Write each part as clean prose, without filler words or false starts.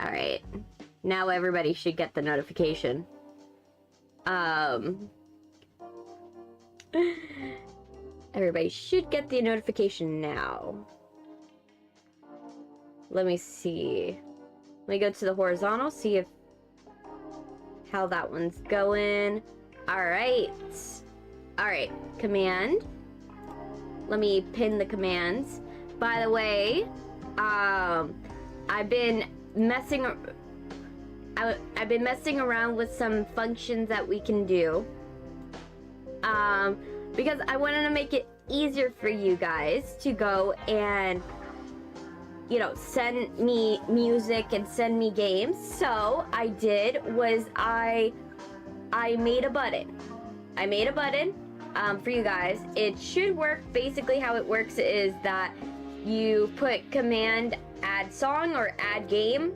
Alright. Now everybody should get the notification. Everybody should get the notification now. Let me see. Let me go to the horizontal, see if how that one's going. Alright. Alright. Command. Let me pin the commands. By the way, I've been messing around with some functions that we can do. Because I wanted to make it easier for you guys to go and, you know, send me music and send me games. So I did was I made a button. I made a button for you guys. It should work. Basically how it works is that you put command add song or add game,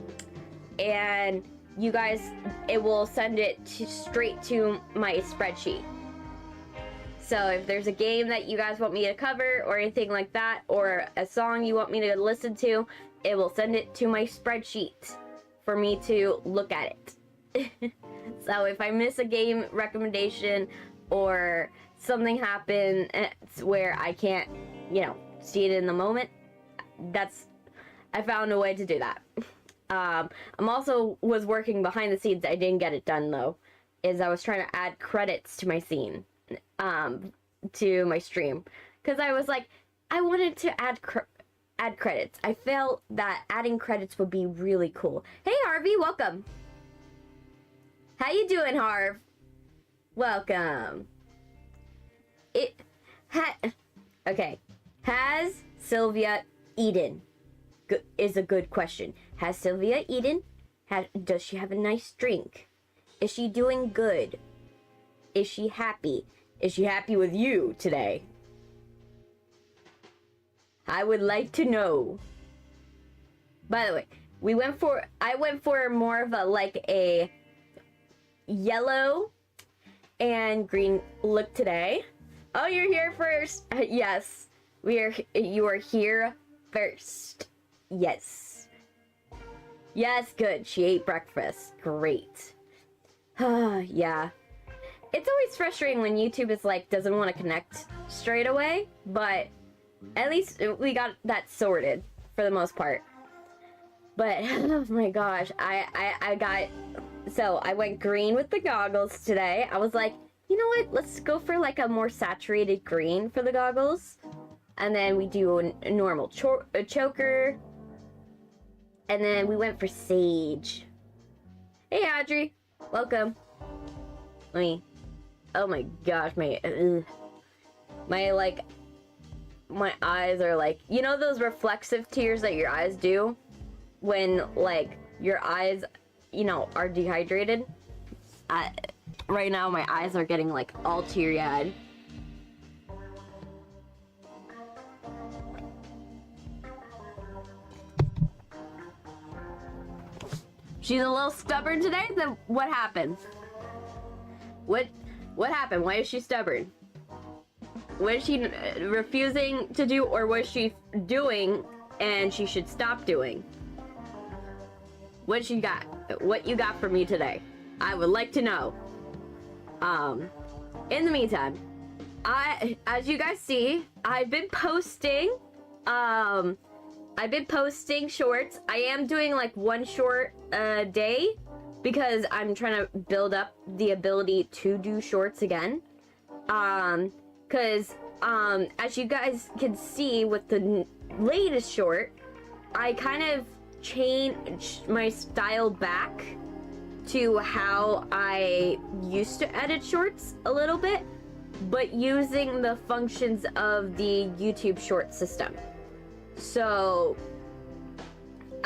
and you guys, it will send it straight to my spreadsheet. So if there's a game that you guys want me to cover or anything like that, or a song you want me to listen to, it will send it to my spreadsheet for me to look at it. So if I miss a game recommendation or something happens where I can't, you know, see it in the moment, I found a way to do that. I'm also was working behind the scenes. I didn't get it done though, is I was trying to add credits to my scene. To my stream, because I was like, I wanted to add credits. I felt that adding credits would be really cool. Hey Harvey, welcome. How you doing, Harv? Welcome. Okay. Has Sylvia eaten? Is a good question. Has Sylvia eaten? Does she have a nice drink? Is she doing good? Is she happy? Is she happy with you today? I would like to know. By the way, I went for more of a yellow and green look today. Oh, you're here first. Yes. You are here first. Yes. Yes, good. She ate breakfast. Great. Yeah. It's always frustrating when YouTube is like, doesn't want to connect straight away, but at least we got that sorted for the most part. But, oh my gosh, so I went green with the goggles today. I was like, you know what, let's go for like a more saturated green for the goggles. And then we do a normal choker. And then we went for sage. Hey Audrey, welcome. Oh my gosh, my eyes are like, you know those reflexive tears that your eyes do when like your eyes, you know, are dehydrated? Right now my eyes are getting like all teary-eyed. She's a little stubborn today? Then what happened? What happened? Why is she stubborn? What is she refusing to do, or what is she doing and she should stop doing? What you got? What you got for me today? I would like to know. In the meantime, as you guys see, I've been posting shorts. I am doing like one short a day, because I'm trying to build up the ability to do shorts again. Because, as you guys can see with the latest short, I kind of changed my style back to how I used to edit shorts a little bit, but using the functions of the YouTube short system. So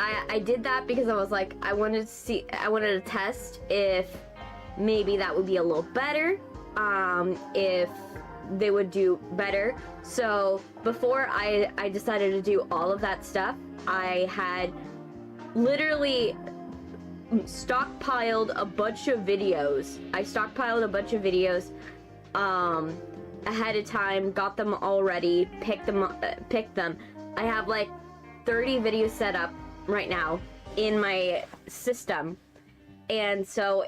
I did that because I was like, I wanted to test if maybe that would be a little better, if they would do better. So before I decided to do all of that stuff, I had literally stockpiled a bunch of videos. I stockpiled a bunch of videos ahead of time, got them all ready, picked them. I have like 30 videos set up right now, in my system. And so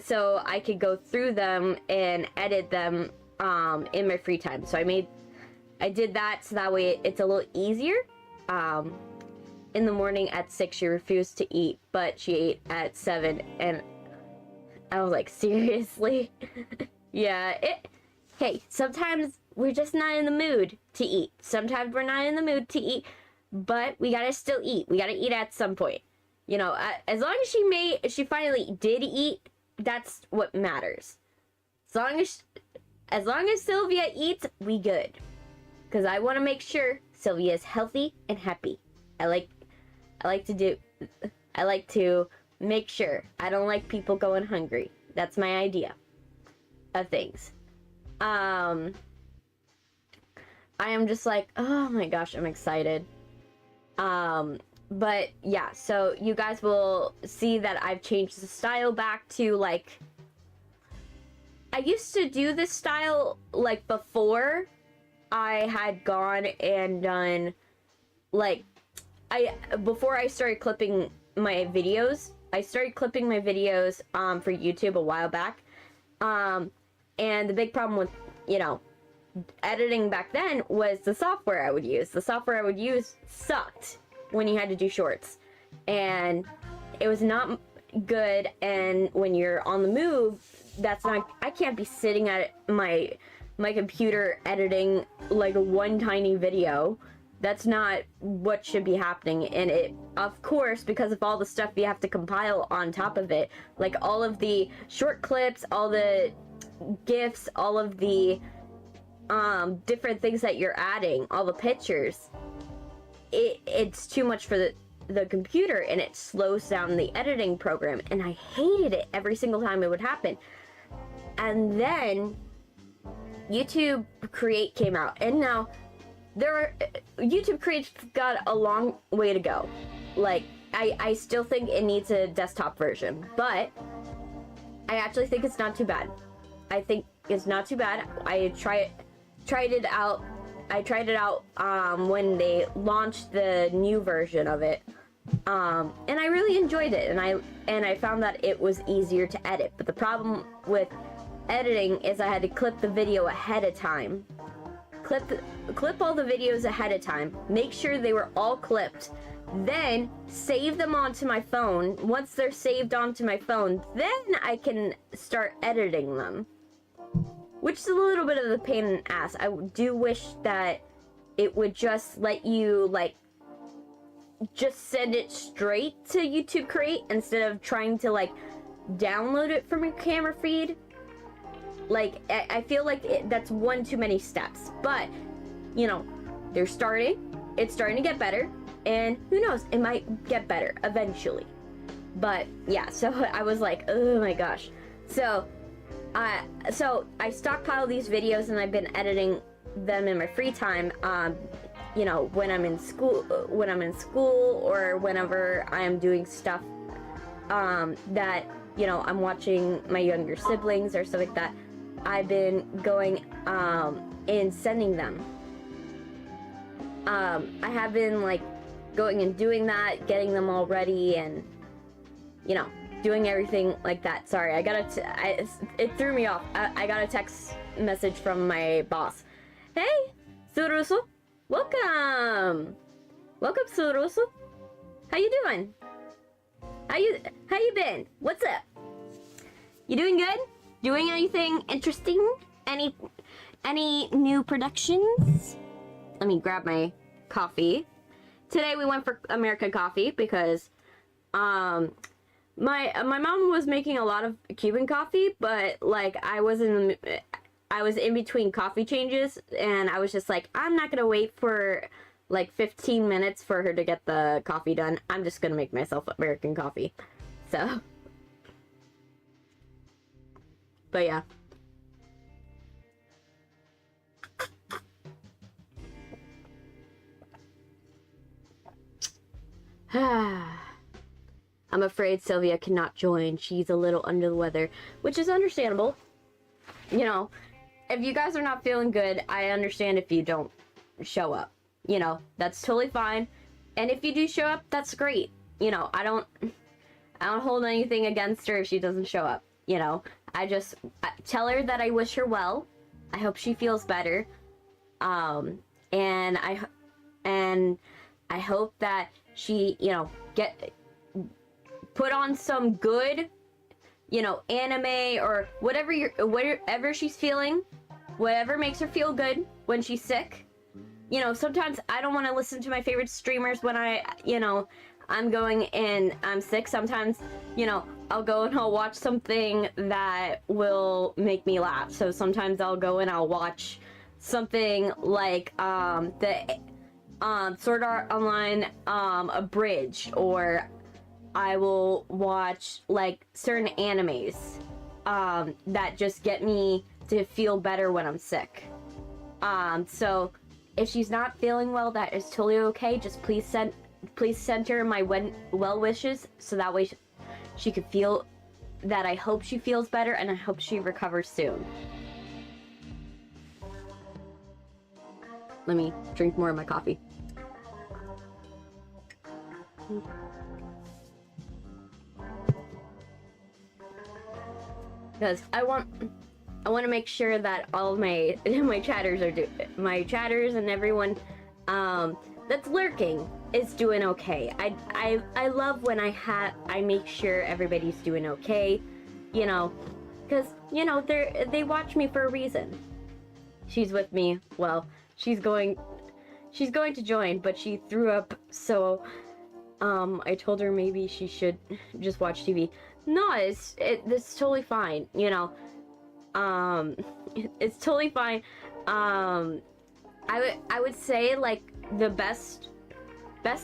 so I could go through them and edit them in my free time. So I did that so that way it's a little easier. In the morning at 6, she refused to eat, but she ate at 7, and I was like, seriously? Yeah, hey, sometimes we're just not in the mood to eat. Sometimes we're not in the mood to eat, but we gotta still eat. We gotta eat at some point. You know, as long as she finally did eat, that's what matters. As long as Sylvia eats, we good. Because I want to make sure Sylvia is healthy and happy. I like to make sure. I don't like people going hungry. That's my idea of things. I am just like, oh my gosh, I'm excited. But yeah, so you guys will see that I've changed the style back to like, I used to do this style like before I had gone and done like, before I started clipping my videos. I started clipping my videos for YouTube a while back. And the big problem with, you know, editing back then was the software I would use. The software I would use sucked when you had to do shorts, and it was not good. And when you're on the move, I can't be sitting at my computer editing like one tiny video. That's not what should be happening. And it, of course, because of all the stuff you have to compile on top of it, like all of the short clips, all the GIFs, all of the different things that you're adding, all the pictures, it's too much for the computer, and it slows down the editing program, and I hated it every single time it would happen. And then YouTube Create came out, and now YouTube Create's got a long way to go. Like, I still think it needs a desktop version, but I actually think it's not too bad. I think it's not too bad. I tried it out when they launched the new version of it, and I really enjoyed it, and I found that it was easier to edit. But the problem with editing is I had to clip the video ahead of time. Clip all the videos ahead of time, make sure they were all clipped, then save them onto my phone. Once they're saved onto my phone, then I can start editing them, which is a little bit of the pain in the ass. I do wish that it would just let you, like, just send it straight to YouTube Create instead of trying to, like, download it from your camera feed. Like, I feel like that's one too many steps. But, you know, it's starting to get better, and who knows, it might get better eventually. But, yeah, so I was like, oh my gosh. So I stockpile these videos, and I've been editing them in my free time, you know, when I'm in school, or whenever I am doing stuff that, you know, I'm watching my younger siblings or stuff like that. I've been going and sending them. I have been like going and doing that, getting them all ready, and, you know, doing everything like that. Sorry, it threw me off. I got a text message from my boss. Hey, Surusu, welcome, Surusu. How you doing? How you been? What's up? You doing good? Doing anything interesting? Any new productions? Let me grab my coffee. Today we went for American coffee because my mom was making a lot of Cuban coffee, but like I was in between coffee changes, and I was just like, I'm not gonna wait for like 15 minutes for her to get the coffee done. I'm just gonna make myself American coffee. So, but yeah. I'm afraid Sylvia cannot join. She's a little under the weather, which is understandable. You know, if you guys are not feeling good, I understand if you don't show up. You know, that's totally fine. And if you do show up, that's great. you know, I don't hold anything against her if she doesn't show up, you know. I just tell her that I wish her well. I hope she feels better. And I hope that she, you know, put on some good, you know, anime or whatever she's feeling, whatever makes her feel good when she's sick. You know, sometimes I don't want to listen to my favorite streamers when I'm going and I'm sick. Sometimes, you know, I'll go and I'll watch something that will make me laugh. So sometimes I'll go and I'll watch something like the Sword Art Online Abridged, or I will watch like certain animes that just get me to feel better when I'm sick. So if she's not feeling well, that is totally okay. Just please send her my well wishes, so that way she could feel that I hope she feels better and I hope she recovers soon. Let me drink more of my coffee. Because I want to make sure that all of my chatters my chatters and everyone that's lurking is doing okay. I love when I make sure everybody's doing okay, you know, because you know they watch me for a reason. She's with me. Well, she's going to join, but she threw up, so I told her maybe she should just watch TV. No, this is totally fine, you know. It's totally fine. I would say like the best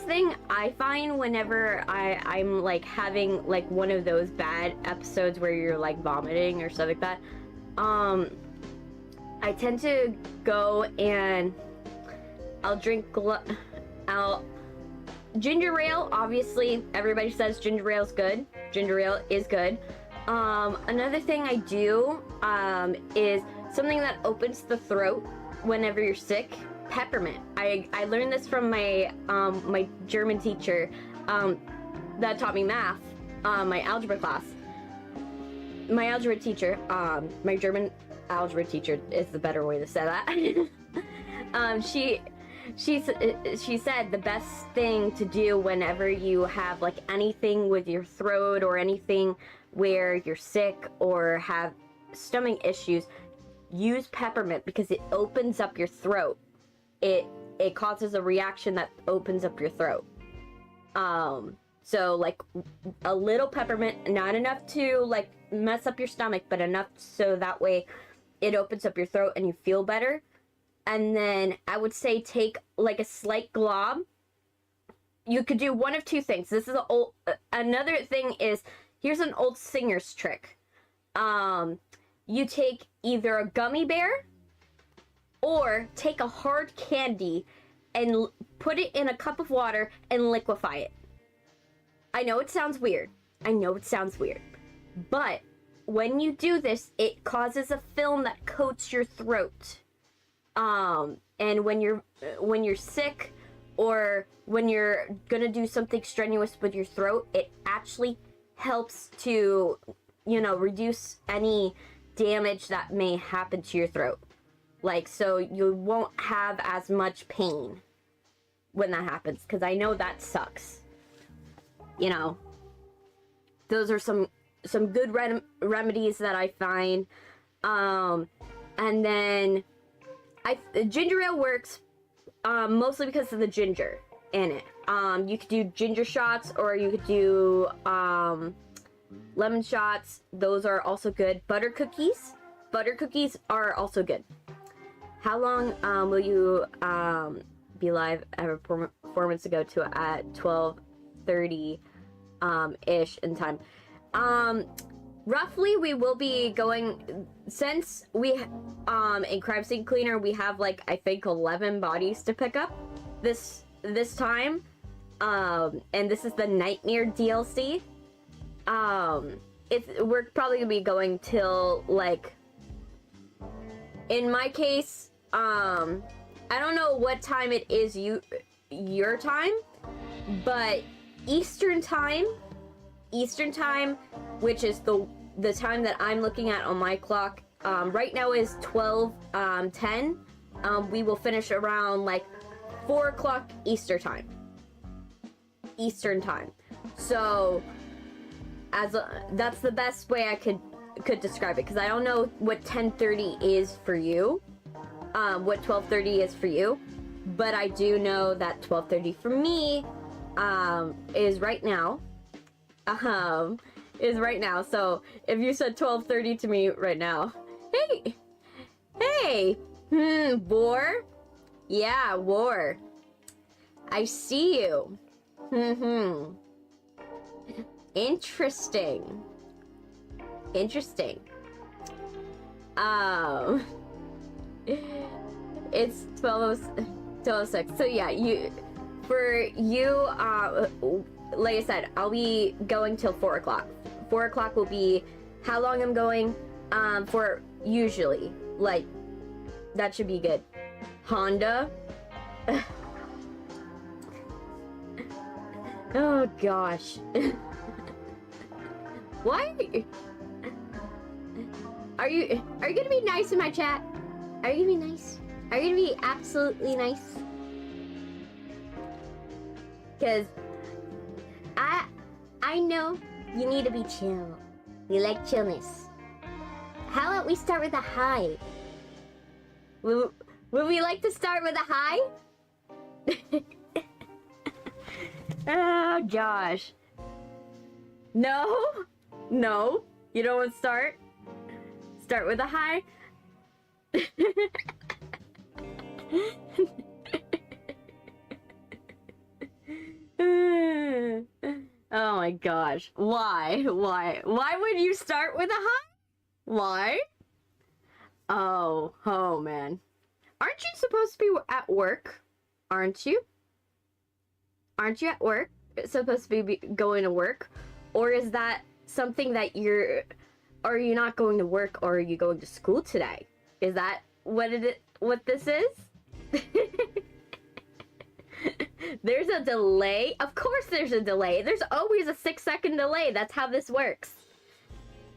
thing I find whenever I'm like having like one of those bad episodes where you're like vomiting or stuff like that, I tend to go and I'll drink ginger ale. Obviously everybody says ginger ale is good. Ginger ale is good. Another thing I do is something that opens the throat whenever you're sick. Peppermint. I learned this from my my German teacher that taught me math, my algebra class. My algebra teacher, my German algebra teacher is the better way to say that. She said the best thing to do whenever you have like anything with your throat or anything where you're sick or have stomach issues, use peppermint because it opens up your throat. It causes a reaction that opens up your throat. So like a little peppermint, not enough to like mess up your stomach, but enough so that way it opens up your throat and you feel better. And then I would say take like a slight glob. You could do one of two things. This is another thing is, here's an old singer's trick. You take either a gummy bear or take a hard candy and put it in a cup of water and liquefy it. I know it sounds weird. But when you do this, it causes a film that coats your throat. And when you're sick or when you're gonna do something strenuous with your throat, it actually helps to, you know, reduce any damage that may happen to your throat. Like, so you won't have as much pain when that happens, because I know that sucks. You know, those are some good remedies that I find. And then ginger ale works mostly because of the ginger in it. You could do ginger shots or you could do lemon shots. Those are also good. Butter cookies are also good. How long will you be live? I have a performance to go to at 12:30 ish in time. Roughly we will be going, since we in Crime Scene Cleaner we have like I think 11 bodies to pick up this time, and this is the Nightmare DLC. We're probably gonna be going till like, in my case, I don't know what time it is your time, but Eastern time, which is the time that I'm looking at on my clock. Right now is 12:10. We will finish around like 4 o'clock Eastern time. So that's the best way I could describe it, because I don't know what 10:30 is for you, what 12:30 is for you, but I do know that 12:30 for me is right now. Is right now. So if you said 12:30 to me right now, hey, War, yeah, War, I see you. Interesting. It's 12:06. So yeah, like I said, I'll be going till 4 o'clock. 4 o'clock will be how long I'm going for usually. Like, that should be good. Honda. Oh gosh. Why? Are you gonna be nice in my chat? Are you gonna be nice? Are you gonna be absolutely nice? Because I know you need to be chill. We like chillness. How about we start with a high? Would we like to start with a high? Oh gosh. No, you don't want to start with a high. Oh my gosh. Why would you start with a high? Why? Oh man. Aren't you supposed to be at work? Aren't you? Aren't you at work? Supposed to be going to work? Or is that something that are you not going to work, or are you going to school today? Is that what this is? There's a delay. Of course there's a delay. There's always a 6-second delay. That's how this works.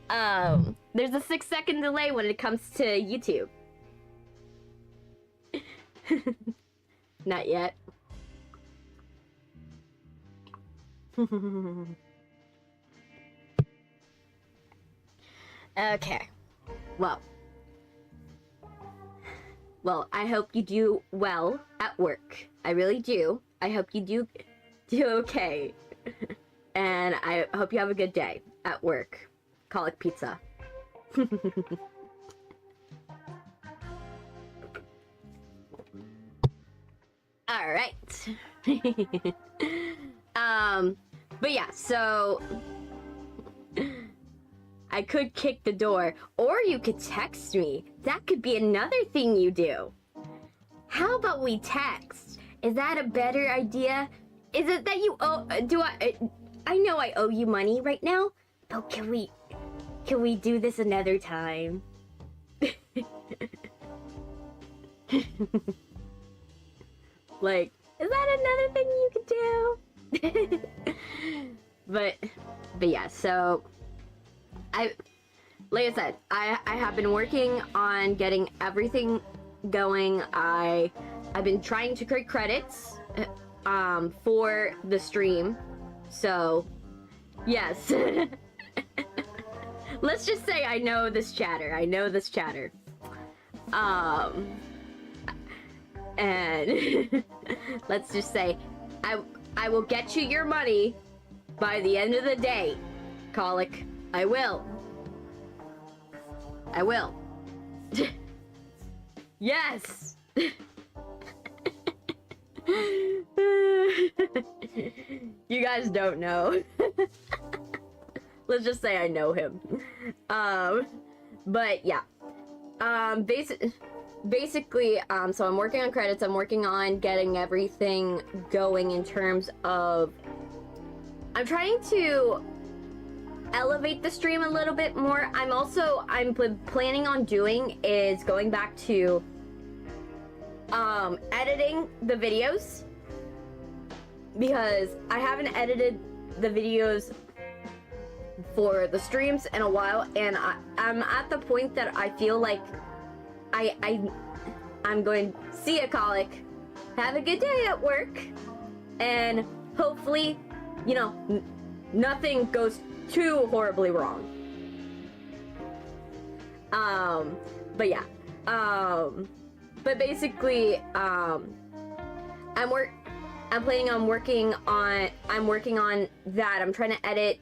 There's a 6-second delay when it comes to YouTube. Not yet. Okay. Well, I hope you do well at work. I really do. I hope you do okay. And I hope you have a good day at work. Colic pizza. All right. But yeah, so I could kick the door, or you could text me. That could be another thing you do. How about we text? Is that a better idea? Is it that you owe? I know I owe you money right now, but can we do this another time? Like, is that another thing you could do? but yeah, so like I said, I have been working on getting everything going. I've been trying to create credits for the stream. So yes. Let's just say I know this chatter. And let's just say I will get you your money by the end of the day, Colic. I will. Yes. You guys don't know. Let's just say I know him. But yeah. Basically, so I'm working on credits. I'm working on getting everything going in terms of... I'm trying to elevate the stream a little bit more. I'm planning on doing is going back to editing the videos. because I haven't edited the videos for the streams in a while, and I'm at the point that I feel like I'm going to see a colic, have a good day at work, and hopefully, you know, nothing goes too horribly wrong. But yeah, but basically, I'm planning on working on that. I'm trying to edit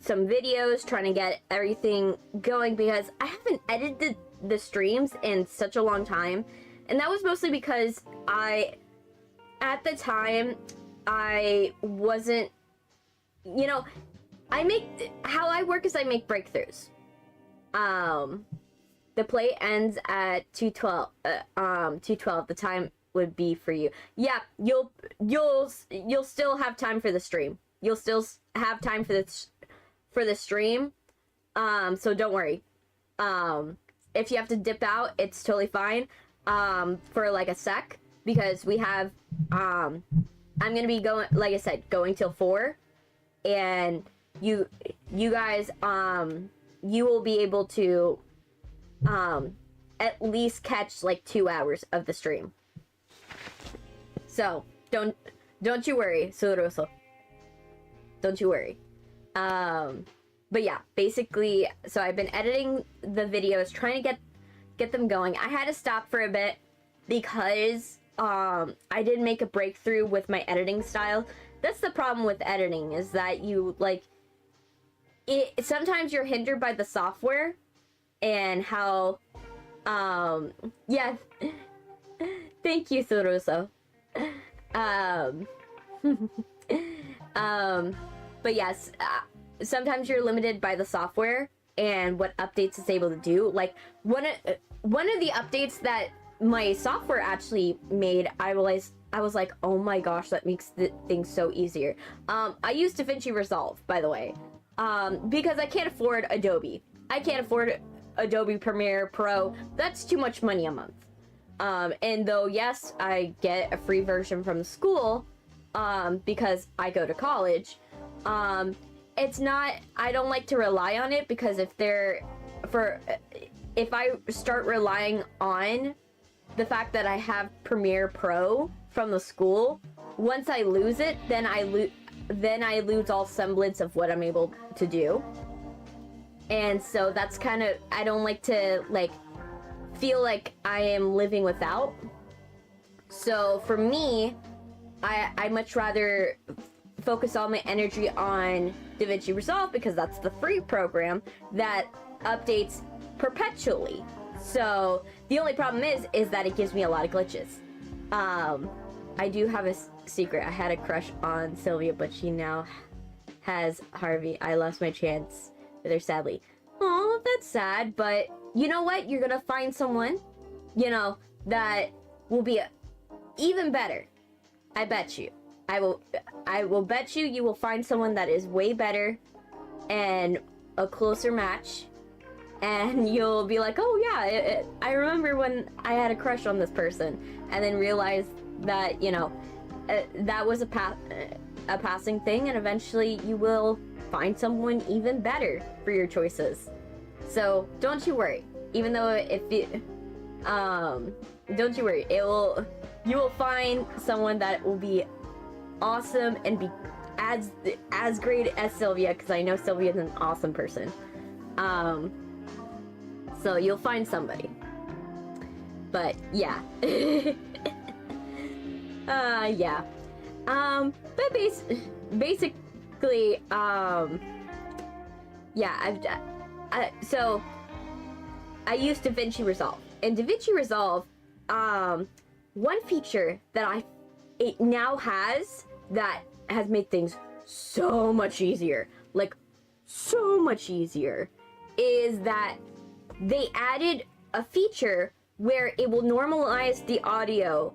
some videos, trying to get everything going, because I haven't edited the streams in such a long time, and that was mostly because at the time, I wasn't, you know, how I work is I make breakthroughs. The play ends at 2:12. 2:12. The time would be for you. Yeah, you'll still have time for the stream. You'll still have time for the stream. So don't worry. If you have to dip out, it's totally fine. For like a sec, because we have I'm gonna be going, like I said, going till 4, and you guys you will be able to at least catch like 2 hours of the stream. So don't you worry, Soroso. Don't you worry. But yeah, basically, so I've been editing the videos, trying to get them going. I had to stop for a bit because I didn't make a breakthrough with my editing style. That's the problem with editing, is that you sometimes you're hindered by the software and how yeah. Thank you, Soroso. But yes, sometimes you're limited by the software and what updates it's able to do. Like one of the updates that my software actually made, I was like, oh my gosh, that makes things so easier. I use DaVinci Resolve, by the way, because I can't afford Adobe. I can't afford Adobe Premiere Pro. That's too much money a month. And though, yes, I get a free version from the school, because I go to college, it's not, I don't like to rely on it, because if I start relying on the fact that I have Premiere Pro from the school, once I lose it, then I lose all semblance of what I'm able to do. And so that's kind of, I don't like to feel like I am living without. So for me, I much rather focus all my energy on DaVinci Resolve, because that's the free program that updates perpetually. So the only problem is that it gives me a lot of glitches. I do have a secret. I had a crush on Sylvia, but she now has Harvey. I lost my chance with her, sadly. Oh, that's sad, but you know what? You're gonna find someone, you know, that will be even better. I bet you. I will bet you will find someone that is way better and a closer match, and you'll be like, oh yeah, I remember when I had a crush on this person, and then realize that, you know, that was a passing thing, and eventually you will find someone even better for your choices. So don't you worry. Even though don't you worry. You will find someone that will be awesome and be as great as Sylvia, because I know Sylvia is an awesome person. So you'll find somebody. But yeah. Yeah. But basically, yeah, so I use DaVinci Resolve. And DaVinci Resolve, one feature that it now has that has made things so much easier, like so much easier, is that they added a feature where it will normalize the audio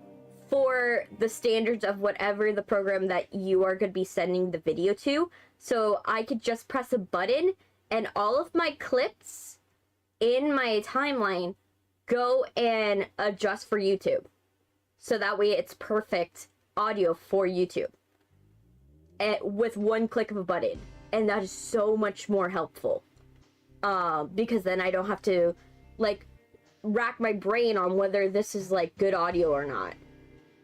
for the standards of whatever the program that you are going to be sending the video to. So I could just press a button and all of my clips in my timeline go and adjust for YouTube. So that way it's perfect audio for YouTube. with one click of a button, and that is so much more helpful. Because then I don't have to like rack my brain on whether this is like good audio or not.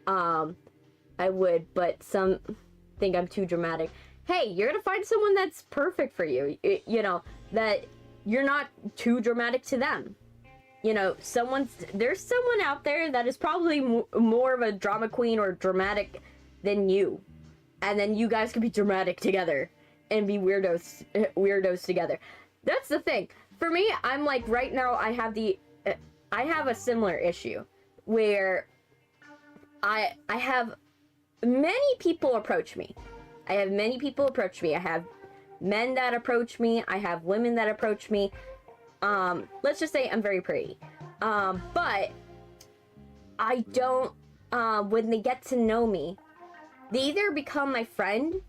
I would, but some think I'm too dramatic. Hey, you're gonna find someone that's perfect for you. You know, that you're not too dramatic to them. You know, there's someone out there that is probably more of a drama queen or dramatic than you. And then you guys could be dramatic together and be weirdos together. That's the thing. For me, I'm like, right now, I have a similar issue where I have many people approach me. I have many people approach me. I have men that approach me. I have women that approach me. Let's just say I'm very pretty. But I don't, when they get to know me, they either become my friend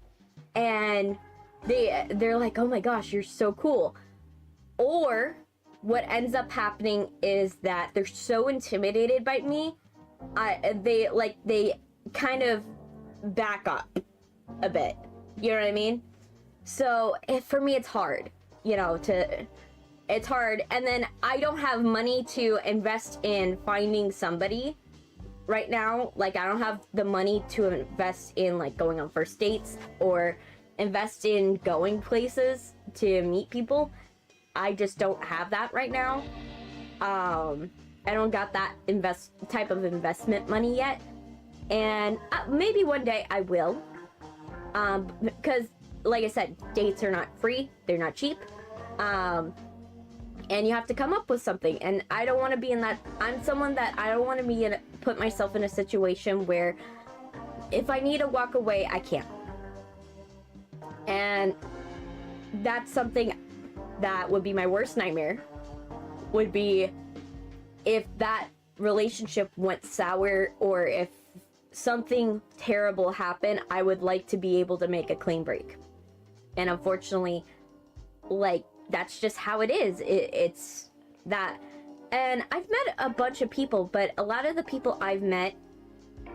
and they're like, oh my gosh, you're so cool. Or what ends up happening is that they're so intimidated by me, they kind of back up a bit. You know what I mean? So for me, it's hard, you know, it's hard. And then I don't have money to invest in finding somebody right now. Like, I don't have the money to invest in like going on first dates or invest in going places to meet people. I just don't have that right now. I don't got that type of investment money yet. And maybe one day I will. Because like I said, dates are not free. They're not cheap. And you have to come up with something. And I don't want to be in that. I'm someone that I don't want to be put myself in a situation where if I need to walk away, I can't. And that's something that would be my worst nightmare, would be if that relationship went sour or if something terrible happened. I would like to be able to make a clean break. And unfortunately, like, that's just how it is. It's that. And I've met a bunch of people, but a lot of the people I've met,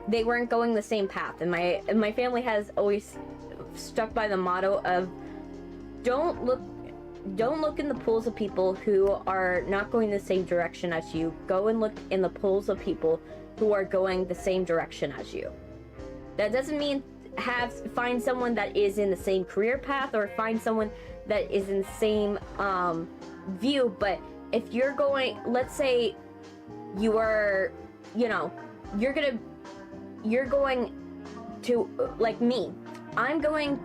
they weren't going the same path. And my family has always stuck by the motto of don't look in the pools of people who are not going the same direction as you. Go and look in the pools of people who are going the same direction as you. That doesn't mean find someone that is in the same career path or find someone that is in the same view, but if you're going, let's say you are, you know, you're going to, like me, I'm going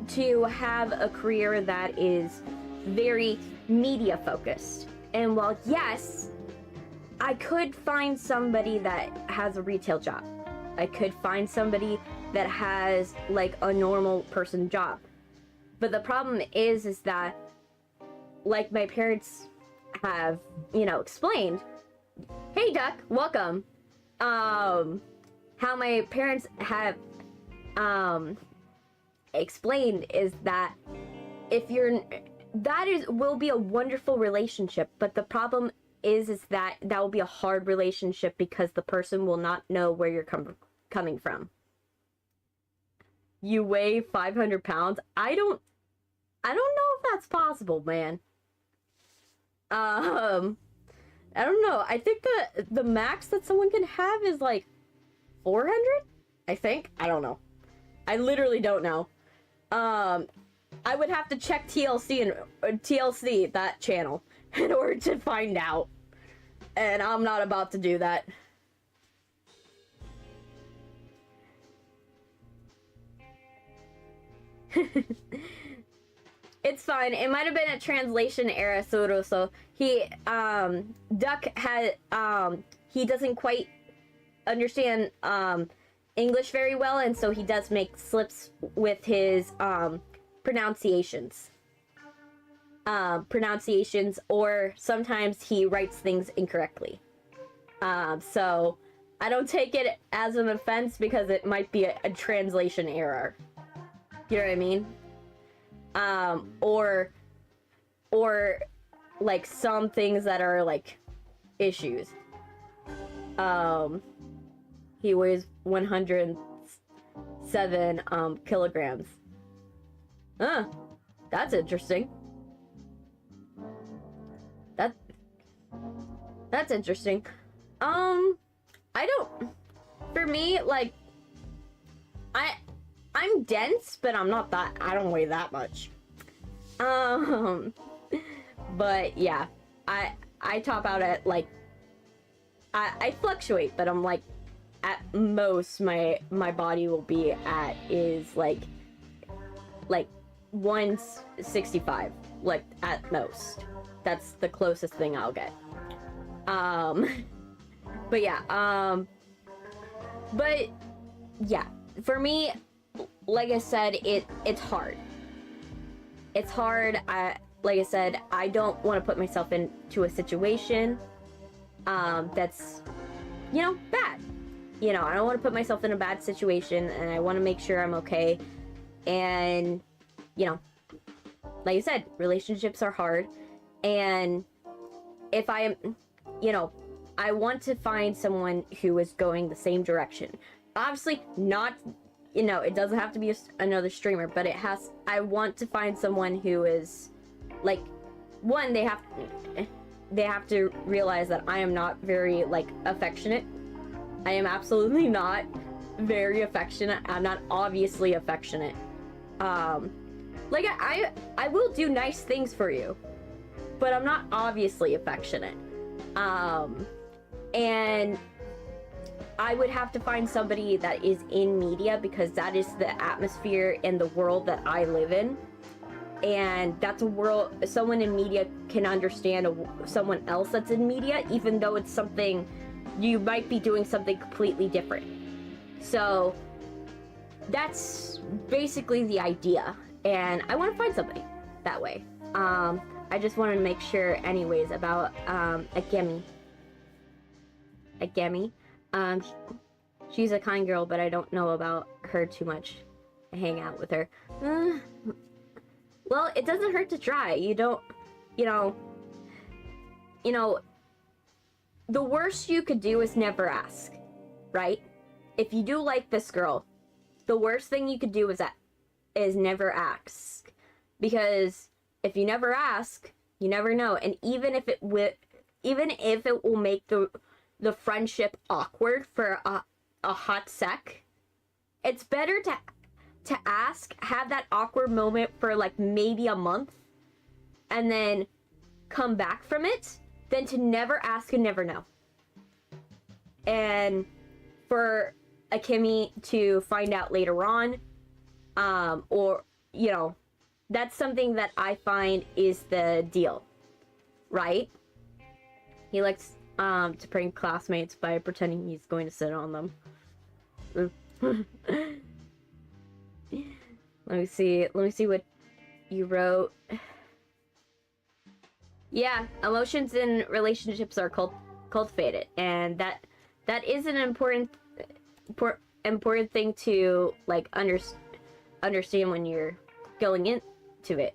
to have a career that is very media focused. And while yes, I could find somebody that has a retail job, I could find somebody that has like a normal person job. But the problem is that, like my parents have, you know, explained, hey Duck, welcome. How my parents have explained is that will be a wonderful relationship, but the problem is that will be a hard relationship because the person will not know where you're coming from. You weigh 500 pounds. I don't know if that's possible, man. I don't know. I think the max that someone can have is like 400, I think. I don't know. I literally don't know. I would have to check TLC, that channel, in order to find out. And I'm not about to do that. It's fine. It might have been a translation error, so he, Duck had, he doesn't quite understand, English very well, and so he does make slips with his, pronunciations, or sometimes he writes things incorrectly. So I don't take it as an offense because it might be a translation error. You know what I mean? Or like some things that are like issues. He weighs 170 7 kilograms. Huh. That's interesting. That's interesting. I don't... For me, like... I'm dense, but I'm not that... I don't weigh that much. But yeah. I top out at, like... I fluctuate, but I'm, like... At most, my body will be at is, like 165. Like, at most. That's the closest thing I'll get. But yeah, but yeah, for me, like I said, it's hard. It's hard. Like I said, I don't want to put myself into a situation, that's, you know, bad. You know, I don't want to put myself in a bad situation, and I want to make sure I'm okay. And, you know, like I said, relationships are hard, and if I am, you know, I want to find someone who is going the same direction. Obviously, not, you know, it doesn't have to be another streamer, but it has, I want to find someone who is, like, one, they have to realize that I am not very, like, affectionate. I am absolutely not very affectionate. I'm not obviously affectionate. Like, I will do nice things for you, but I'm not obviously affectionate. And I would have to find somebody that is in media, because that is the atmosphere and the world that I live in. And that's a world, someone in media can understand someone else that's in media, even though it's something, you might be doing something completely different. So that's basically the idea. And I want to find somebody that way. I just wanted to make sure anyways about Agemi. She's a kind girl, but I don't know about her too much. I hang out with her. Well, it doesn't hurt to try. You don't, you know, the worst you could do is never ask, right? If you do like this girl, the worst thing you could do is never ask. Because if you never ask, you never know. And even if it will make the friendship awkward for a hot sec, it's better to ask, have that awkward moment for like maybe a month, and then come back from it, than to never ask and never know. And for Akemi to find out later on, or, you know, that's something that I find is the deal, right? He likes to prank classmates by pretending he's going to sit on them. Let me see what you wrote. Yeah, emotions in relationships are cultivated, and that is an important thing to, like, understand when you're going into it.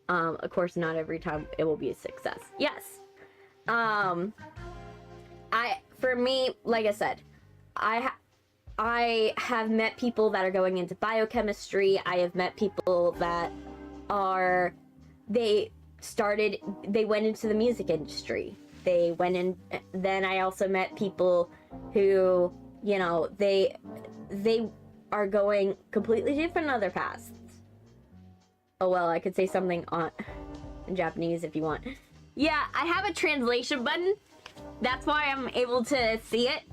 Of course, not every time it will be a success. Yes. For me, like I said, I have met people that are going into biochemistry. I have met people that they went into the music industry. They went in. Then I also met people who, you know, they are going completely different other paths. Oh well, I could say something in Japanese if you want. Yeah, I have a translation button. That's why I'm able to see it.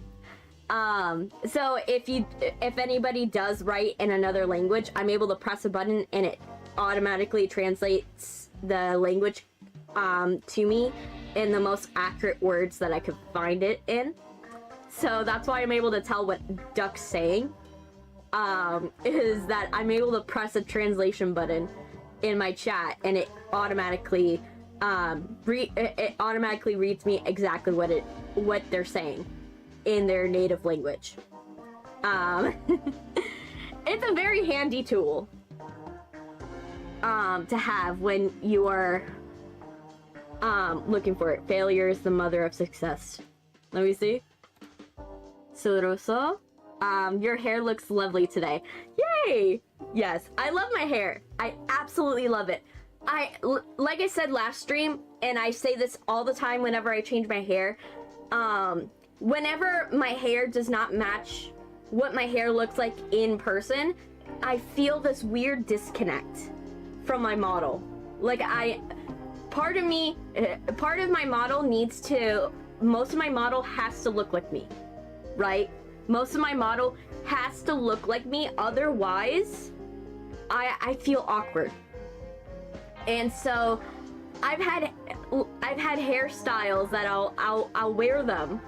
So if anybody does write in another language, I'm able to press a button and it automatically translates the language to me in the most accurate words that I could find it in. So that's why I'm able to tell what Duck's saying. Is that I'm able to press a translation button in my chat and it automatically reads me exactly what they're saying in their native language. It's a very handy tool to have when you are looking for it. Failure is the mother of success. Let me see. Suroso Your hair looks lovely today. Yay! Yes, I love my hair. I absolutely love it. Like I said last stream, and I say this all the time whenever I change my hair, whenever my hair does not match what my hair looks like in person, I feel this weird disconnect from my model. Like part of my model needs to, most of my model has to look like me, right? Most of my model has to look like me, otherwise I feel awkward. And so I've had hairstyles that I'll wear them,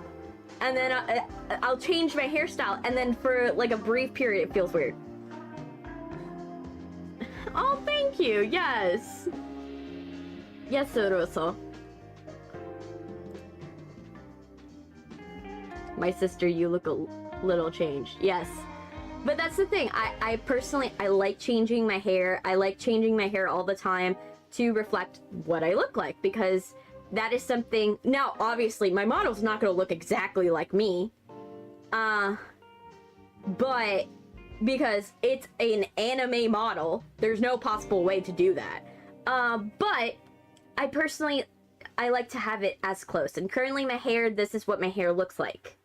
and then I'll change my hairstyle, and then for like a brief period it feels weird. Oh, thank you. Yes. Yes, Soroso. My sister, you look a little changed. Yes. But that's the thing. I personally, I like changing my hair. I like changing my hair all the time to reflect what I look like, because that is something. Now, obviously, my model's not going to look exactly like me. But because it's an anime model, there's no possible way to do that. But I personally, I like to have it as close. And currently my hair, this is what my hair looks like.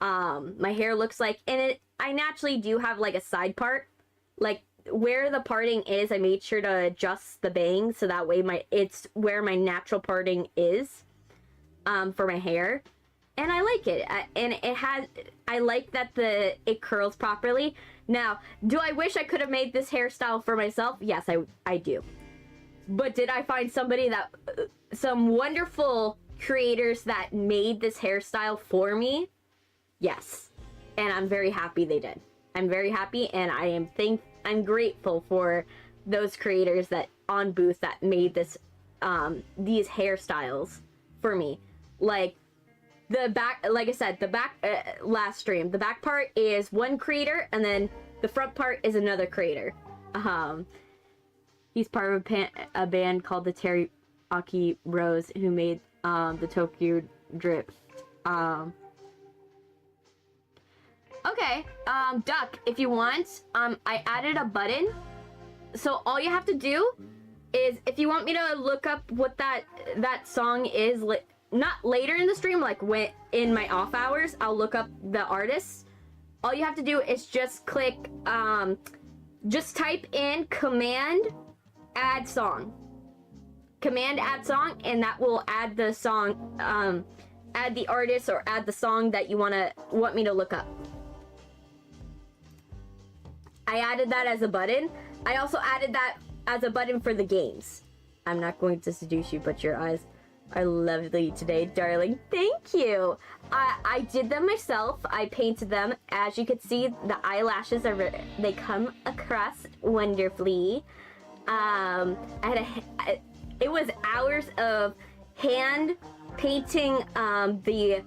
My hair looks like, and I naturally do have like a side part, like where the parting is. I made sure to adjust the bangs so that way it's where my natural parting is, for my hair, and I like it. And I like that it curls properly. Now, do I wish I could have made this hairstyle for myself? Yes, I do. But did I find somebody some wonderful creators that made this hairstyle for me? Yes. And I'm very happy they did. I'm very happy, and I'm grateful for those creators that on Booth that made these hairstyles for me. Like the back, like I said, the back last stream, the back part is one creator, and then the front part is another creator. He's part of a band called the Teriyaki Rose, who made the Tokyo Drip. Okay, Duck, if you want, I added a button. So all you have to do is, if you want me to look up what that song is, not later in the stream, like when in my off hours, I'll look up the artists. All you have to do is just click, just type in command add song. Command add song, and that will add the song, add the artist or add the song that you want me to look up. I added that as a button. I also added that as a button for the games. I'm not going to seduce you, but your eyes are lovely today, darling. Thank you. I did them myself. I painted them. As you can see, the eyelashes they come across wonderfully. It was hours of hand painting the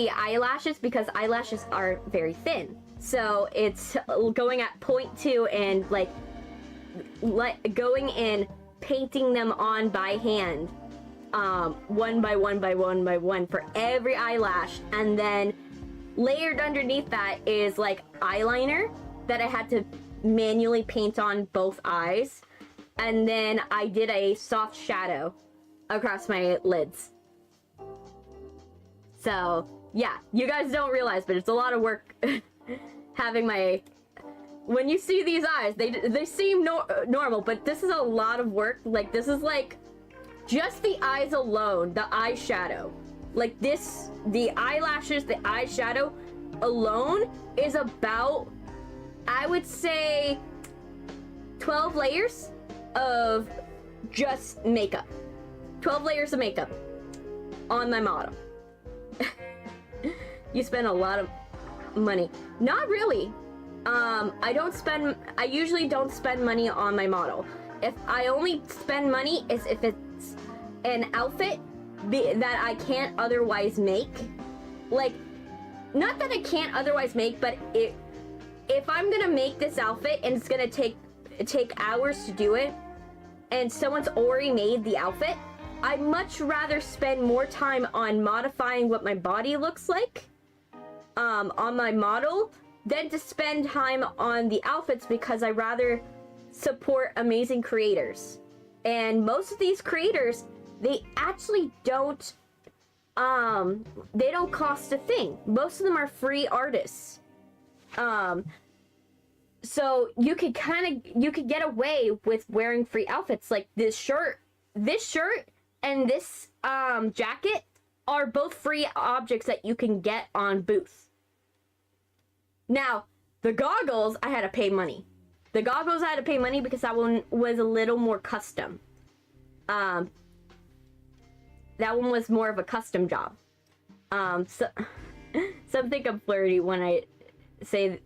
eyelashes, because eyelashes are very thin. So it's going at 0.2 and like going in, painting them on by hand, one by one by one by one for every eyelash, and then layered underneath that is like eyeliner that I had to manually paint on both eyes, and then I did a soft shadow across my lids. So yeah, you guys don't realize, but it's a lot of work. Having when you see these eyes, they seem normal, but this is a lot of work. Like, this is like just the eyes alone, the eyeshadow. Like this, the eyelashes, the eyeshadow alone is about, I would say, 12 layers of just makeup. 12 layers of makeup on my model. You spend a lot of money. Not really. I usually don't spend money on my model. If I only spend money is if it's an outfit that I can't otherwise make. Like, not that I can't otherwise make, but if I'm gonna make this outfit and it's gonna take hours to do it, and someone's already made the outfit, I'd much rather spend more time on modifying what my body looks like on my model than to spend time on the outfits because I rather support amazing creators. And most of these creators, they actually don't they don't cost a thing. Most of them are free artists. So you could get away with wearing free outfits. Like this shirt and this jacket are both free objects that you can get on Booth. Now, the goggles, I had to pay money. The goggles I had to pay money because that one was a little more custom. That one was more of a custom job. So some think I'm flirty when I say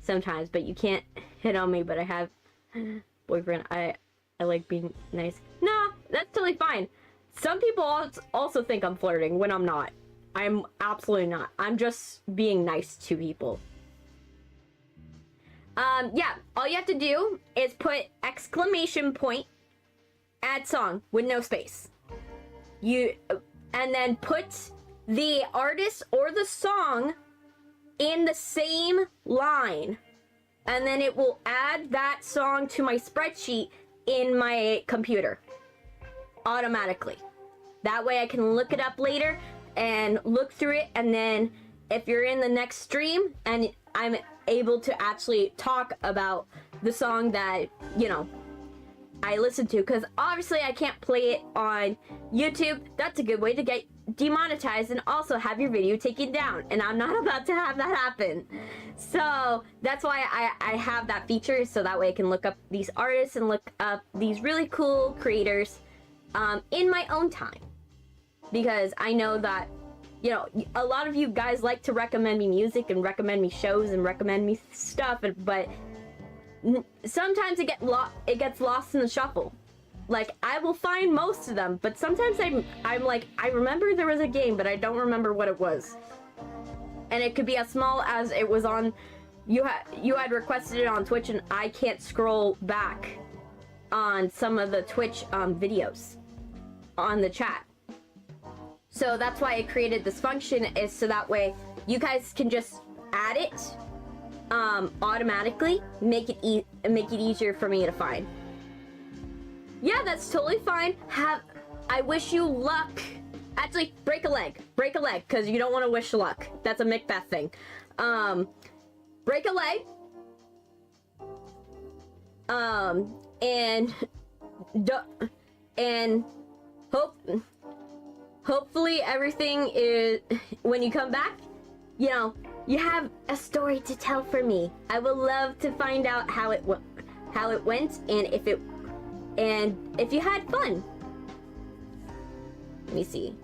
sometimes, but you can't hit on me, but I have boyfriend. I like being nice. No, that's totally fine. Some people also think I'm flirting when I'm not. I'm absolutely not. I'm just being nice to people. Yeah, all you have to do is put exclamation point, add song with no space. And then put the artist or the song in the same line. And then it will add that song to my spreadsheet in my computer automatically. That way I can look it up later and look through it, and then if you're in the next stream and I'm able to actually talk about the song that, you know, I listen to, because obviously I can't play it on YouTube. That's a good way to get demonetized and also have your video taken down, and I'm not about to have that happen. So that's why I have that feature, so that way I can look up these artists and look up these really cool creators in my own time, because I know that, you know, a lot of you guys like to recommend me music and recommend me shows and recommend me stuff, but sometimes it gets lost in the shuffle. Like, I will find most of them, but sometimes I'm like, I remember there was a game, but I don't remember what it was. And it could be as small as it was on, you had requested it on Twitch, and I can't scroll back on some of the Twitch videos on the chat. So that's why I created this function, is so that way you guys can just add it automatically, make it easier for me to find. Yeah, that's totally fine. I wish you luck. Actually, break a leg, because you don't want to wish luck. That's a Macbeth thing. Break a leg. And hopefully everything is, when you come back, you know, you have a story to tell for me. I would love to find out how it went, and if you had fun. Let me see.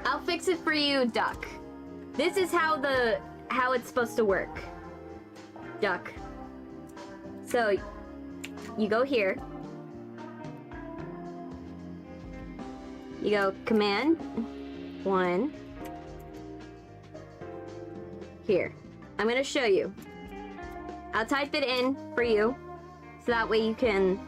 I'll fix it for you, Duck. This is how it's supposed to work. Duck. So, you go here. You go command 1. Here. I'm gonna show you. I'll type it in for you, so that way you can...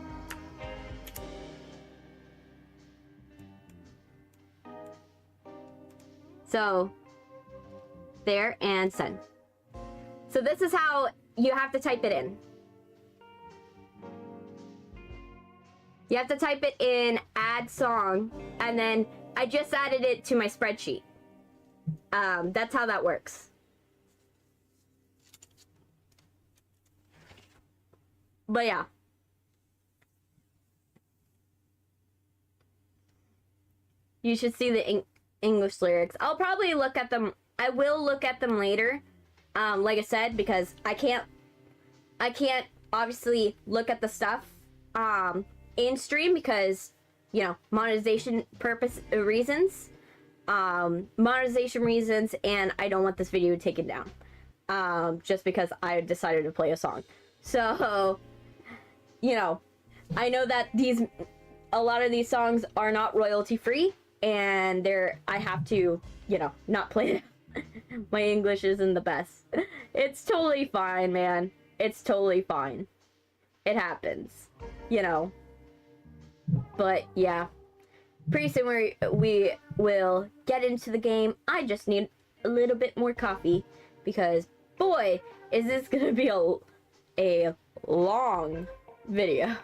So, there, and send. So this is how you have to type it in. You have to type it in, add song, and then I just added it to my spreadsheet. That's how that works. But yeah. You should see the English lyrics. I'll probably look at them. I will look at them later. Like I said, because I can't obviously look at the stuff in stream, because, you know, monetization reasons, and I don't want this video taken down, just because I decided to play a song. So, you know, I know that a lot of these songs are not royalty free, and I have to, you know, not play them. My English isn't the best. It's totally fine, man. It's totally fine. it happens, you know. But yeah, pretty soon we will get into the game. I just need a little bit more coffee because boy, is this gonna be a long video.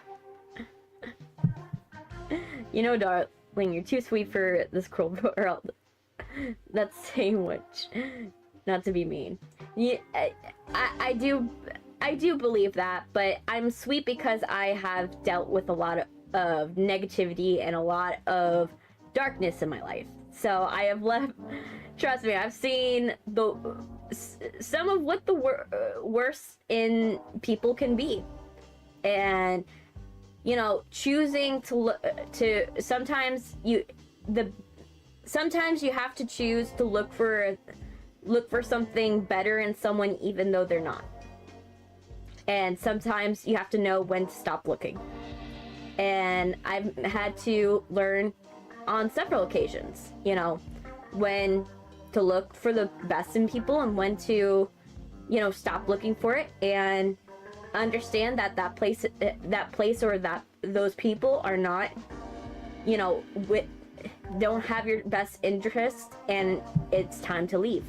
You know, darling, you're too sweet for this cruel world. That's saying much. Not to be mean. Yeah, I do believe that, but I'm sweet because I have dealt with a lot of negativity and a lot of darkness in my life. So I have left. Trust me, I've seen some of what the worst in people can be, and you know, choosing to sometimes you have to choose to look for something better in someone even though they're not. And sometimes you have to know when to stop looking. And I've had to learn on several occasions, you know, when to look for the best in people and when to, you know, stop looking for it and understand that that place or those people are not, you know, don't have your best interest, and it's time to leave.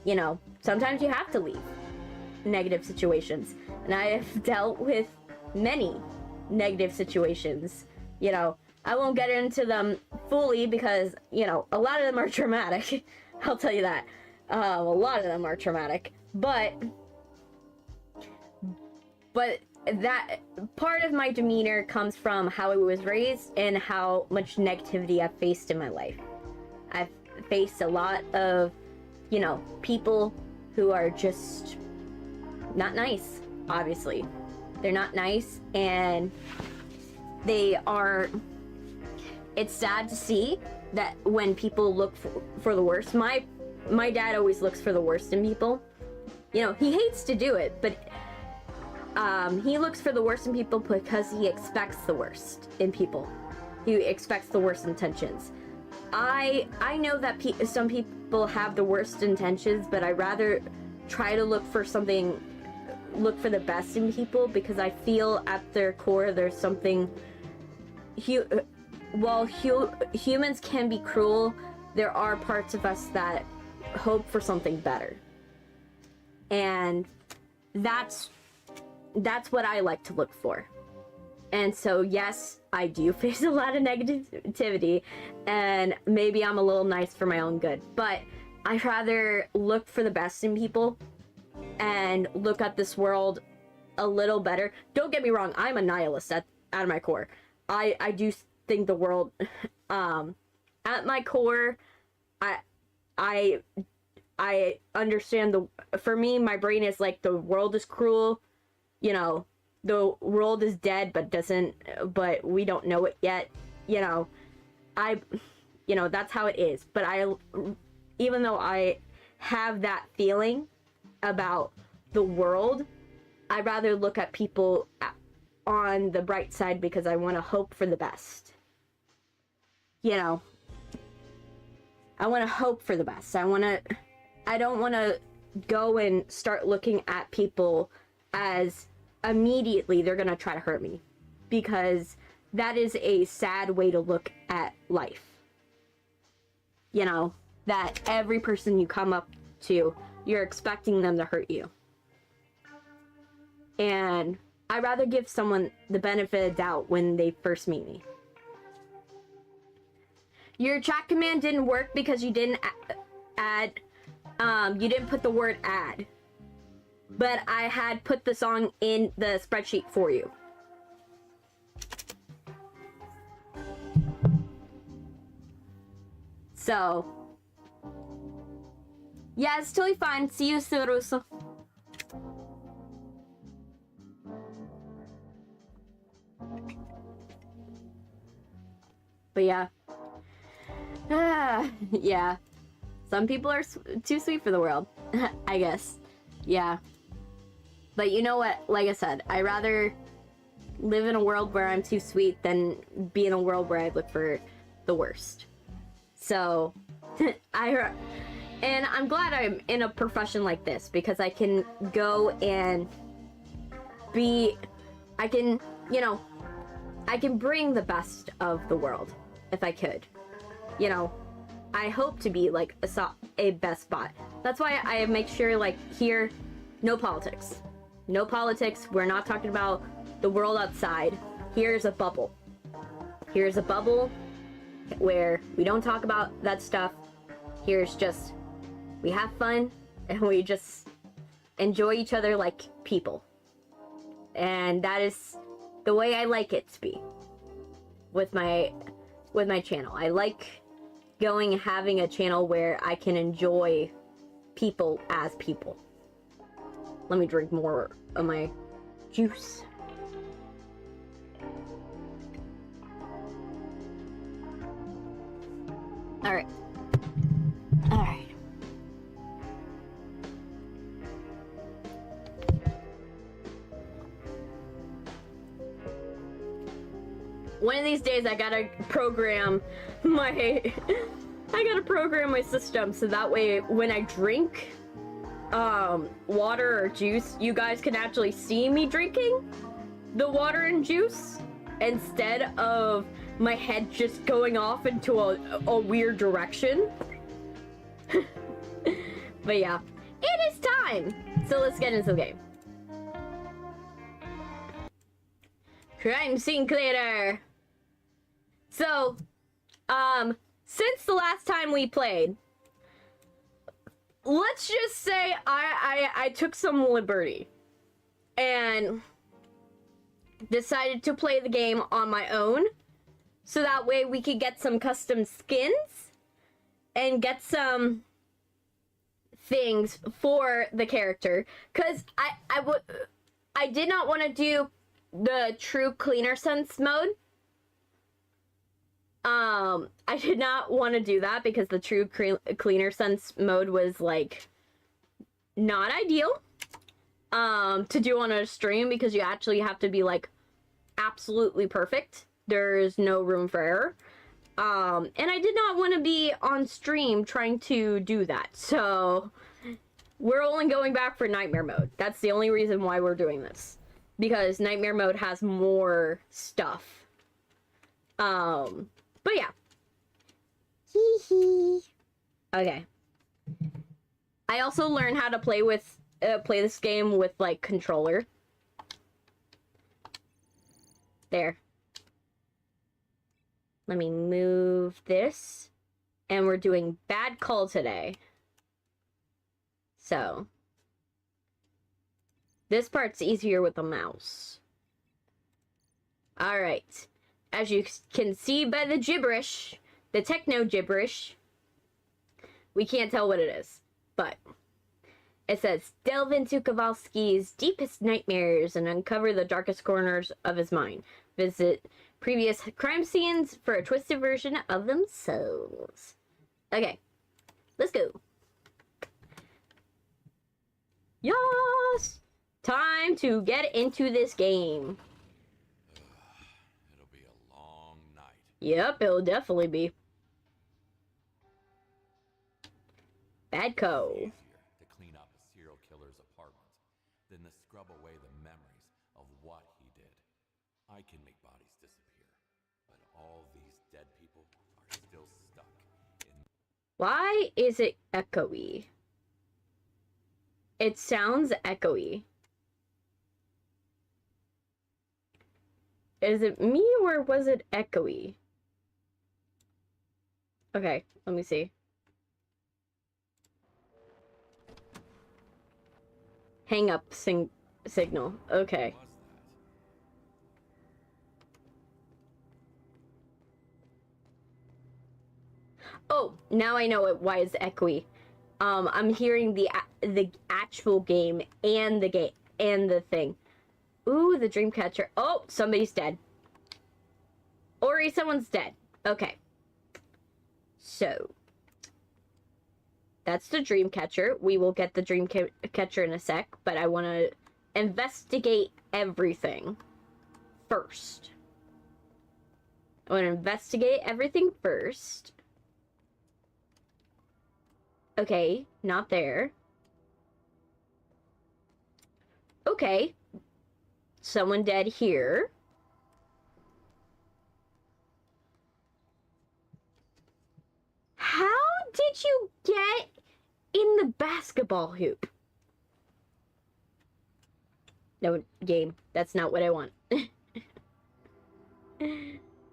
You know, sometimes you have to leave negative situations, and I have dealt with many negative situations. You know, I won't get into them fully because, you know, a lot of them are traumatic. I'll tell you that. A lot of them are traumatic, but that part of my demeanor comes from how I was raised and how much negativity I've faced in my life. I've faced a lot of, you know, people who are just not nice, obviously. They're not nice, and it's sad to see that when people look for the worst. My dad always looks for the worst in people. You know, he hates to do it, but he looks for the worst in people because he expects the worst in people. He expects the worst intentions. I know that some people have the worst intentions, but I rather try to look for the best in people, because I feel at their core there's something. While humans can be cruel, there are parts of us that hope for something better, and that's what I like to look for. And so yes, I do face a lot of negativity, and maybe I'm a little nice for my own good, but I'd rather look for the best in people and look at this world a little better. Don't get me wrong, I'm a nihilist out of my core. I do think the world, at my core, I understand for me, my brain is like, the world is cruel, you know, the world is dead, but we don't know it yet, you know. That's how it is. But even though I have that feeling about the world, I'd rather look at people on the bright side because I want to hope for the best. You know, I want to hope for the best. I don't want to go and start looking at people as immediately they're going to try to hurt me, because that is a sad way to look at life. You know, that every person you come up to, you're expecting them to hurt you. And I'd rather give someone the benefit of doubt when they first meet me. Your chat command didn't work because you didn't you didn't put the word add. But I had put the song in the spreadsheet for you. So, yeah, it's totally fine. See you, Siruso. But yeah. Yeah. Some people are too sweet for the world, I guess. Yeah. But you know what? Like I said, I'd rather live in a world where I'm too sweet than be in a world where I look for the worst. So, and I'm glad I'm in a profession like this, because I can go and be I can, you know, I can bring the best of the world if I could. You know, I hope to be like a best bot. That's why I make sure like here, no politics. No politics. We're not talking about the world outside. Here's a bubble. Here's a bubble where we don't talk about that stuff. Here's just, we have fun and we just enjoy each other like people. And that is the way I like it to be with my channel. I like going and having a channel where I can enjoy people as people. Let me drink more of my juice. All right. All right. One of these days I gotta program my system so that way when I drink water or juice, you guys can actually see me drinking the water and juice instead of my head just going off into a weird direction. But yeah, it is time. So let's get into the game. Crime scene cleaner. So, since the last time we played, let's just say I took some liberty and decided to play the game on my own, so that way we could get some custom skins and get some things for the character, because I did not want to do the true cleaner sense mode. I did not want to do that because the true cleaner sense mode was like not ideal to do on a stream, because you actually have to be like absolutely perfect. There's no room for error. And I did not want to be on stream trying to do that. So we're only going back for nightmare mode. That's the only reason why we're doing this, because nightmare mode has more stuff. But yeah. Hee hee. Okay. I also learned how to play this game with like controller. There. Let me move this. And we're doing bad call today. So. This part's easier with the mouse. Alright. As you can see by the gibberish, the techno gibberish, we can't tell what it is, but it says, delve into Kowalski's deepest nightmares and uncover the darkest corners of his mind. Visit previous crime scenes for a twisted version of themselves. Okay, let's go. Yes! Time to get into this game. Yep, it'll definitely be. Badco. Easier to clean up a serial killer's apartment than to scrub away the memories of what he did. I can make bodies disappear, but all these dead people are still stuck in... Why is it echoey? It sounds echoey. Is it me or was it echoey? Okay, let me see. Hang up signal. Okay. Oh, now I know why it's echoey. I'm hearing the actual game and the thing. Ooh, the dream catcher. Oh, somebody's dead. Ori, someone's dead. Okay. So, that's the dream catcher. We will get the dream catcher in a sec, but I want to investigate everything first. I want to investigate everything first. Okay, not there. Okay. someone dead here. How did you get in the basketball hoop? No, game. That's not what I want.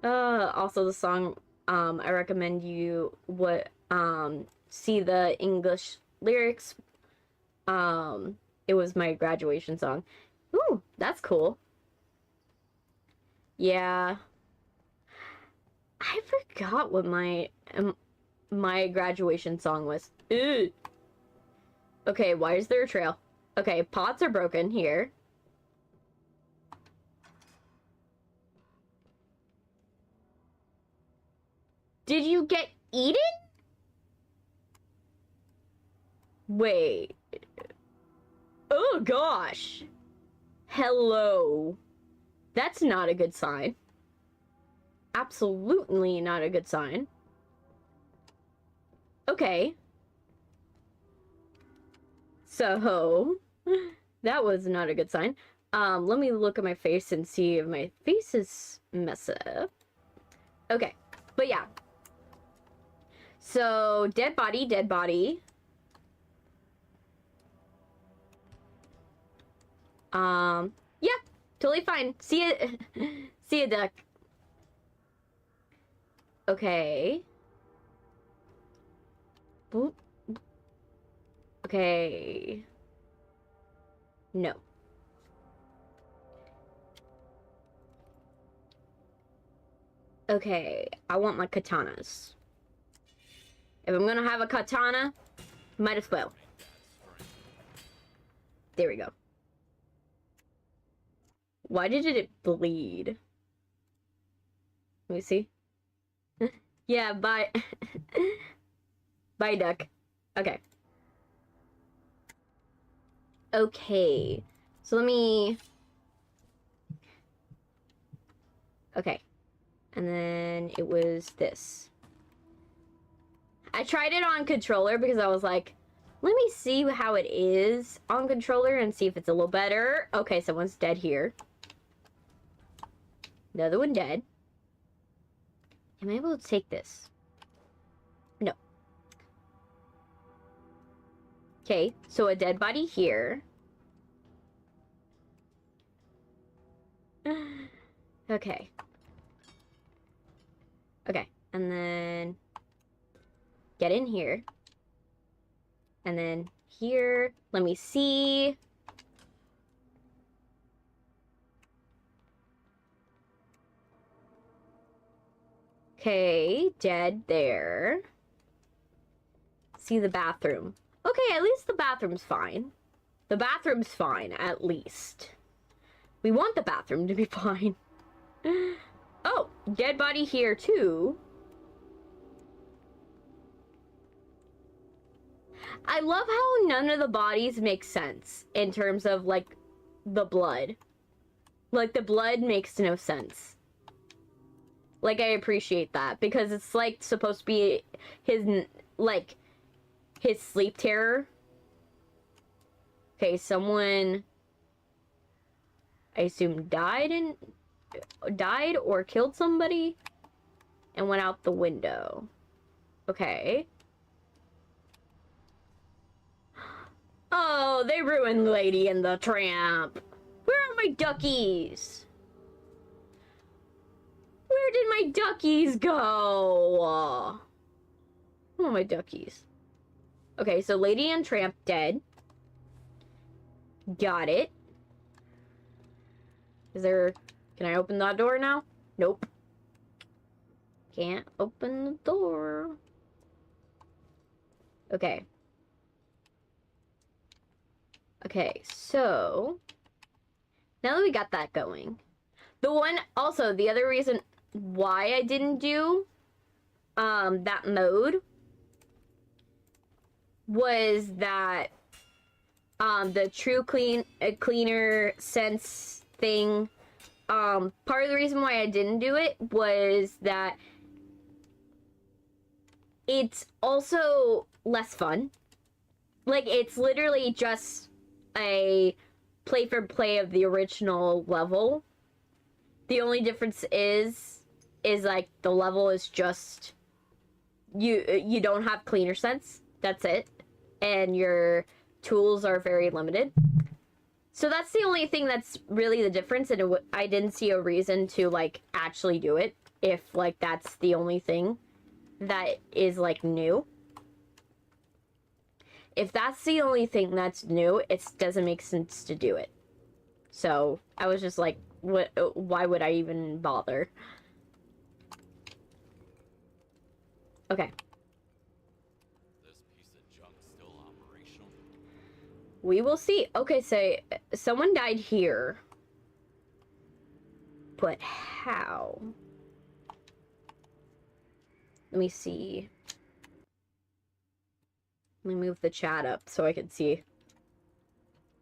Also the song, I recommend you see the English lyrics. It was my graduation song. Ooh, that's cool. Yeah. I forgot what my graduation song was. Ew. Okay, why is there a trail? Okay, pots are broken here. Did you get eaten? Wait. Oh gosh. Hello. That's not a good sign. Absolutely not a good sign. Okay. So, that was not a good sign. Let me look at my face and see if my face is messed up. Okay, but yeah. So, dead body, dead body. Yeah, totally fine. See ya, see ya, duck. Okay. Boop. Okay. No. Okay, I want my katanas. If I'm gonna have a katana, might as well. There we go. Why did it bleed? Let me see. Yeah, bye. Bye, duck. Okay. Okay. So let me... Okay. And then it was this. I tried it on controller because I was like, let me see how it is on controller and see if it's a little better. Okay, someone's dead here. Another one dead. Am I able to take this? No. Okay, so a dead body here. Okay. Okay, and then get in here. And then here, let me see. Okay, dead there. See the bathroom. Okay, at least the bathroom's fine. The bathroom's fine, at least. We want the bathroom to be fine. Oh, dead body here too. I love how none of the bodies make sense in terms of, like, the blood. Like, the blood makes no sense. Like, I appreciate that, because it's, like, supposed to be his, like, his sleep terror. Okay, someone, I assume, died or killed somebody and went out the window. Okay. Oh, they ruined Lady and the Tramp. Where are my duckies? Where did my duckies go? Oh, my duckies. Okay, so Lady and Tramp dead. Got it. Is there... Can I open that door now? Nope. Can't open the door. Okay. Okay, so... Now that we got that going. The one... Also, the other reason why I didn't do that mode was that the true cleaner sense thing, part of the reason why I didn't do it was that it's also less fun. Like, it's literally just a play of the original level. The only difference is like the level is just you don't have cleaner sense. That's it. And your tools are very limited. So that's the only thing that's really the difference, and I didn't see a reason to like actually do it if like that's the only thing that is like new. If that's the only thing that's new, it doesn't make sense to do it. So I was just like, what? Why would I even bother? Okay. This piece of junk still operational? We will see. Okay, so someone died here. But how? Let me see. Let me move the chat up so I can see.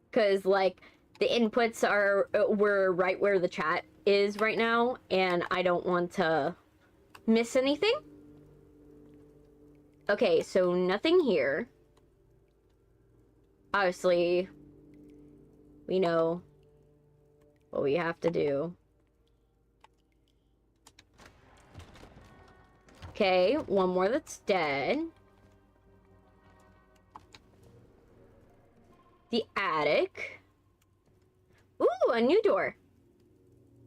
Because, like, the inputs were right where the chat is right now, and I don't want to miss anything. Okay, so nothing here. Obviously, we know what we have to do. Okay, one more that's dead. The attic. Ooh, a new door.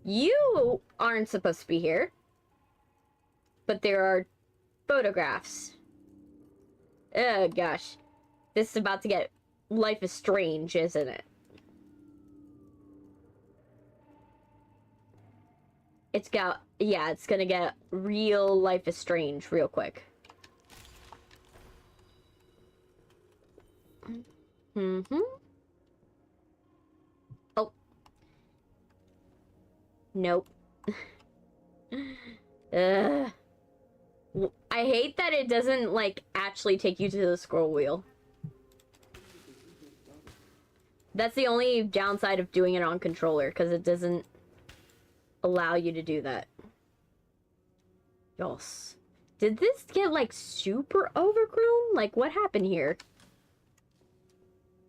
You aren't supposed to be here. But there are photographs. Oh, gosh. This is about to get... Life is Strange, isn't it? It's got... Yeah, it's gonna get real Life is Strange real quick. Mm-hmm. Oh. Nope. Ugh. I hate that it doesn't, like, actually take you to the scroll wheel. That's the only downside of doing it on controller, because it doesn't allow you to do that. Yes. Did this get, like, super overgrown? Like, what happened here?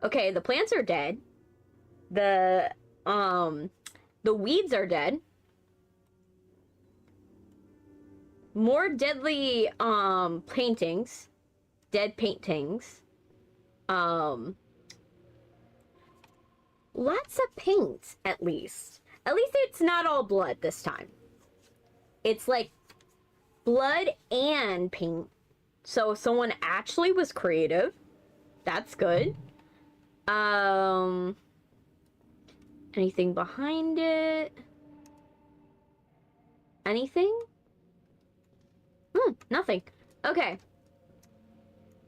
Okay, the plants are dead. The weeds are dead. More deadly, paintings. Dead paintings. Lots of paint, at least. At least it's not all blood this time. It's like blood and paint. So someone actually was creative. That's good. Anything behind it? Anything? Nothing. Okay.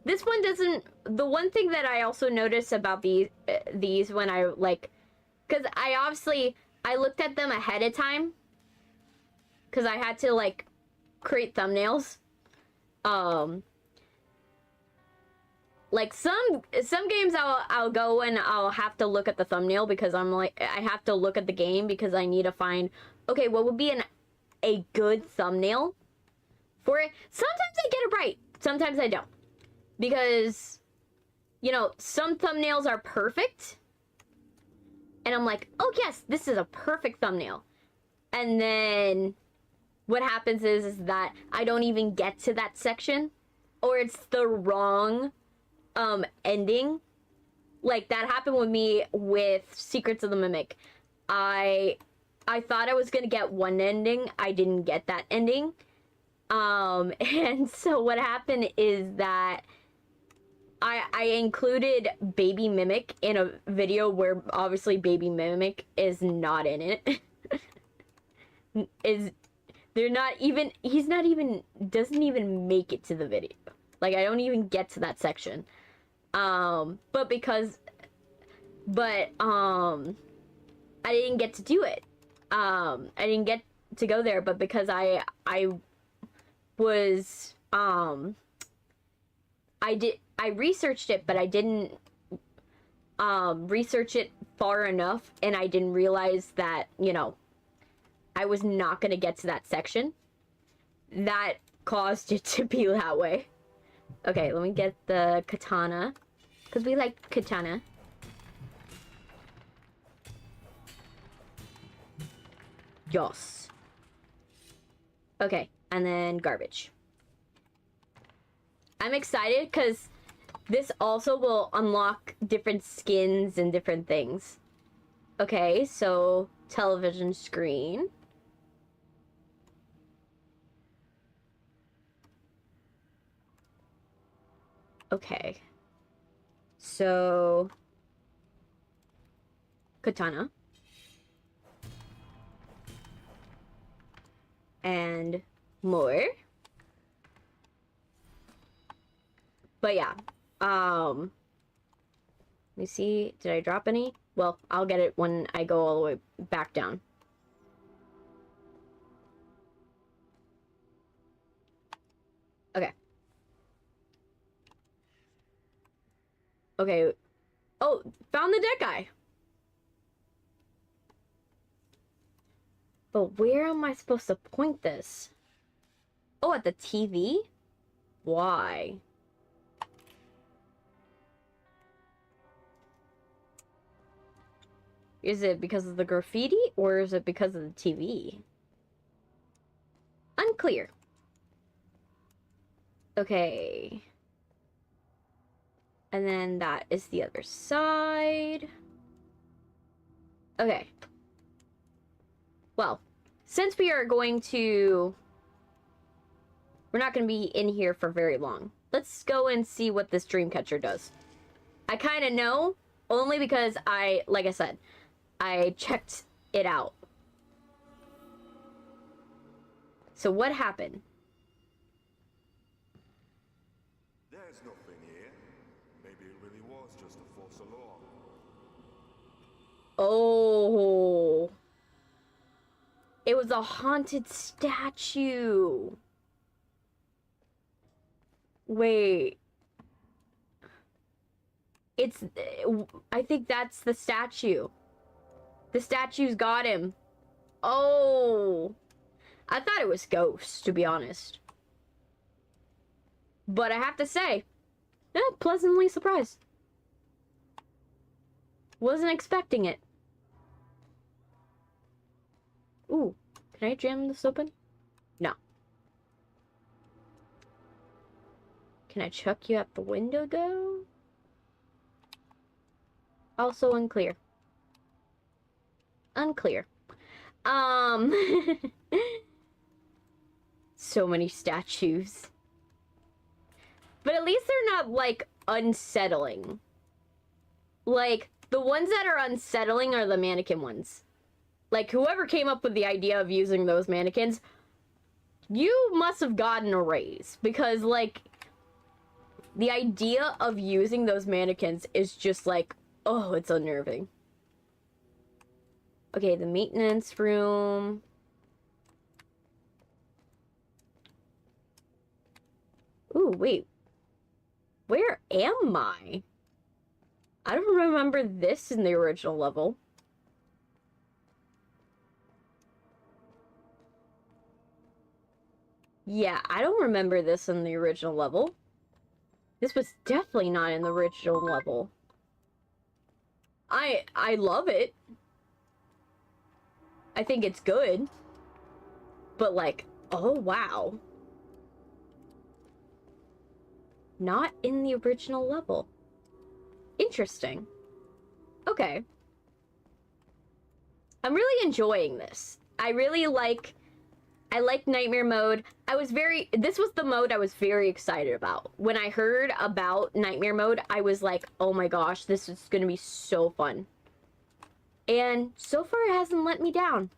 This one doesn't... The one thing that I also noticed about these when I, like... Because I looked at them ahead of time. Because I had to, like, create thumbnails. Like, some games I'll go and I'll have to look at the thumbnail because I'm like... I have to look at the game because I need to find... Okay, what would be a good thumbnail for it? Sometimes I get it right. Sometimes I don't. Because, you know, some thumbnails are perfect. And I'm like, oh yes, this is a perfect thumbnail. And then what happens is that I don't even get to that section. Or it's the wrong ending. Like, that happened with me with Secrets of the Mimic. I thought I was gonna get one ending. I didn't get that ending. And so what happened is that I included Baby Mimic in a video where obviously Baby Mimic is not in it. Doesn't even make it to the video. Like, I don't even get to that section. I didn't get to do it. I didn't get to go there, but because I researched it, but I didn't research it far enough, and I didn't realize that, you know, I was not gonna get to that section. That caused it to be that way. Okay, let me get the katana, because we like katana. Yes. Okay, and then garbage. I'm excited because this also will unlock different skins and different things. Okay, so television screen. Okay. So katana. And more. But yeah. Let me see. Did I drop any? Well, I'll get it when I go all the way back down. Okay. Okay. Oh, found the dead guy. But where am I supposed to point this? Oh, at the TV? Why? Is it because of the graffiti or is it because of the TV? Unclear. Okay. And then that is the other side. Okay. Well, since we are going to... We're not going to be in here for very long. Let's go and see what this dream catcher does. I kind of know, only because like I said, I checked it out. So what happened? There's nothing here. Maybe it really was just a false alarm. Oh. It was a haunted statue. Wait. I think that's the statue. The statue's got him. Oh. I thought it was ghosts, to be honest. But I have to say, pleasantly surprised. Wasn't expecting it. Ooh, can I jam this open? No. Can I chuck you out the window, though? Also unclear. Unclear. So many statues. But at least they're not, like, unsettling. Like, the ones that are unsettling are the mannequin ones. Like, whoever came up with the idea of using those mannequins, you must have gotten a raise. Because, like, the idea of using those mannequins is just like, oh, it's unnerving. Okay, the maintenance room. Ooh, wait. Where am I? I don't remember this in the original level. Yeah, I don't remember this in the original level. This was definitely not in the original level. I love it. I think it's good. But like, oh wow. Not in the original level. Interesting. Okay. I'm really enjoying this. I like Nightmare mode. This was the mode I was very excited about. When I heard about Nightmare mode, I was like, oh my gosh, this is gonna be so fun. And so far it hasn't let me down.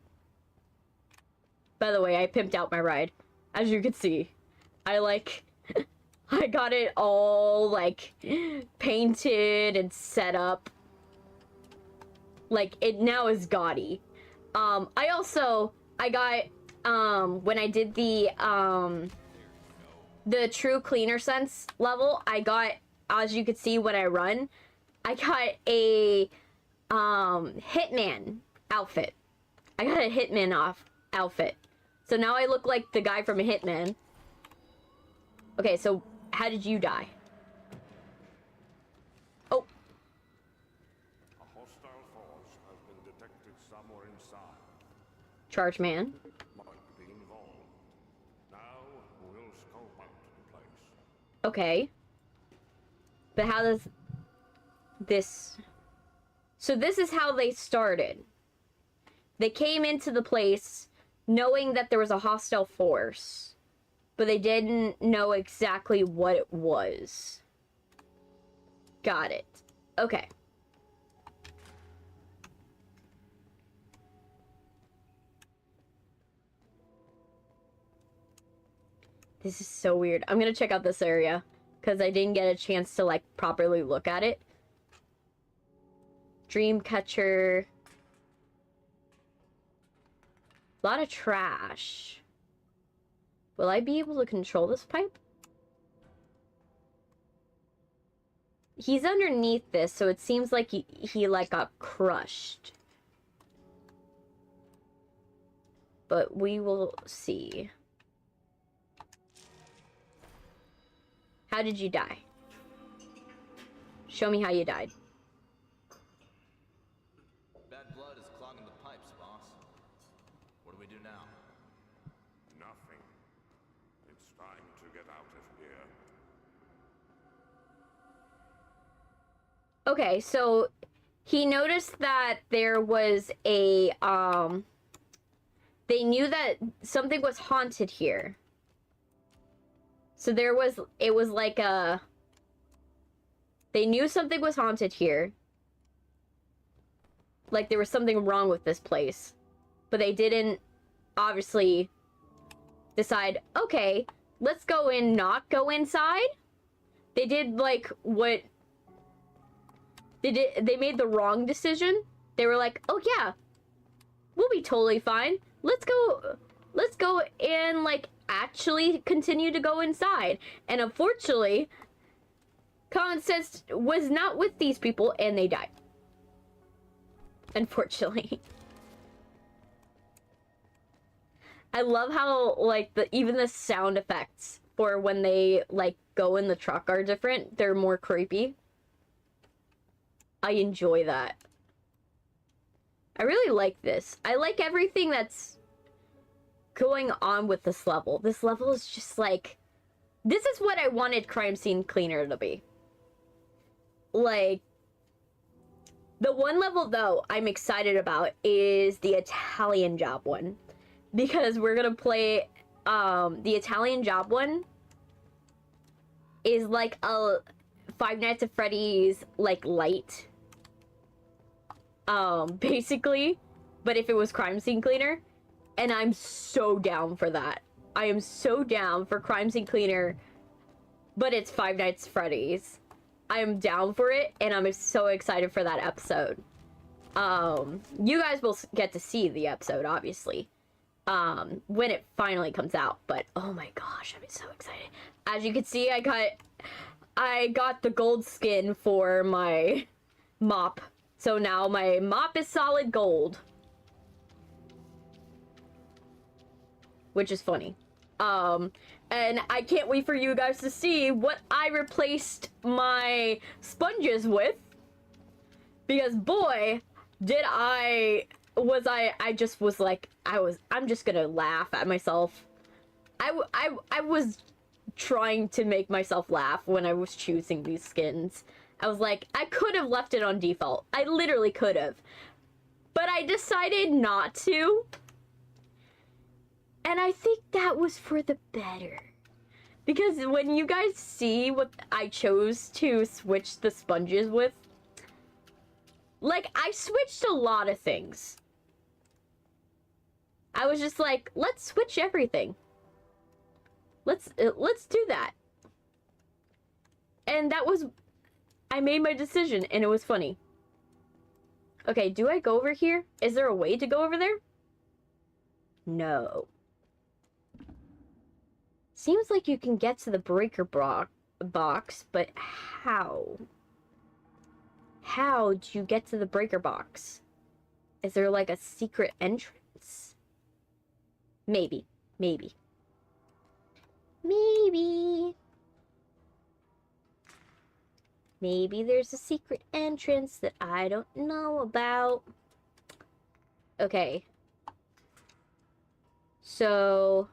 By the way, I pimped out my ride. As you can see, I got it all like painted and set up. Like it now is gaudy. I got when I did the true cleaner sense level, I got, as you can see when I run, I got a hitman outfit. I got a hitman outfit. So now I look like the guy from Hitman. Okay, so how did you die? Oh. A hostile force has been detected somewhere inside. Charge man. might be involved. Now we'll scope out the place. Okay. But how does this... So this is how they started. They came into the place knowing that there was a hostile force, but they didn't know exactly what it was. Got it. Okay. This is so weird. I'm gonna check out this area because I didn't get a chance to like properly look at it. Dreamcatcher. A lot of trash. Will I be able to control this pipe? He's underneath this, so it seems like he like got crushed. But we will see. How did you die? Show me how you died. Bad blood is clogging the pipes, boss. What do we do now? Nothing. It's time to get out of here. Okay, so he noticed that there was a, they knew that something was haunted here. So it was like a, they knew something was haunted here. Like there was something wrong with this place. But they didn't, obviously, decide, okay, let's go in, not go inside. They did like what, they made the wrong decision. They were like, oh yeah, we'll be totally fine. Let's go and like actually continue to go inside. And unfortunately, common sense was not with these people and they died. Unfortunately. I love how like even the sound effects for when they like go in the truck are different. They're more creepy. I enjoy that. I really like this. I like everything that's going on with this level. This level is just like, this is what I wanted Crime Scene Cleaner to be. Like, the one level though I'm excited about is the Italian job one. Because we're gonna play, the Italian job one is like a Five Nights at Freddy's, like, light. Basically. But if it was Crime Scene Cleaner. And I'm so down for that. I am so down for Crime Scene Cleaner. But it's Five Nights at Freddy's. I am down for it. And I'm so excited for that episode. You guys will get to see the episode, obviously. When it finally comes out. But, oh my gosh, I'm so excited. As you can see, I got the gold skin for my mop. So now my mop is solid gold. Which is funny. And I can't wait for you guys to see what I replaced my sponges with. Because boy, did I just was like, I'm just gonna laugh at myself. I was trying to make myself laugh when I was choosing these skins. I was like, I could have left it on default. I literally could have. But I decided not to. And I think that was for the better. Because when you guys see what I chose to switch the sponges with, like, I switched a lot of things. I was just like, let's switch everything. Let's do that. And that was, I made my decision and it was funny. Okay, do I go over here? Is there a way to go over there? No. Seems like you can get to the breaker box, but how? How do you get to the breaker box? Is there like a secret entrance? Maybe. Maybe. Maybe. Maybe there's a secret entrance that I don't know about. Okay. So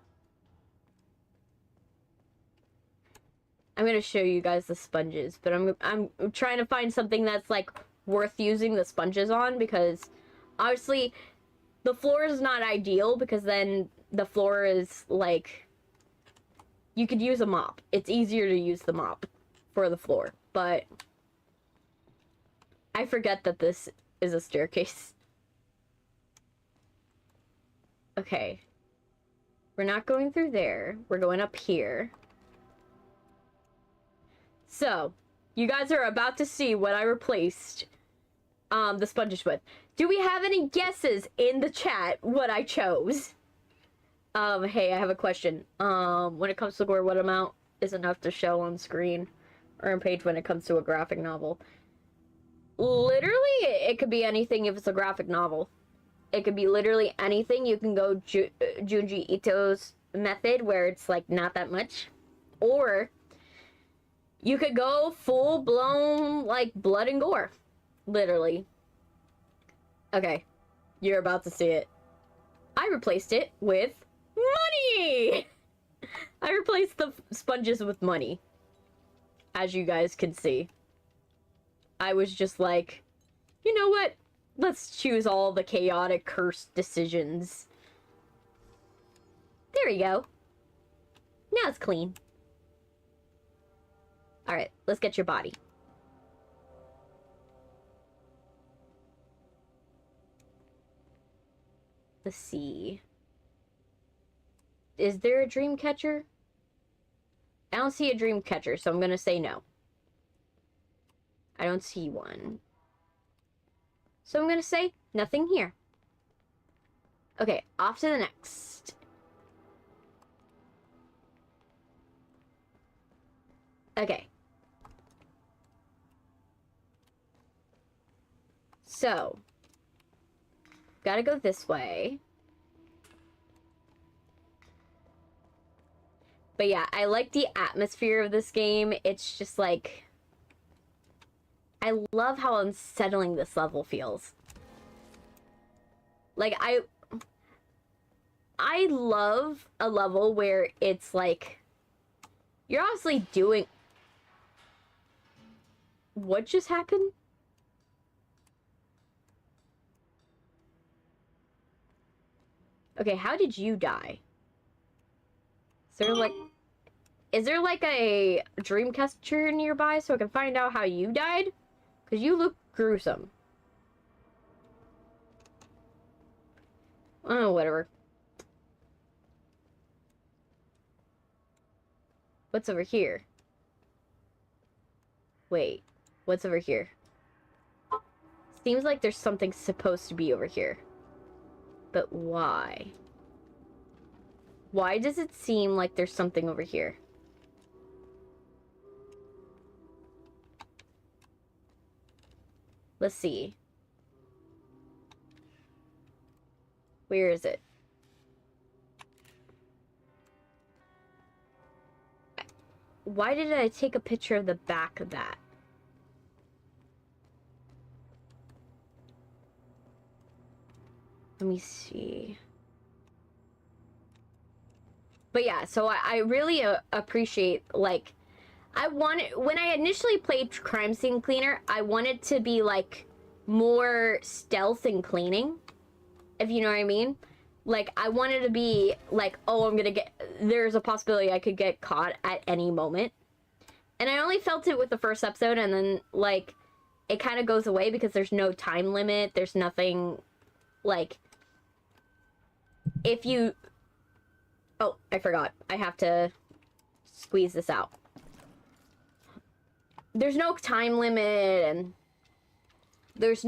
I'm gonna show you guys the sponges, but I'm trying to find something that's like worth using the sponges on, because obviously the floor is not ideal, because then the floor is like, you could use a mop. It's easier to use the mop for the floor, but I forget that this is a staircase. Okay. We're not going through there. We're going up here. So, you guys are about to see what I replaced the sponges with. Do we have any guesses in the chat what I chose? Hey, I have a question. When it comes to gore, what amount is enough to show on screen or on page when it comes to a graphic novel? Literally, it could be anything if it's a graphic novel. It could be literally anything. You can go Junji Ito's method, where it's like not that much. Or you could go full-blown, like, blood and gore. Literally. Okay. You're about to see it. I replaced it with money! I replaced the sponges with money. As you guys can see. I was just like, you know what? Let's choose all the chaotic, cursed decisions. There we go. Now it's clean. Alright, let's get your body. Let's see. Is there a dream catcher? I don't see a dream catcher, so I'm gonna say no. I don't see one. So I'm gonna say nothing here. Okay, off to the next. Okay. So, gotta go this way. But yeah, I like the atmosphere of this game. It's just like, I love how unsettling this level feels. Like, I love a level where it's like, you're obviously doing... What just happened? Okay, how did you die? Is there like a dream catcher nearby so I can find out how you died? Because you look gruesome. Oh, whatever. What's over here? Wait, what's over here? Seems like there's something supposed to be over here. But why? Why does it seem like there's something over here? Let's see. Where is it? Why did I take a picture of the back of that? Let me see. But yeah, so I really appreciate, like, when I initially played Crime Scene Cleaner, I wanted to be, like, more stealth and cleaning, if you know what I mean. Like, I wanted to be, like, oh, there's a possibility I could get caught at any moment. And I only felt it with the first episode, and then, like, it kind of goes away because there's no time limit, there's nothing, like, if you... Oh, I forgot. I have to squeeze this out. There's no time limit, and there's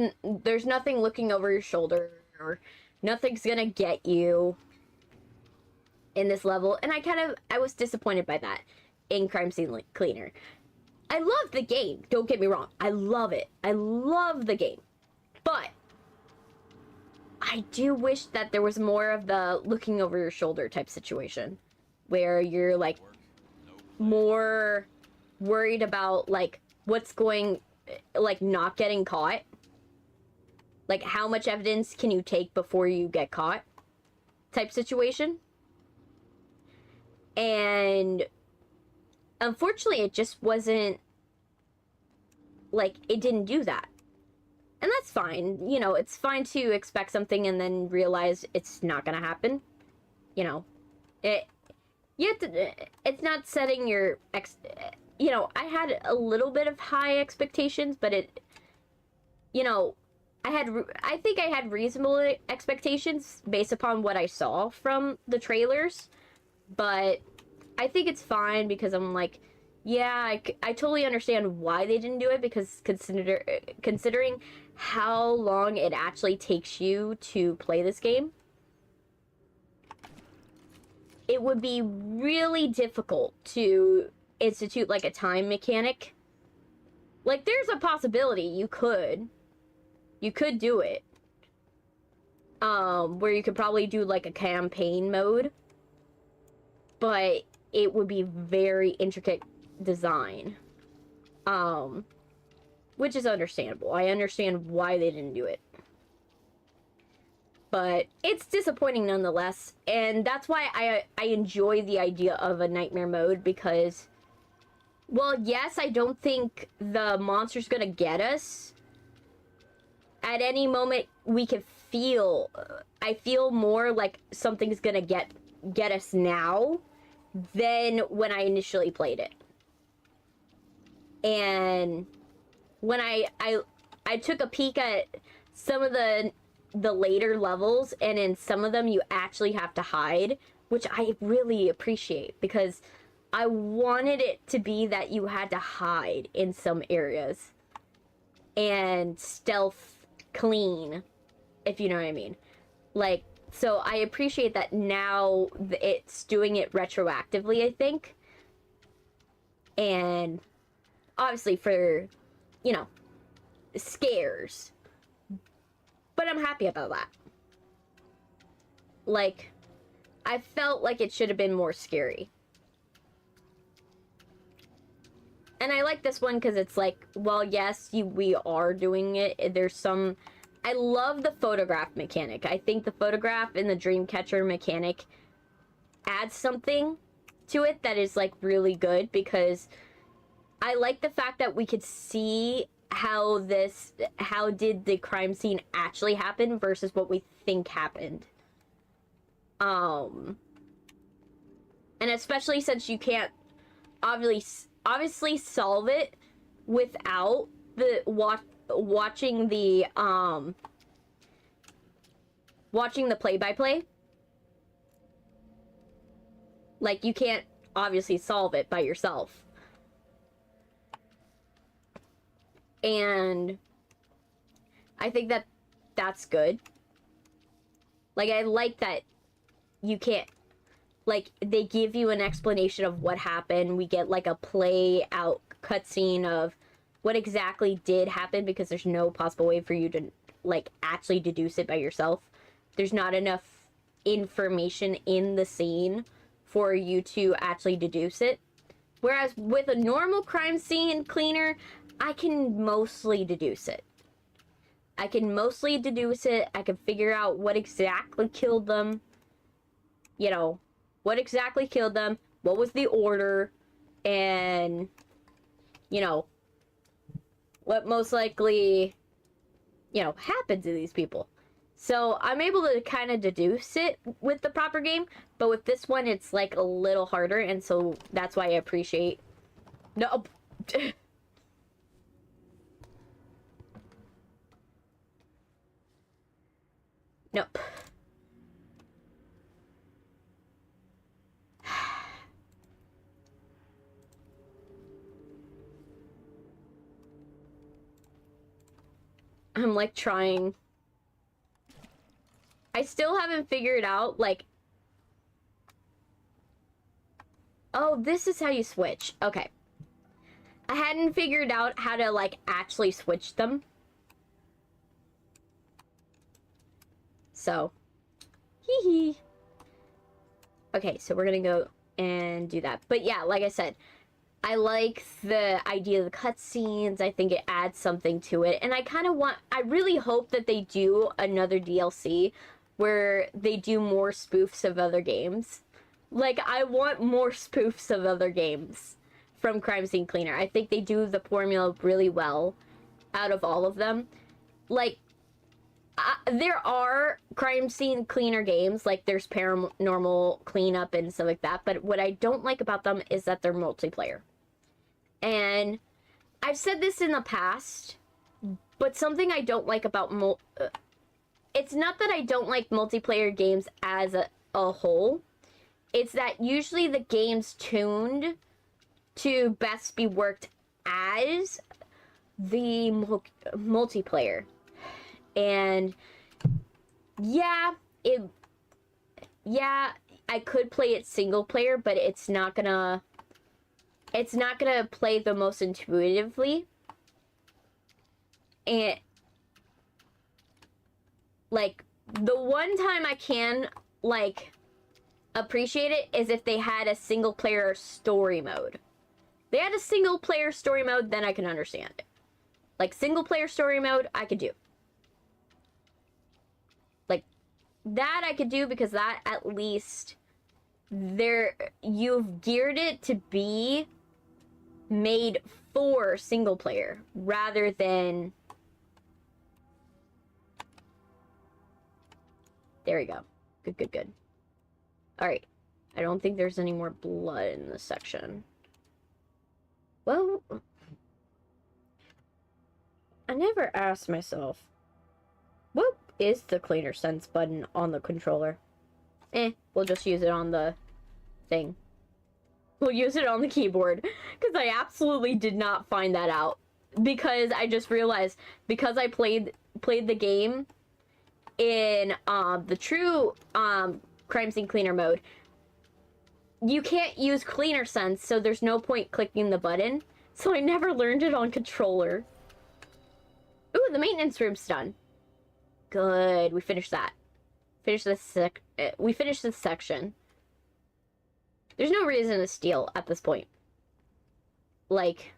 nothing looking over your shoulder, or nothing's gonna get you in this level. And I was disappointed by that in Crime Scene Cleaner. I love the game. Don't get me wrong. I love it. I love the game. But I do wish that there was more of the looking over your shoulder type situation, where you're, like, more worried about, like, what's going, like, not getting caught. Like, how much evidence can you take before you get caught type situation. And unfortunately, it just wasn't, like, it didn't do that. And that's fine. You know, it's fine to expect something and then realize it's not gonna happen. You know, it's not setting your, you know, I had a little bit of high expectations, but you know, I think I had reasonable expectations based upon what I saw from the trailers, but I think it's fine because I'm like, yeah, I totally understand why they didn't do it, because considering how long it actually takes you to play this game, it would be really difficult to institute like a time mechanic. Like, there's a possibility you could do it, where you could probably do like a campaign mode, but it would be very intricate design, which is understandable. I understand why they didn't do it, but it's disappointing nonetheless. And that's why I enjoy the idea of a nightmare mode, because, well, yes, I don't think the monster's gonna get us. At any moment, we can feel, I feel more like something's gonna get us now than when I initially played it. And when I took a peek at some of the later levels, and in some of them you actually have to hide, which I really appreciate, because I wanted it to be that you had to hide in some areas and stealth clean, if you know what I mean. Like, so I appreciate that now it's doing it retroactively, I think. And obviously for, you know, scares. But I'm happy about that. Like, I felt like it should have been more scary. And I like this one because it's like, well, yes, we are doing it. There's some... I love the photograph mechanic. I think the photograph and the dream catcher mechanic adds something to it that is, like, really good, because I like the fact that we could see how did the crime scene actually happen versus what we think happened. And especially since you can't obviously solve it without the watching the play-by-play. Like, you can't obviously solve it by yourself. And I think that that's good. Like, I like that you can't, like, they give you an explanation of what happened. We get, like, a play-out cutscene of what exactly did happen, because there's no possible way for you to, like, actually deduce it by yourself. There's not enough information in the scene for you to actually deduce it. Whereas with a normal crime scene cleaner, I can mostly deduce it. I can figure out what exactly killed them. You know, what exactly killed them, what was the order, and, you know, what most likely, you know, happened to these people. So I'm able to kind of deduce it with the proper game, but with this one, it's, like, a little harder, and so that's why I appreciate... No. Nope. I'm, like, trying. I still haven't figured out, like... Oh, this is how you switch. Okay. I hadn't figured out how to, like, actually switch them. So. Hee hee. Okay, so we're gonna go and do that. But yeah, like I said, I like the idea of the cutscenes. I think it adds something to it. And I really hope that they do another DLC where they do more spoofs of other games. Like, I want more spoofs of other games from Crime Scene Cleaner. I think they do the formula really well out of all of them. Like, there are Crime Scene Cleaner games, like there's Paranormal Cleanup and stuff like that, but what I don't like about them is that they're multiplayer. And I've said this in the past, but something I don't like about it's not that I don't like multiplayer games as a whole. It's that usually the game's tuned to best be worked as the multiplayer. And yeah, I could play it single player, but it's not gonna play the most intuitively. And like, the one time I can like appreciate it is if they had a single player story mode. They had a single player story mode, then I can understand it. Like, single player story mode, I could do. Like, that I could do, because that at least you've geared it to be made for single player rather than... There we go. Good. Alright. I don't think there's any more blood in this section. Well, I never asked myself, what is the cleaner sense button on the controller? We'll just use it on the thing. We'll use it on the keyboard, because I absolutely did not find that out. Because I just realized, because I played the game in the true Crime Scene Cleaner mode, you can't use cleaner sense, so there's no point clicking the button. So I never learned it on controller. Ooh, the maintenance room's done. Good, we finished that. We finished this section. There's no reason to steal at this point. Like,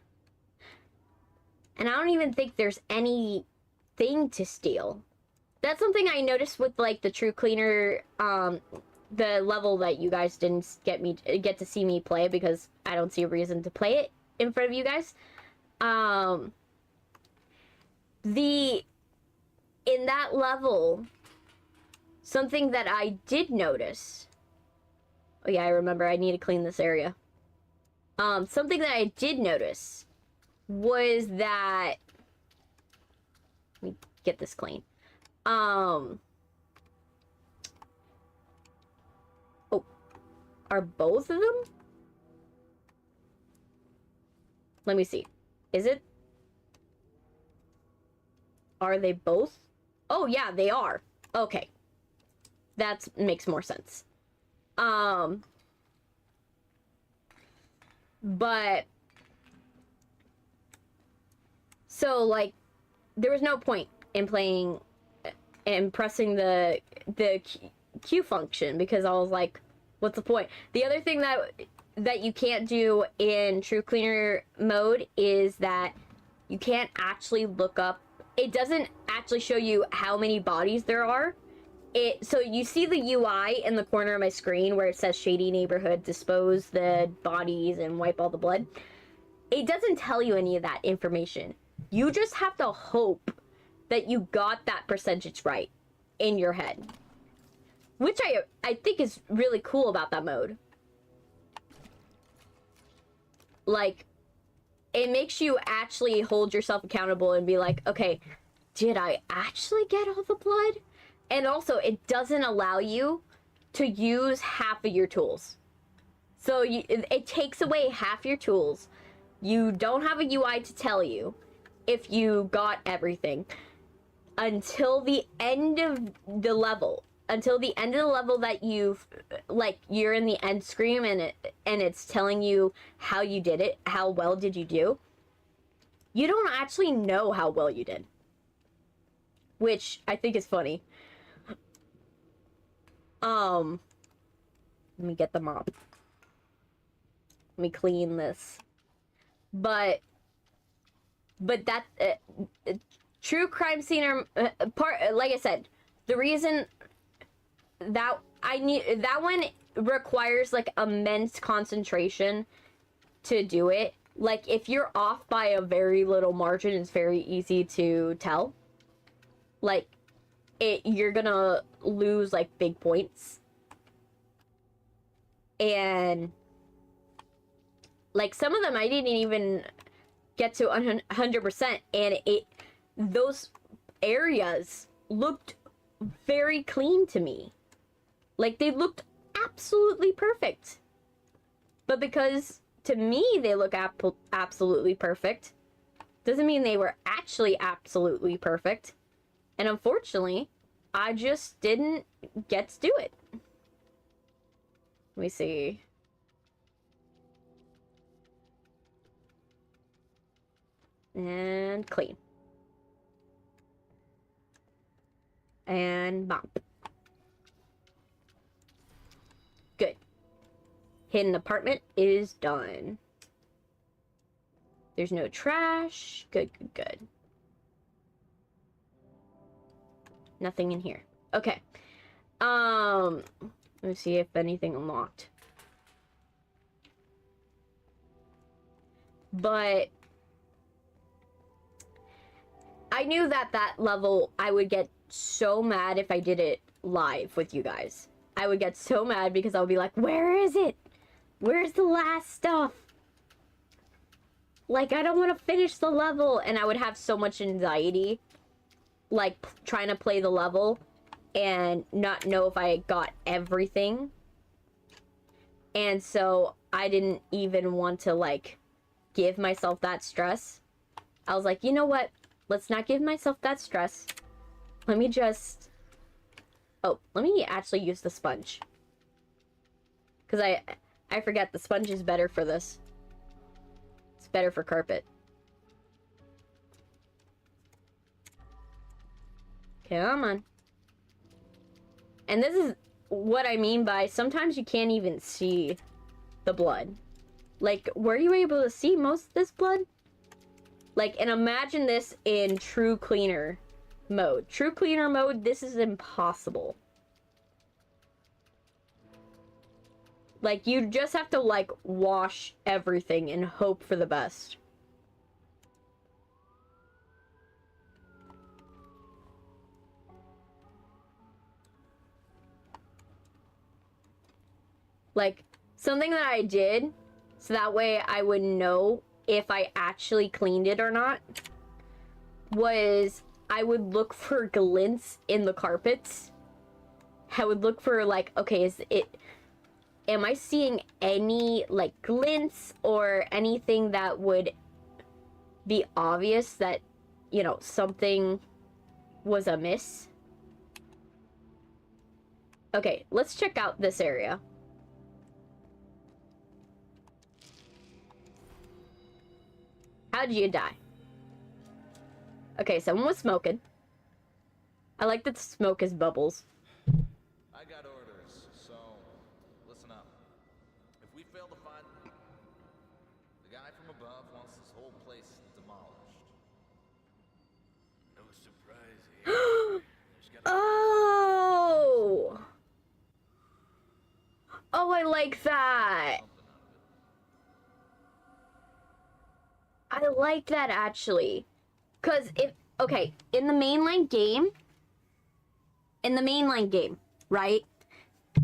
and I don't even think there's anything to steal. That's something I noticed with, like, the True Cleaner, the level that you guys didn't get to see me play, because I don't see a reason to play it in front of you guys. In that level, something that I did notice... Oh yeah, I remember I need to clean this area. Something that I did notice was that... Let me get this clean. Oh, are both of them? Let me see. Is it? Are they both? Oh yeah, they are. Okay. That makes more sense. But so, like, there was no point in playing and pressing the Q function, because I was like, what's the point? The other thing that you can't do in True Cleaner mode is that you can't actually look up. It doesn't actually show you how many bodies there are. So you see the UI in the corner of my screen where it says Shady Neighborhood, dispose the bodies and wipe all the blood. It doesn't tell you any of that information. You just have to hope that you got that percentage right in your head. Which I think is really cool about that mode. Like, it makes you actually hold yourself accountable and be like, okay, did I actually get all the blood? And also, it doesn't allow you to use half of your tools. So it takes away half your tools. You don't have a UI to tell you if you got everything until the end of the level. Until the end of the level that you've, like, you're in the end screen and it's telling you how you did it, how well did you do. You don't actually know how well you did. Which I think is funny. Let me get the mop. Let me clean this. But that True Crime Scene part, like I said, the reason that I need that one requires like immense concentration to do it. Like if you're off by a very little margin, it's very easy to tell. Like you're gonna lose like big points. And like some of them I didn't even get to 100%, and those areas looked very clean to me. Like they looked absolutely perfect. But because to me they look absolutely perfect, doesn't mean they were actually absolutely perfect. And unfortunately, I just didn't get to do it. Let me see. And clean. And mop. Good. Hidden apartment is done. There's no trash. Good, good, good. Nothing in here. Okay. Let me see if anything unlocked. But I knew that level, I would get so mad if I did it live with you guys. I would get so mad because I would be like, where is it? Where's the last stuff? Like, I don't want to finish the level. And I would have so much anxiety, like, trying to play the level and not know if I got everything. And so I didn't even want to, like, give myself that stress. I was like, you know what? Let's not give myself that stress. Let me just... Oh, let me actually use the sponge. Because I forget the sponge is better for this. It's better for carpet. Come on. And this is what I mean by sometimes you can't even see the blood. Like, were you able to see most of this blood? Like, and imagine this in true cleaner mode. True cleaner mode, this is impossible. Like, you just have to, like, wash everything and hope for the best. Like, something that I did, so that way I would know if I actually cleaned it or not, was I would look for glints in the carpets. I would look for, like, okay, am I seeing any, like, glints or anything that would be obvious that, you know, something was amiss? Okay, let's check out this area. How did you die? Okay, someone was smoking. I like that the smoke is bubbles. I got orders, so listen up. If we fail to find the guy from above wants this whole place demolished. No surprise here. Oh! Oh, I like that. I like that, actually. Because okay, in the mainline game, right?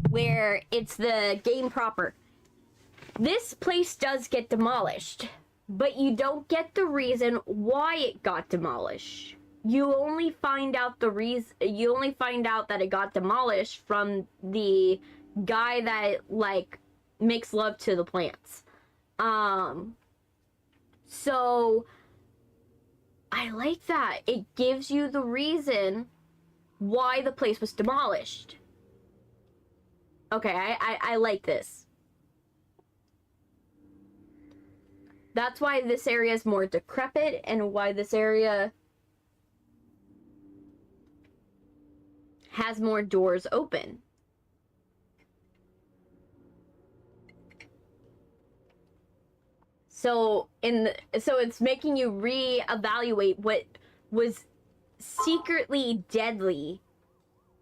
Where it's the game proper, this place does get demolished, but you don't get the reason why it got demolished. You only find out the reason, you only find out that it got demolished from the guy that, like, makes love to the plants. So, I like that. It gives you the reason why the place was demolished. Okay, I like this. That's why this area is more decrepit and why this area has more doors open. So it's making you reevaluate what was secretly deadly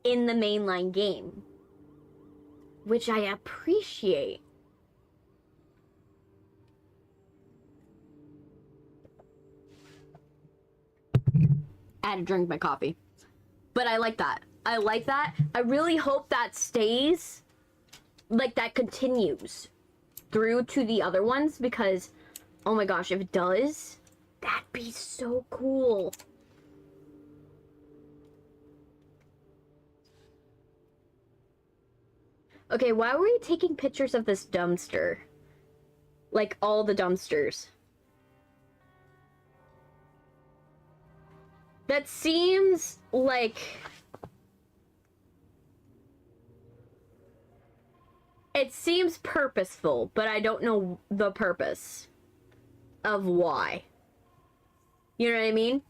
in the mainline game. which I appreciate. I had to drink my coffee. But I like that. I like that. I really hope that stays, like, that continues through to the other ones, because, oh my gosh, if it does, that'd be so cool. Okay, why were you taking pictures of this dumpster? Like, all the dumpsters. That seems like... It seems purposeful, but I don't know the purpose of why. You know what I mean?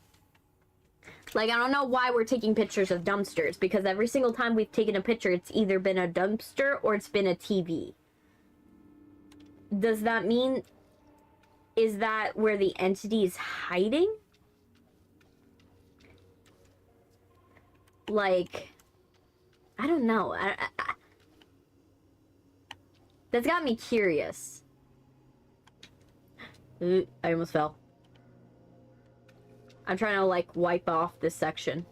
Like, I don't know why we're taking pictures of dumpsters, because every single time we've taken a picture, it's either been a dumpster or it's been a TV. Does that mean... Is that where the entity is hiding? Like... I don't know. That's got me curious. Ooh, I almost fell. I'm trying to, like, wipe off this section.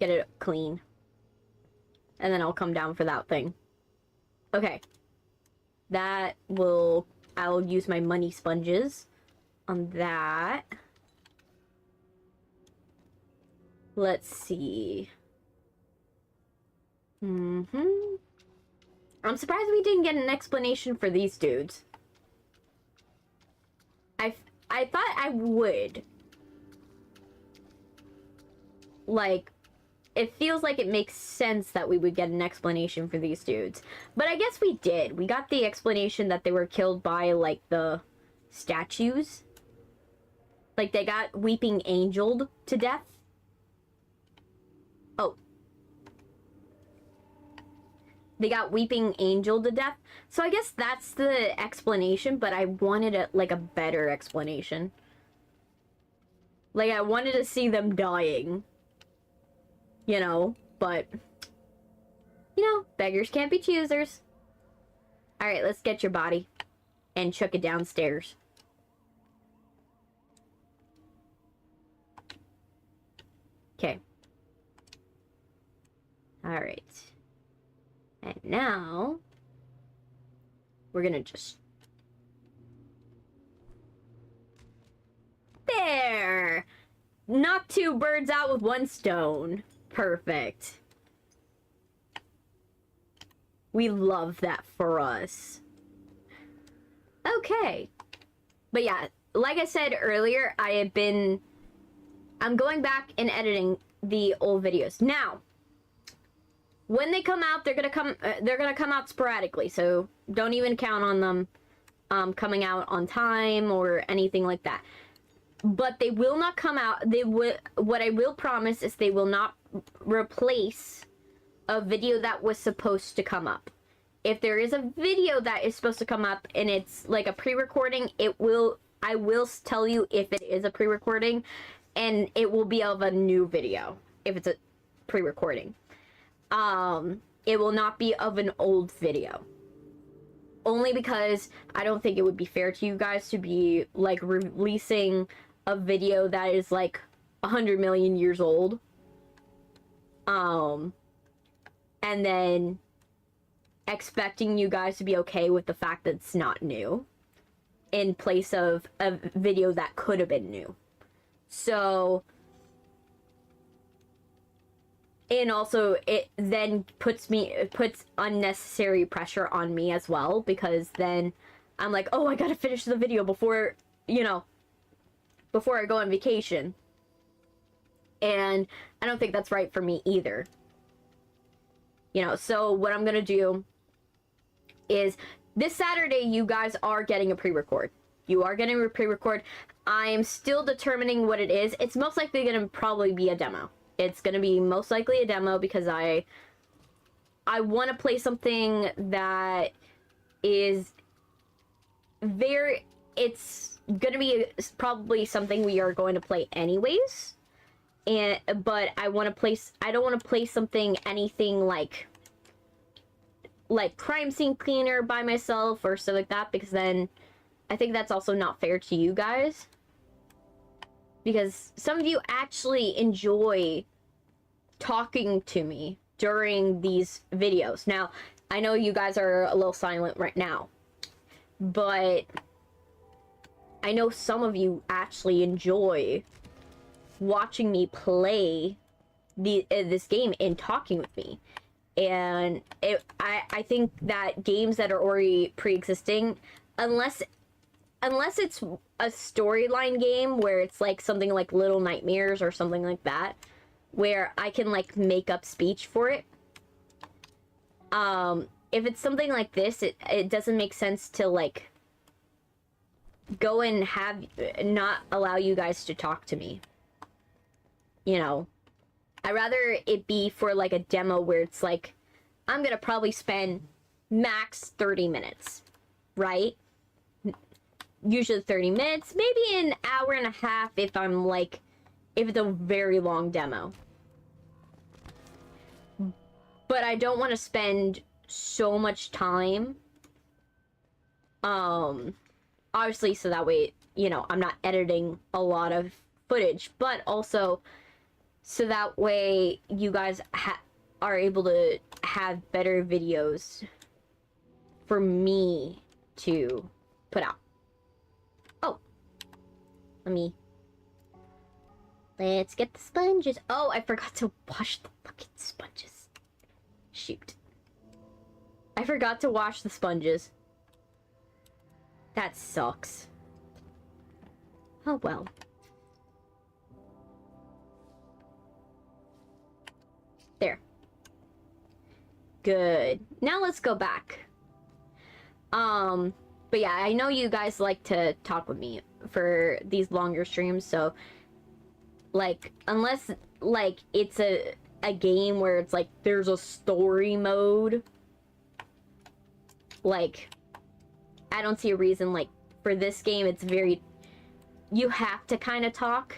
Get it clean. And then I'll come down for that thing. Okay. That will... I'll use my money sponges on that. Let's see. I'm surprised we didn't get an explanation for these dudes. I thought I would. Like, it feels like it makes sense that we would get an explanation for these dudes. But I guess we did. We got the explanation that they were killed by, like, the statues. Like, they got weeping angeled to death. Oh. They got weeping angel to death. So I guess that's the explanation, but I wanted a better explanation. Like, I wanted to see them dying. You know, but... You know, beggars can't be choosers. Alright, let's get your body. And chuck it downstairs. Okay. Alright. And now... We're gonna just... There! Knock 2 birds out with 1 stone. Perfect. We love that for us. Okay. But yeah, like I said earlier, I'm going back and editing the old videos. Now, when they come out, they're gonna come out sporadically, so don't even count on them coming out on time or anything like that. But they will not come out. What I will promise is they will not replace a video that was supposed to come up. If there is a video that is supposed to come up and it's like a pre-recording, I will tell you if it is a pre-recording, and it will be of a new video if it's a pre-recording. It will not be of an old video. Only because I don't think it would be fair to you guys to be like releasing a video that is like 100 million years old. And then expecting you guys to be okay with the fact that it's not new in place of a video that could have been new. So, and also it then puts unnecessary pressure on me as well, because then I'm like, oh, I gotta finish the video before, you know, before I go on vacation. And I don't think that's right for me either. You know, so what I'm gonna do is this Saturday, you guys are getting a pre-record. You are getting a pre-record. I am still determining what it is. It's most likely gonna probably be a demo. It's gonna be most likely a demo because I want to play something that is it's gonna be probably something we are going to play anyways. But I don't want to play anything like like crime scene cleaner by myself or stuff like that, because then I think that's also not fair to you guys. Because some of you actually enjoy talking to me during these videos. Now, I know you guys are a little silent right now, but I know some of you actually enjoy watching me play this game and talking with me. And I think that games that are already pre-existing, unless it's a storyline game where it's like something like Little Nightmares or something like that, where I can like make up speech for it. If it's something like this, it doesn't make sense to like go and not allow you guys to talk to me. You know, I'd rather it be for like a demo where it's like, I'm gonna probably spend max 30 minutes, right? Usually 30 minutes, maybe an hour and a half if it's a very long demo. But I don't want to spend so much time, obviously, so that way, you know, I'm not editing a lot of footage, but also so that way you guys are able to have better videos for me to put out. Oh, let's get the sponges. Oh, I forgot to wash the fucking sponges. Shoot. I forgot to wash the sponges. That sucks. Oh well. There. Good. Now let's go back. But yeah, I know you guys like to talk with me for these longer streams, so like, unless like it's a game where it's like there's a story mode, like I don't see a reason. Like for this game, it's very, you have to kind of talk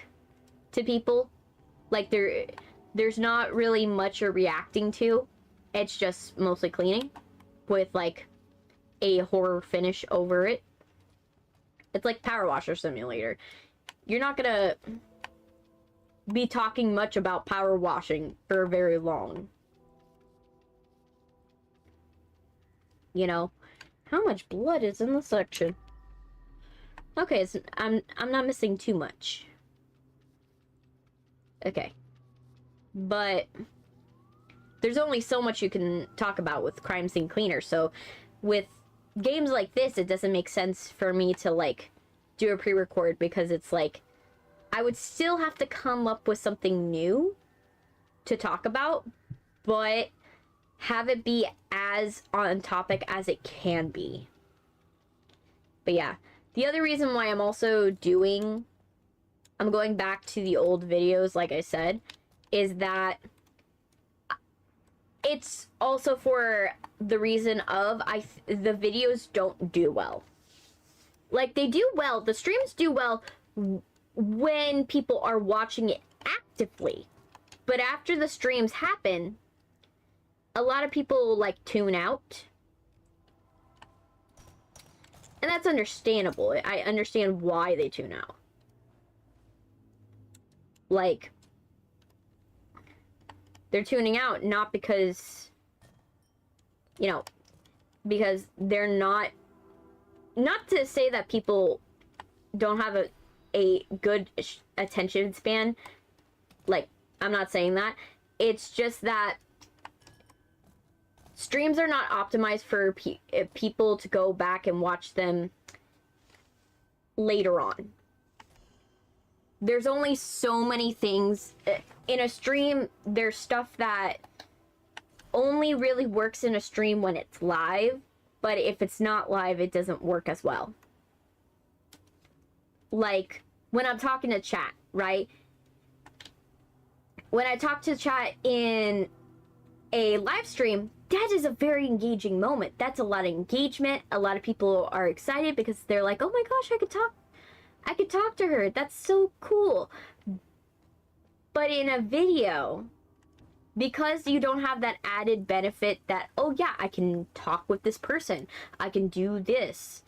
to people. Like there's not really much you're reacting to. It's just mostly cleaning with like a horror finish over it. It's like Power Washer Simulator. You're not gonna be talking much about power washing for very long. You know, how much blood is in the section? Okay, so I'm not missing too much. Okay. But there's only so much you can talk about with Crime Scene Cleaner, so with games like this, it doesn't make sense for me to like do a pre-record, because it's like I would still have to come up with something new to talk about, but have it be as on topic as it can be. But yeah, the other reason why I'm going back to the old videos, like I said, is that it's also for the reason of the videos don't do well. Like, they do well, the streams do well when people are watching it actively. But after the streams happen, a lot of people like tune out. And that's understandable. I understand why they tune out. Like, they're tuning out not because, you know, because they're not to say that people don't have a good attention span. Like, I'm not saying that. It's just that streams are not optimized for people to go back and watch them later on. There's only so many things in a stream. There's stuff that only really works in a stream when it's live, but if it's not live, it doesn't work as well. Like when I'm talking to chat, right? When I talk to chat in a live stream, that is a very engaging moment. That's a lot of engagement. A lot of people are excited because they're like, oh my gosh, I could talk to her. That's so cool. But in a video, because you don't have that added benefit that, oh yeah, I can talk with this person, I can do this,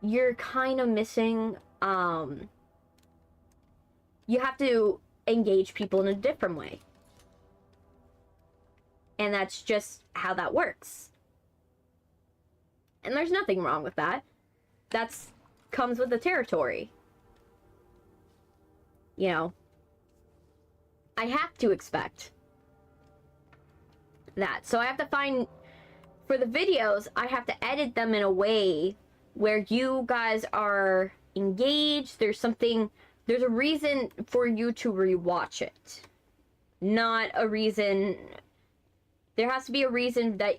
you're kind of missing, you have to engage people in a different way. And that's just how that works. And there's nothing wrong with that. That's comes with the territory. You know, I have to expect that. So I have to find, for the videos, I have to edit them in a way where you guys are engaged. There's a reason for you to rewatch it. Not a reason, there has to be a reason that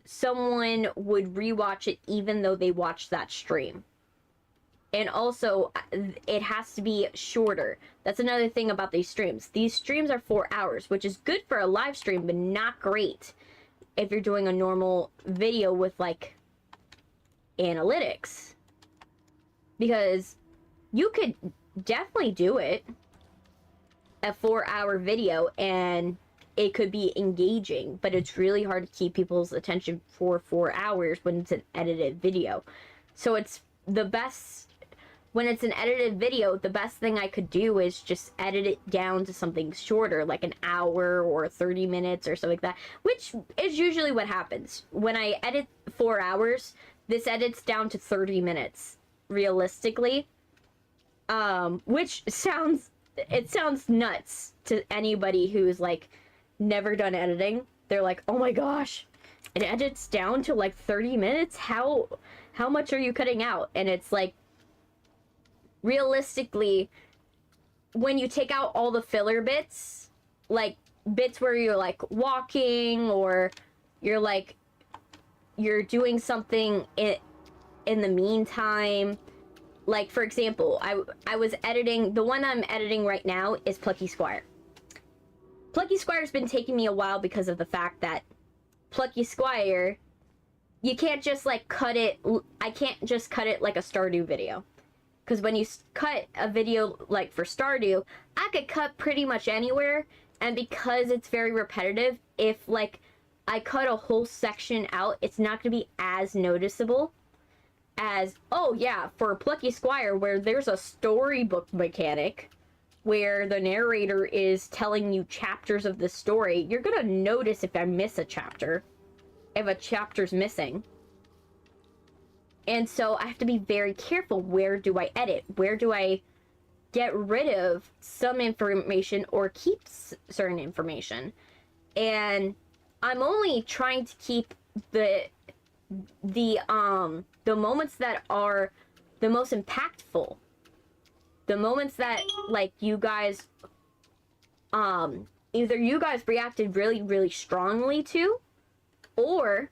someone would rewatch it even though they watched that stream. And also, it has to be shorter. That's another thing about these streams. These streams are 4 hours, which is good for a live stream, but not great if you're doing a normal video with, like, analytics. Because you could definitely do it, a 4-hour video, and it could be engaging, but it's really hard to keep people's attention for 4 hours when it's an edited video. So it's the best, when it's an edited video, the best thing I could do is just edit it down to something shorter, like an hour or 30 minutes or something like that, which is usually what happens. When I edit 4 hours, this edits down to 30 minutes, realistically. Which sounds nuts to anybody who's, like, never done editing. They're like, oh my gosh, it edits down to like 30 minutes? How much are you cutting out? And it's like, realistically, when you take out all the filler bits, like bits where you're like walking, or you're like, you're doing something in the meantime. Like, for example, I was editing, the one I'm editing right now is Plucky Squire. Plucky Squire's been taking me a while because of the fact that Plucky Squire, you can't just like cut it, I can't just cut it like a Stardew video. Because when you cut a video like for Stardew, I could cut pretty much anywhere, and because it's very repetitive, if like I cut a whole section out, it's not going to be as noticeable as, oh yeah, for Plucky Squire, where there's a storybook mechanic where the narrator is telling you chapters of the story, you're gonna notice if I miss a chapter, if a chapter's missing. And so I have to be very careful. Where do I edit? Where do I get rid of some information or keep certain information? And I'm only trying to keep the moments that are the most impactful, the moments that, like, you guys, either you guys reacted really, really strongly to, or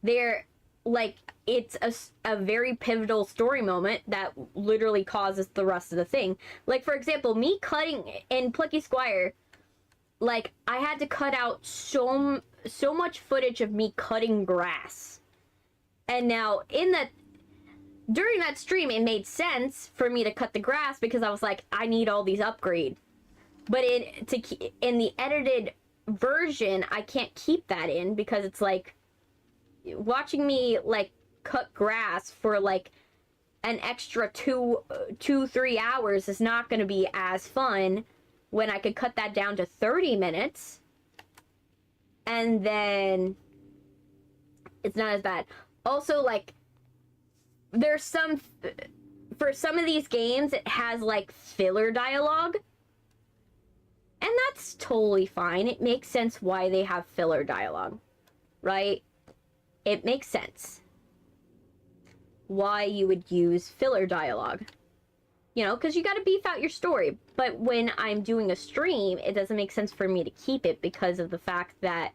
they're, like, it's a very pivotal story moment that literally causes the rest of the thing. Like, for example, me cutting in Plucky Squire, like, I had to cut out so much footage of me cutting grass. And now, during that stream, it made sense for me to cut the grass because I was like, I need all these upgrades. But in the edited version, I can't keep that in because it's like, watching me like cut grass for like an extra 2-3 hours is not going to be as fun when I could cut that down to 30 minutes. And then it's not as bad. Also, like, there's for some of these games, it has, like, filler dialogue. And that's totally fine. It makes sense why they have filler dialogue, right? It makes sense why you would use filler dialogue. You know, because you got to beef out your story. But when I'm doing a stream, it doesn't make sense for me to keep it because of the fact that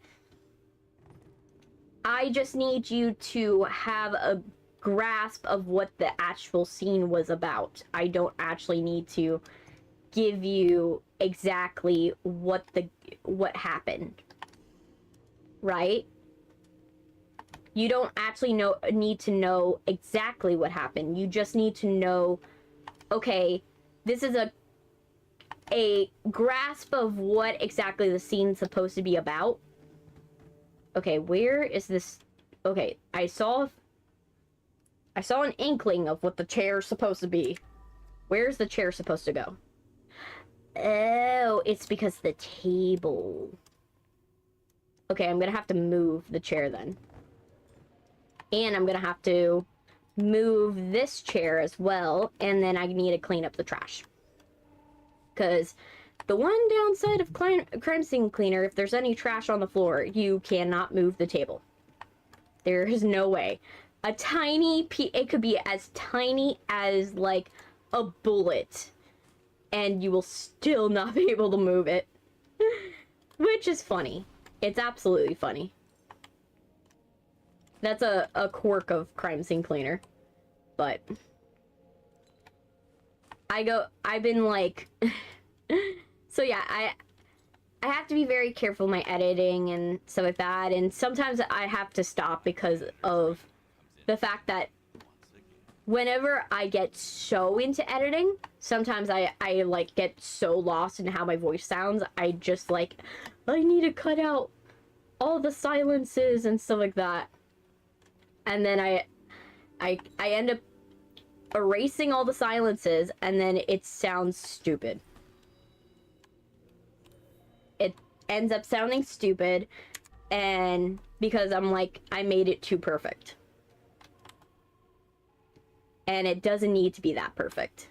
I just need you to have a grasp of what the actual scene was about. I don't actually need to give you exactly what happened, right? You don't actually need to know exactly what happened. You just need to know, okay, this is a grasp of what exactly the scene's supposed to be about. Okay, where is this? Okay, I saw an inkling of what the chair's supposed to be. Where's the chair supposed to go? Oh, it's because the table. Okay, I'm gonna have to move the chair then. And I'm gonna have to move this chair as well, and then I need to clean up the trash. Because the one downside of crime scene cleaner, if there's any trash on the floor, you cannot move the table. There is no way. A tiny it could be as tiny as, like, a bullet, and you will still not be able to move it. Which is funny. It's absolutely funny. That's a quirk of crime scene cleaner. But I've been like so yeah, I have to be very careful in my editing and stuff like that, and sometimes I have to stop because of the fact that whenever I get so into editing, sometimes I like get so lost in how my voice sounds, I just like, I need to cut out all the silences and stuff like that. And then I end up erasing all the silences, and then it sounds stupid. It ends up sounding stupid, and because I'm like, I made it too perfect. And it doesn't need to be that perfect.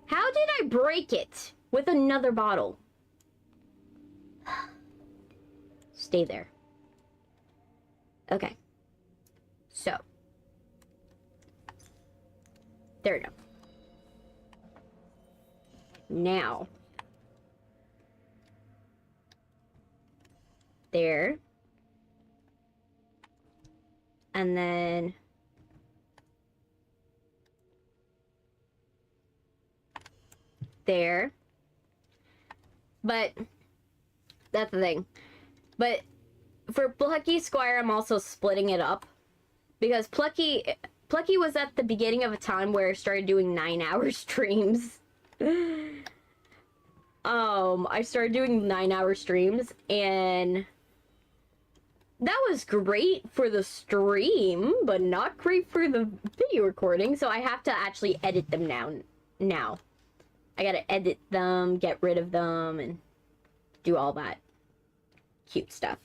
How did I break it with another bottle? Stay there. Okay. So. There we go. Now. There. And then there. But that's the thing. But for Plucky Squire, I'm also splitting it up because Plucky was at the beginning of a time where I started doing 9-hour streams. I started doing 9-hour streams, and that was great for the stream, but not great for the video recording, so I have to actually edit them now. I gotta edit them, get rid of them, and do all that cute stuff.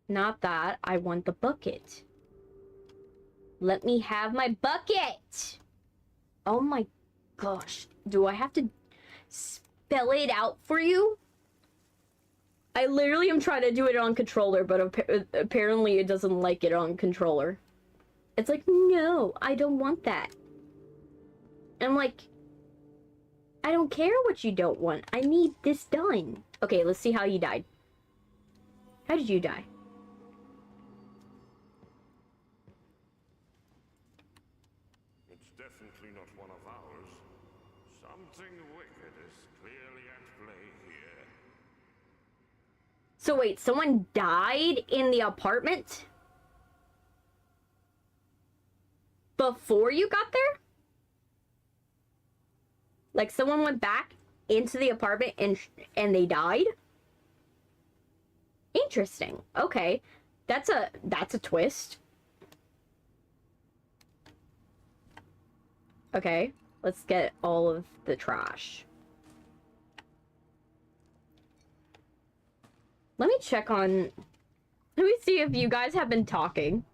Not that. I want the bucket. Let me have my bucket! Oh my gosh. Do I have to spell it out for you? I literally am trying to do it on controller, but apparently it doesn't like it on controller. It's like, no, I don't want that. And I'm like, I don't care what you don't want. I need this done. Okay, let's see how you died. How did you die? It's definitely not one of ours. Something wicked is clearly at play here. So wait, someone died in the apartment? Before you got there? Like someone went back into the apartment and they died? Interesting. Okay. That's a twist. Okay. Let's get all of the trash. Let me check on... Let me see if you guys have been talking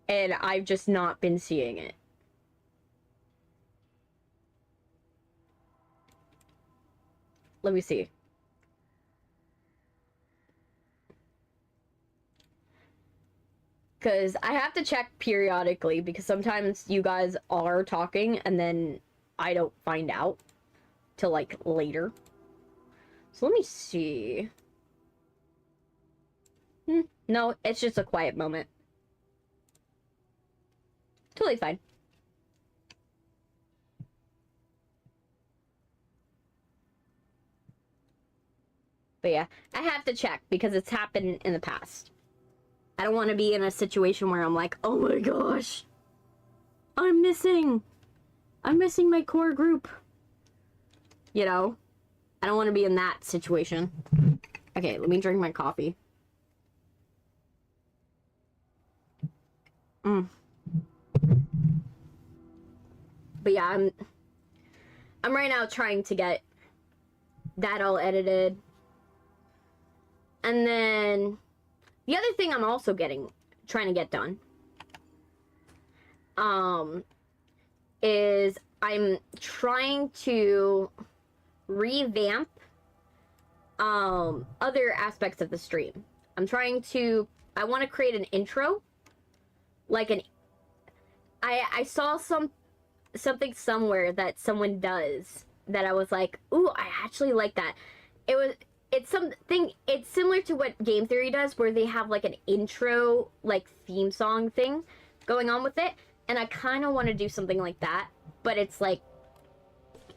and I've just not been seeing it. Let me see. Because I have to check periodically, because sometimes you guys are talking and then I don't find out till like later. So let me see. No, it's just a quiet moment. Totally fine. But yeah, I have to check because it's happened in the past. I don't want to be in a situation where I'm like, oh my gosh, I'm missing my core group. You know? I don't want to be in that situation. Okay, let me drink my coffee. But yeah, I'm right now trying to get that all edited. And then the other thing I'm also trying to get done is I'm trying to revamp other aspects of the stream. I want to create an intro, like I saw something somewhere that someone does that I was like, ooh, I actually like that. It's similar to what Game Theory does, where they have like an intro, like theme song thing going on with it, and I kind of want to do something like that, but it's like,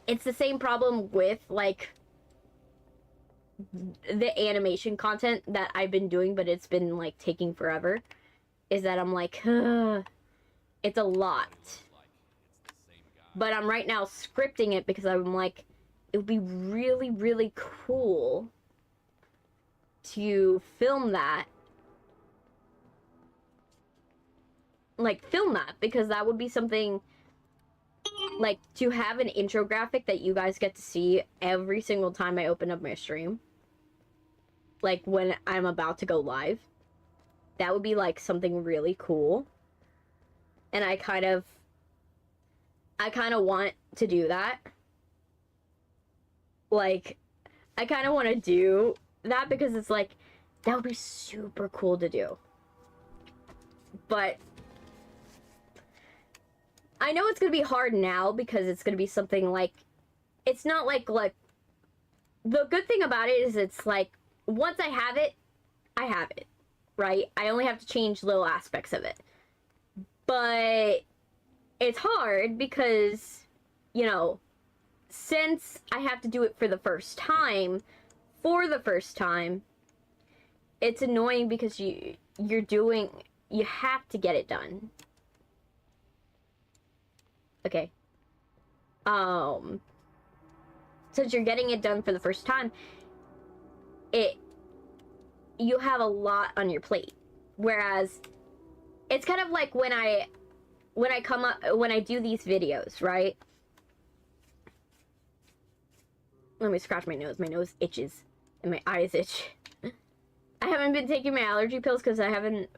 it's the same problem with like the animation content that I've been doing, but it's been like taking forever, is that I'm like, it's a lot. But I'm right now scripting it because I'm like, it would be really, really cool to film that. Like, film that, because that would be something, like, to have an intro graphic that you guys get to see every single time I open up my stream. Like, when I'm about to go live. That would be, like, something really cool. And I kind of want to do that. Like, I kind of want to do that because it's like, that would be super cool to do. But I know it's going to be hard now because it's going to be something like, it's not like, the good thing about it is it's like, once I have it, right? I only have to change little aspects of it. But it's hard because, you know, since I have to do it for the first time, it's annoying because you have to get it done. Okay. Since you're getting it done for the first time, you have a lot on your plate. Whereas, it's kind of like when I do these videos, right? Let me scratch my nose. My nose itches and my eyes itch. I haven't been taking my allergy pills because I haven't,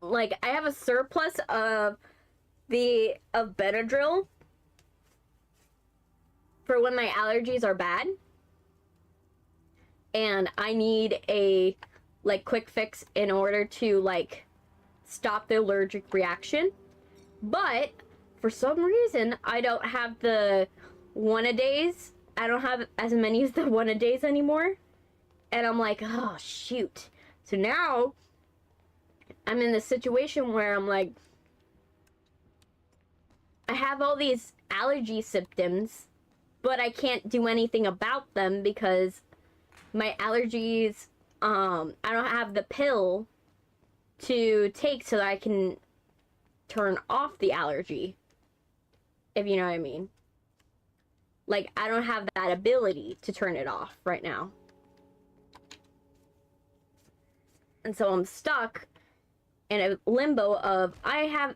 like, I have a surplus of Benadryl for when my allergies are bad. And I need a, like, quick fix in order to, like, stop the allergic reaction. But for some reason, I don't have the one-a-days. I don't have as many as the one-a-days anymore. And I'm like, oh, shoot. So now, I'm in this situation where I'm like, I have all these allergy symptoms, but I can't do anything about them because my allergies, I don't have the pill to take so that I can turn off the allergy, if you know what I mean. Like, I don't have that ability to turn it off right now. And so I'm stuck in a limbo of, I have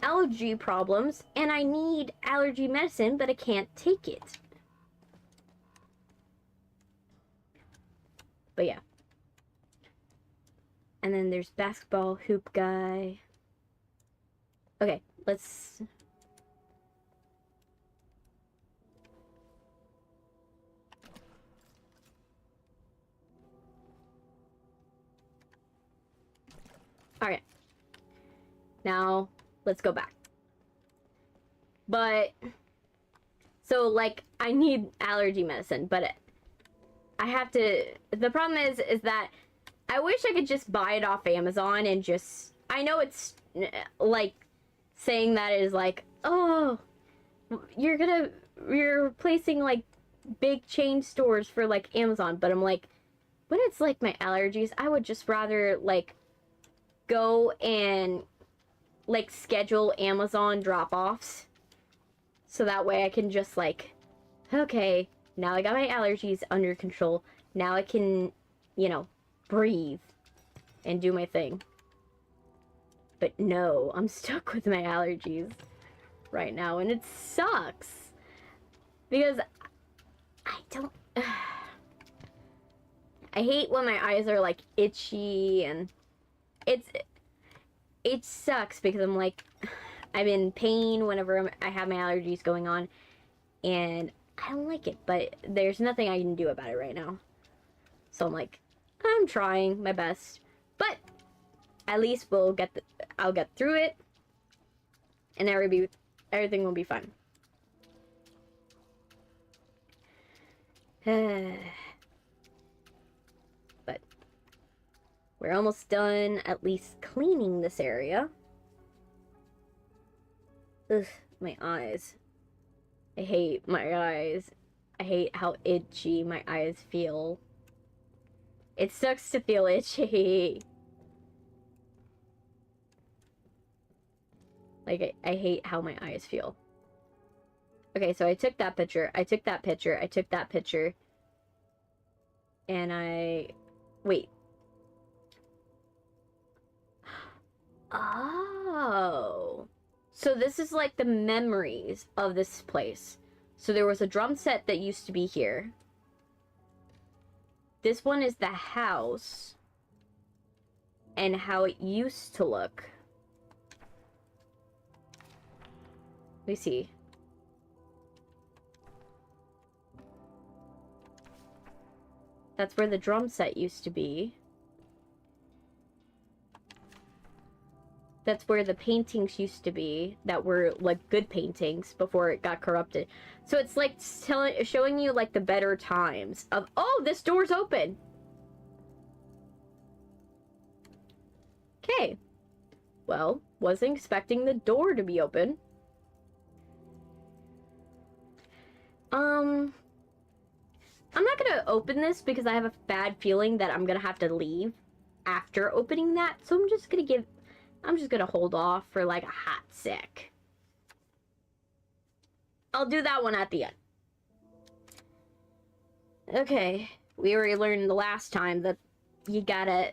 allergy problems and I need allergy medicine, but I can't take it. But yeah. And then there's basketball hoop guy. Okay, let's... Alright. Now, let's go back. But, so, like, I need allergy medicine, but I have to... The problem is that I wish I could just buy it off Amazon and just... I know it's, like, saying that is like, oh, you're replacing, like, big chain stores for, like, Amazon, but I'm like, when it's like my allergies, I would just rather like go and like schedule Amazon drop-offs. So that way I can just like, okay, now I got my allergies under control. Now I can, you know, breathe and do my thing. But no, I'm stuck with my allergies right now, and it sucks. Because I don't... I hate when my eyes are, like, itchy, and it sucks because I'm, like, I'm in pain whenever I have my allergies going on, and I don't like it, but there's nothing I can do about it right now. So I'm like, I'm trying my best, but at least I'll get through it, and everything will be fine. But we're almost done at least cleaning this area. Ugh, my eyes. I hate my eyes. I hate how itchy my eyes feel. It sucks to feel itchy. Like, I hate how my eyes feel. Okay, so I took that picture. I took that picture. I took that picture. And wait. Oh. So this is like the memories of this place. So there was a drum set that used to be here. This one is the house. And how it used to look. Let me see. That's where the drum set used to be. That's where the paintings used to be that were like good paintings before it got corrupted. So it's like showing you like the better times of, oh, this door's open. Okay. Well, wasn't expecting the door to be open. I'm not gonna open this because I have a bad feeling that I'm gonna have to leave after opening that. So I'm just gonna hold off for like a hot sec. I'll do that one at the end. Okay, we already learned the last time that you gotta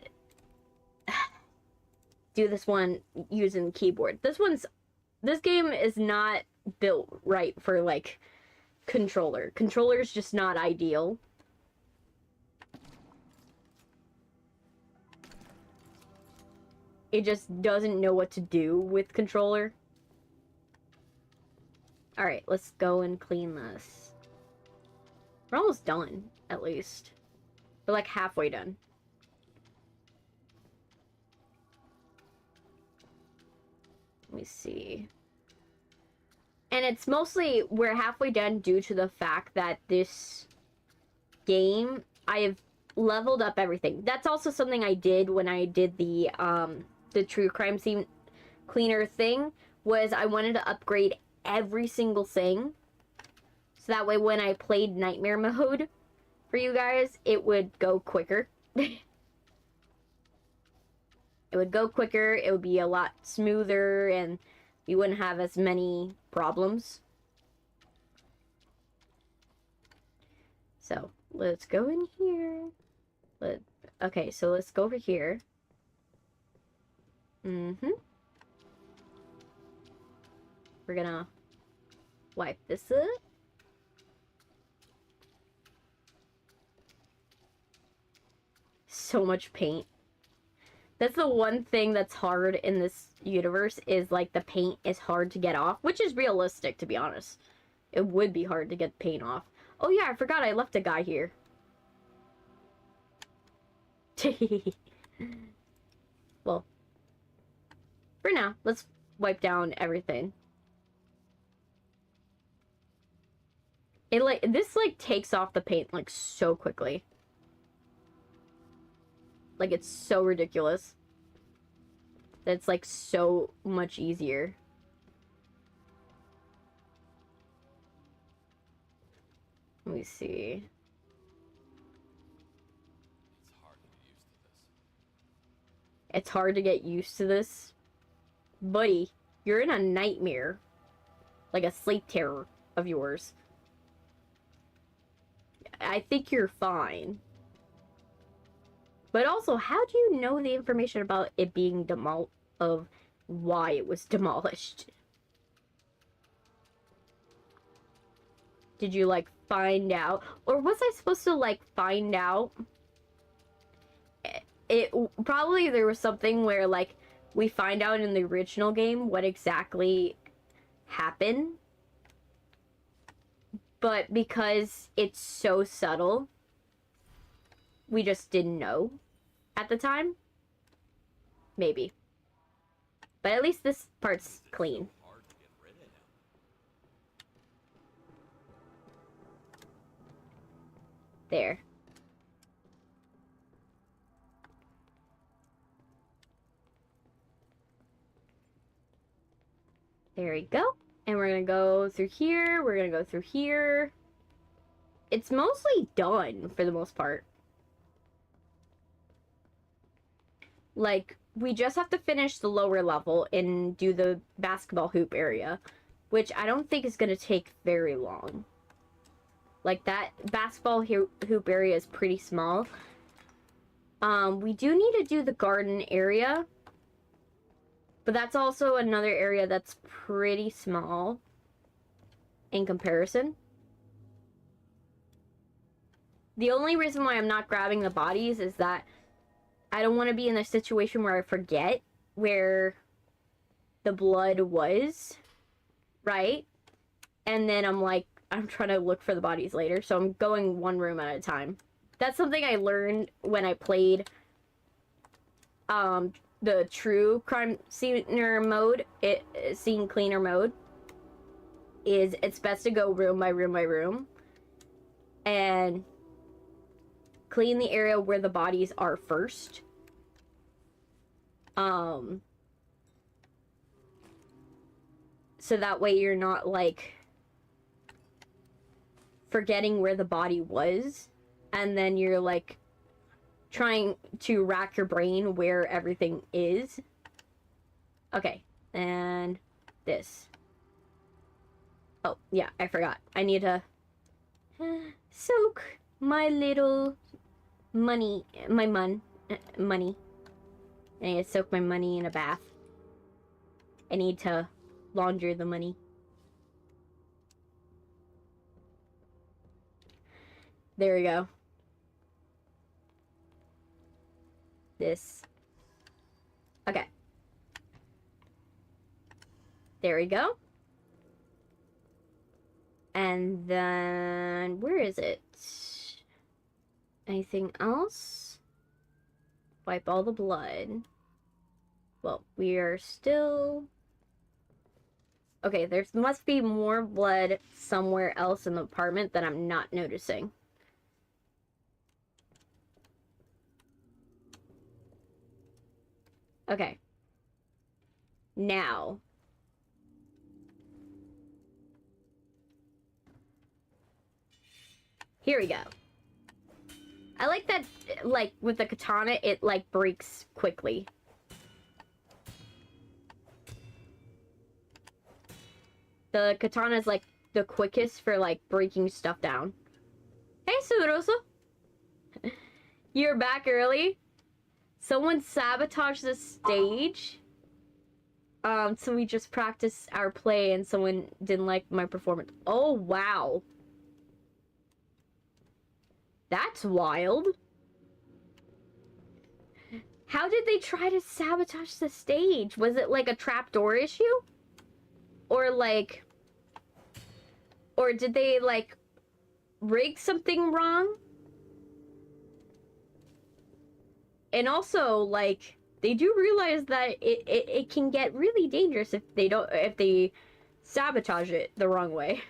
do this one using the keyboard. This game is not built right for like controller. Controller's just not ideal. It just doesn't know what to do with controller. Alright, let's go and clean this. We're almost done, at least. We're like halfway done. Let me see. And it's mostly, we're halfway done due to the fact that this game, I have leveled up everything. That's also something I did when I did the true crime scene cleaner thing, was I wanted to upgrade every single thing. So that way when I played Nightmare mode for you guys, it would go quicker. It would go quicker, it would be a lot smoother, and you wouldn't have as many problems. So, let's go in here. Okay, so let's go over here. We're gonna wipe this up. So much paint. That's the one thing that's hard in this universe, is like the paint is hard to get off, which is realistic, to be honest. It would be hard to get paint off. Oh yeah, I forgot I left a guy here. Well, for now, let's wipe down everything. This takes off the paint like so quickly. Like, it's so ridiculous. That's like so much easier. Let me see. It's hard to get used to this. Buddy, you're in a nightmare. Like a sleep terror of yours. I think you're fine. But also, how do you know the information about it being of why it was demolished? Did you, like, find out? Or was I supposed to, like, find out? Probably there was something where, like, we find out in the original game what exactly happened. But because it's so subtle, we just didn't know at the time. Maybe. But at least this part's clean. There. There we go. And we're gonna go through here. We're gonna go through here. It's mostly done for the most part. Like, we just have to finish the lower level and do the basketball hoop area, which I don't think is gonna take very long. Like, that basketball hoop area is pretty small. We do need to do the garden area. But that's also another area that's pretty small in comparison. The only reason why I'm not grabbing the bodies is that I don't want to be in a situation where I forget where the blood was, right? And then I'm like, I'm trying to look for the bodies later, so I'm going one room at a time. That's something I learned when I played the true crime scene mode, scene cleaner mode, is it's best to go room by room by room and clean the area where the bodies are first. So that way you're not, like, forgetting where the body was, and then you're, like, trying to rack your brain where everything is. Okay, and this. Oh, yeah, I forgot. I need to soak my little money. I need to soak my money in a bath. I need to launder the money. There we go. This. Okay. There we go. And then, where is it? Anything else? Wipe all the blood. Well, we are still... Okay, there must be more blood somewhere else in the apartment that I'm not noticing. Okay. Now. Here we go. I like that, like, with the katana, it, like, breaks quickly. The katana is, like, the quickest for, like, breaking stuff down. Hey, Suroso. You're back early? Someone sabotaged the stage. So we just practiced our play and someone didn't like my performance. Oh, wow. That's wild. How did they try to sabotage the stage? Was it like a trapdoor issue? Or like... Or did they like rig something wrong? And also, like, they do realize that it can get really dangerous if they sabotage it the wrong way.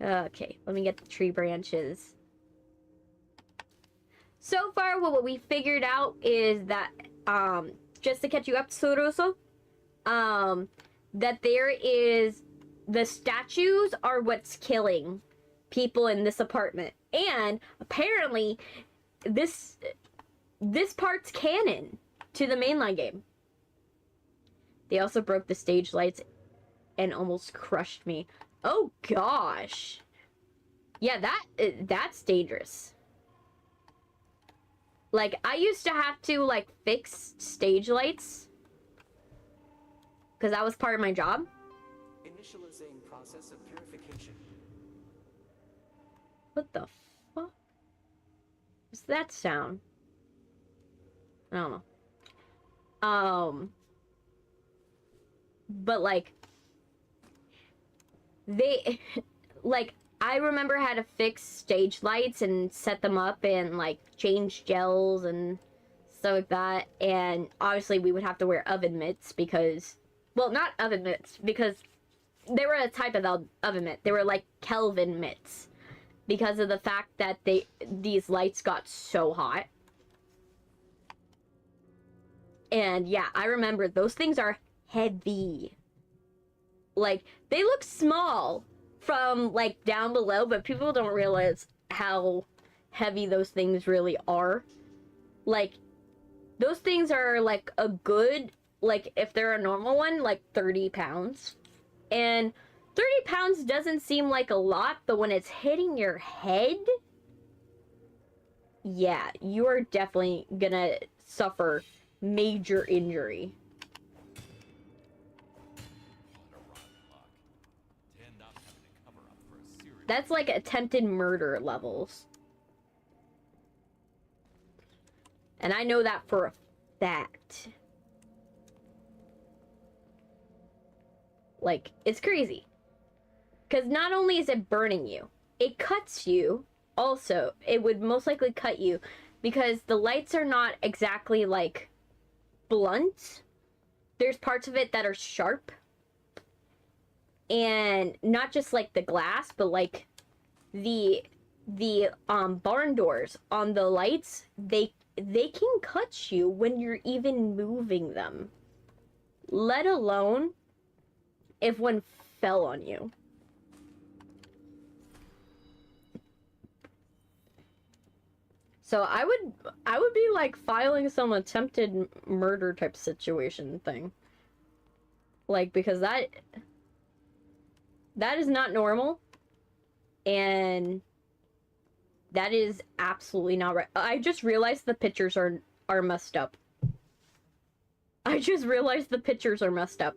Okay, let me get the tree branches. So far, what we figured out is that, just to catch you up, Soroso, that there is, the statues are what's killing people in this apartment. And apparently this part's canon to the mainline game. They also broke the stage lights and almost crushed me. Oh gosh. Yeah, that's dangerous. Like, I used to have to, like, fix stage lights because that was part of my job. Initializing process of purification. What the fuck? What's that sound? I don't know. But, like, they, like, I remember how to fix stage lights and set them up and, like, change gels and stuff like that. And obviously we would have to wear oven mitts because, well, not oven mitts, because they were a type of oven mitt. They were like Kelvin mitts because of the fact that these lights got so hot. And yeah, I remember those things are heavy. Like, they look small from, like, down below, but people don't realize how heavy those things really are. Like, those things are, like, a good, like, if they're a normal one, like, 30 pounds. And 30 pounds doesn't seem like a lot, but when it's hitting your head, yeah, you are definitely gonna suffer major injury. That's like attempted murder levels. And I know that for a fact. Like, it's crazy. Because not only is it burning you, it cuts you. Also, it would most likely cut you because the lights are not exactly, like, blunt. There's parts of it that are sharp. And not just, like, the glass, but, like, the barn doors on the lights, they can cut you when you're even moving them. Let alone if one fell on you. So I would be, like, filing some attempted murder type situation thing. Like, because that is not normal. And that is absolutely not right. I just realized the pictures are messed up. I just realized the pictures are messed up.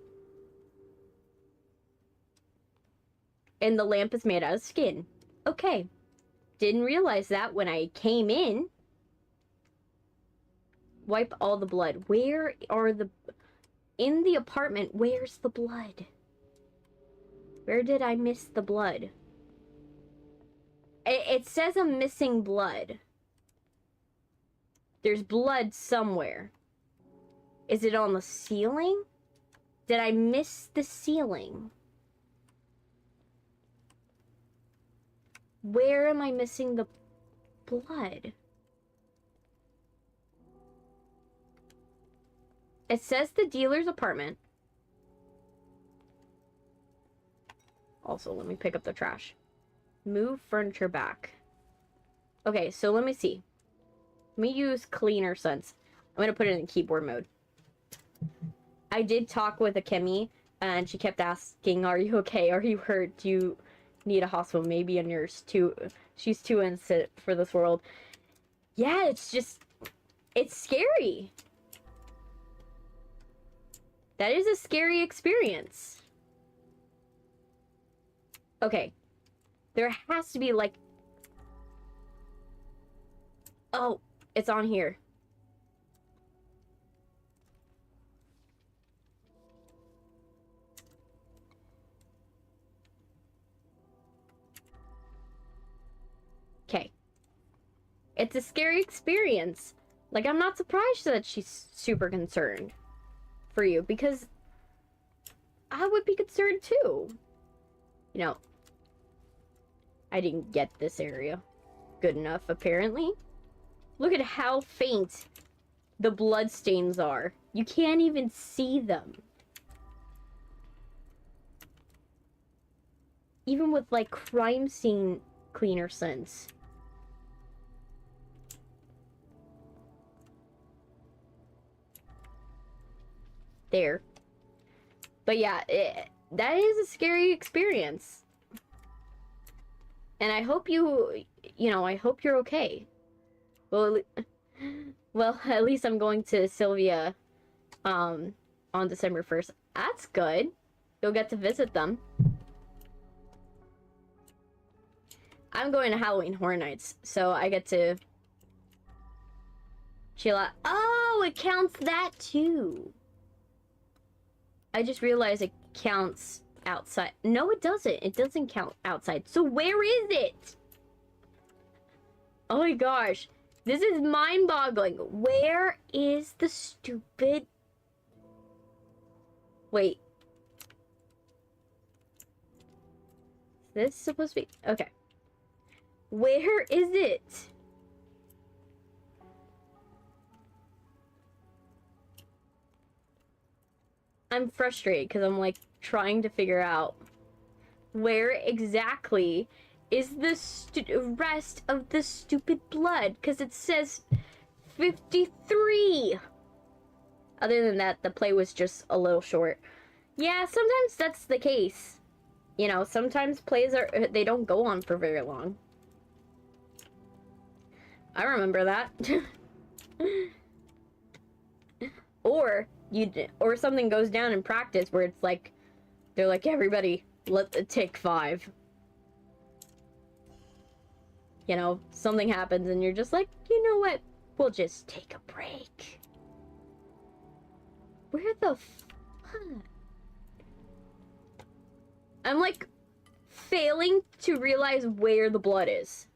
And the lamp is made out of skin. Okay. Didn't realize that when I came in. Wipe all the blood. Where are the... In the apartment, where's the blood? Where did I miss the blood? It says I'm missing blood. There's blood somewhere. Is it on the ceiling? Did I miss the ceiling? Where am I missing the blood? It says the dealer's apartment. Also, let me pick up the trash. Move furniture back. Okay, so let me see. Let me use cleaner sense. I'm gonna put it in keyboard mode. I did talk with Akemi, and she kept asking, "Are you okay? Are you hurt? Do you need a hospital? Maybe a nurse too. She's too innocent for this world." Yeah, it's just... It's scary. That is a scary experience. Okay. There has to be, like... Oh, it's on here. Okay. It's a scary experience. Like, I'm not surprised that she's super concerned for you, because I would be concerned too. You know, I didn't get this area good enough, apparently. Look at how faint the bloodstains are. You can't even see them. Even with, like, crime scene cleaner sense. There. But yeah, that is a scary experience. And I hope you know, I hope you're okay. Well, at least I'm going to Sylvia, on December 1st. That's good. You'll get to visit them. I'm going to Halloween Horror Nights, so I get to chill out. Oh, it counts that too. I just realized it counts outside. No, it doesn't. It doesn't count outside. So where is it? Oh my gosh. This is mind-boggling. Where is the stupid... Wait. Is this supposed to be... Okay. Where is it? I'm frustrated because I'm like trying to figure out where exactly is the rest of the stupid blood, because it says 53. Other than that, the play was just a little short. Yeah, sometimes that's the case. You know, sometimes plays they don't go on for very long. I remember that. Or something goes down in practice where it's like, they're like, everybody, take 5. You know, something happens and you're just like, you know what? We'll just take a break. Where the fuck? I'm like failing to realize where the blood is.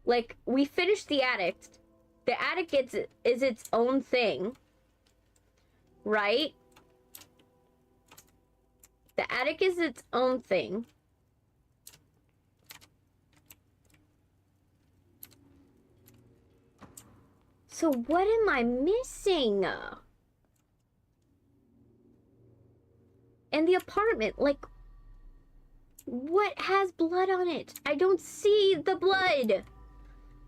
Like, we finished the attic. The attic is its own thing. Right? The attic is its own thing. So what am I missing? And the apartment, like, what has blood on it? I don't see the blood.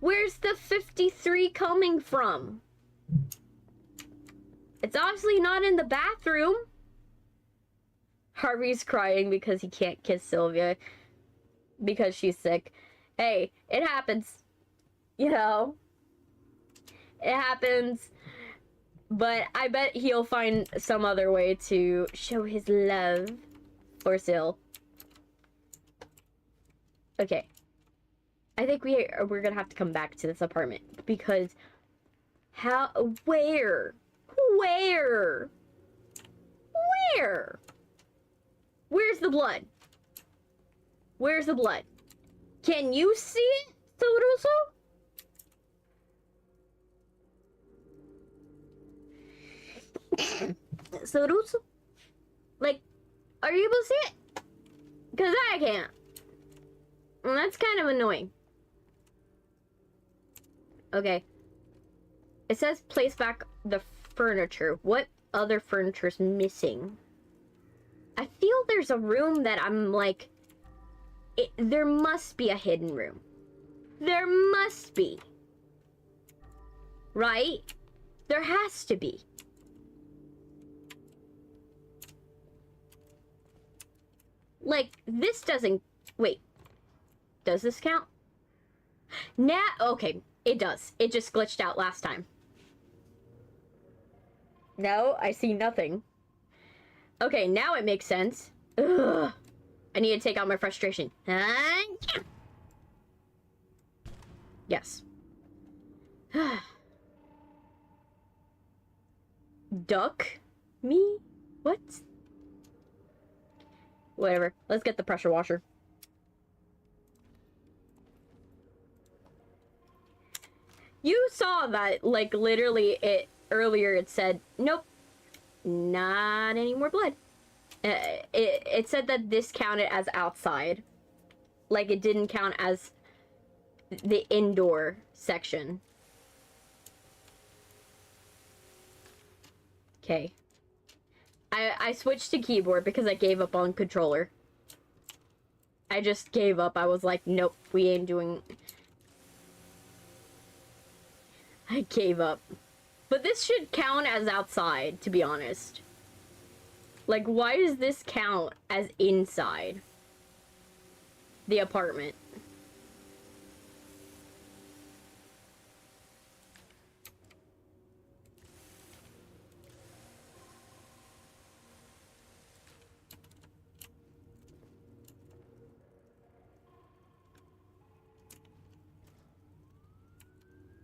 Where's the 53 coming from? It's obviously not in the bathroom. Harvey's crying because he can't kiss Sylvia because she's sick. Hey, it happens. You know? It happens. But I bet he'll find some other way to show his love for Syl. Okay. I think we're gonna have to come back to this apartment because where? Where's the blood? Where's the blood? Can you see it, Soruso? Soruso? Like, are you able to see it? Because I can't. And that's kind of annoying. Okay. It says place back the furniture. What other furniture's missing? I feel there's a room that I'm like... there must be a hidden room. There must be. Right? There has to be. Like, this doesn't... Wait. Does this count? Okay, it does. It just glitched out last time. No, I see nothing. Okay, now it makes sense. Ugh. I need to take out my frustration. Yes. Duck? Me? What? Whatever. Let's get the pressure washer. You saw that, like, literally, earlier it said, nope, not any more blood. It said that this counted as outside. Like, it didn't count as the indoor section. Okay. I switched to keyboard because I gave up on controller. I just gave up. I was like, nope, we ain't doing... I gave up. But this should count as outside, to be honest. Like, why does this count as inside the apartment?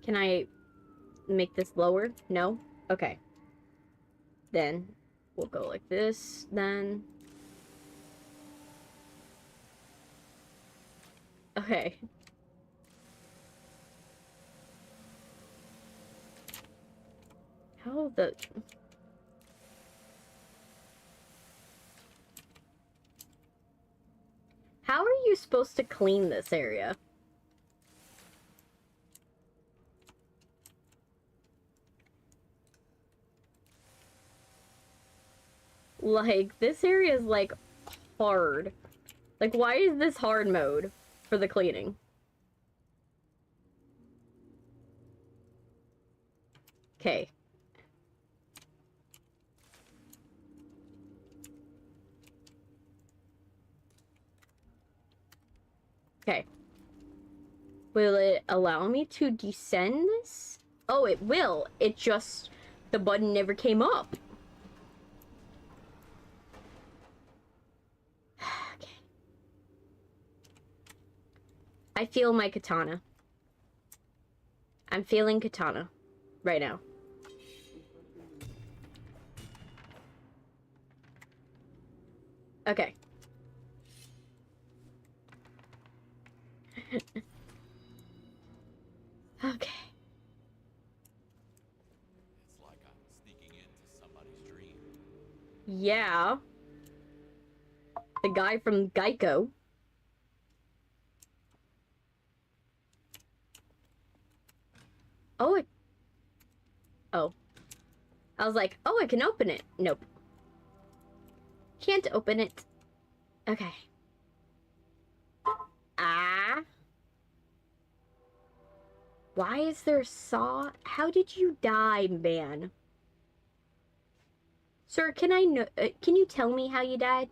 Can I make this lower? No? Okay. Then we'll go like this, then. Okay. How the... How are you supposed to clean this area? Like, this area is, like, hard. Like, why is this hard mode for the cleaning? Okay. Okay. Will it allow me to descend this? Oh, it will. It just... the button never came up. Okay. I feel my katana. I'm feeling katana right now. Okay. Okay. It's like I'm sneaking into somebody's dream. Yeah. The guy from Geico. Oh, oh. I was like, oh, I can open it. Nope. Can't open it. Okay. Ah. Why is there a saw? How did you die, man? Sir, can I know? Can you tell me how you died?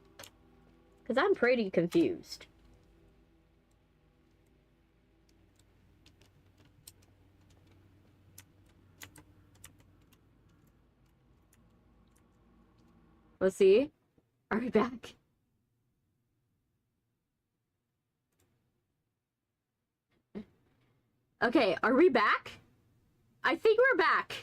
Because I'm pretty confused. Let's see. Are we back? Okay, are we back? I think we're back.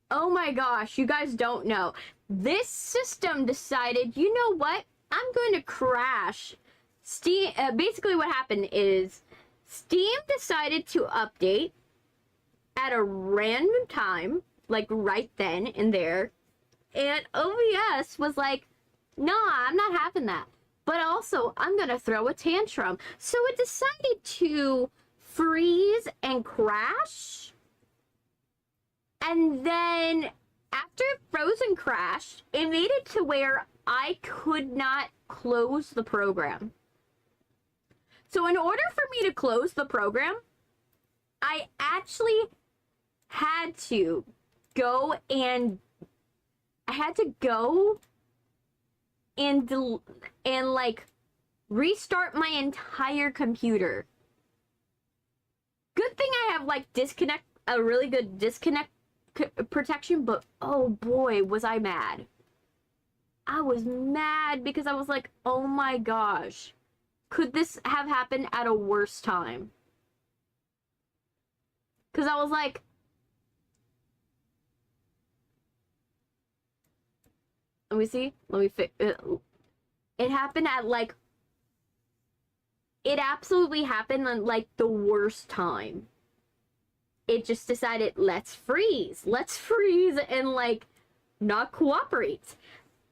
Oh my gosh, you guys don't know. This system decided, you know what? I'm going to crash. Steam, basically what happened is Steam decided to update at a random time, like right then and there. And OBS was like, nah, I'm not having that. But also, I'm going to throw a tantrum. So it decided to freeze and crash. And then after it froze and crashed, it made it to where I could not close the program. So in order for me to close the program, I actually had to go and like restart my entire computer. Good thing I have like a really good disconnect protection, but oh boy, was I mad. I was mad because I was like, oh my gosh, could this have happened at a worse time? Because I was like, let me see, let me fix it. It happened at like, it absolutely happened on like the worst time. It just decided, let's freeze and like not cooperate.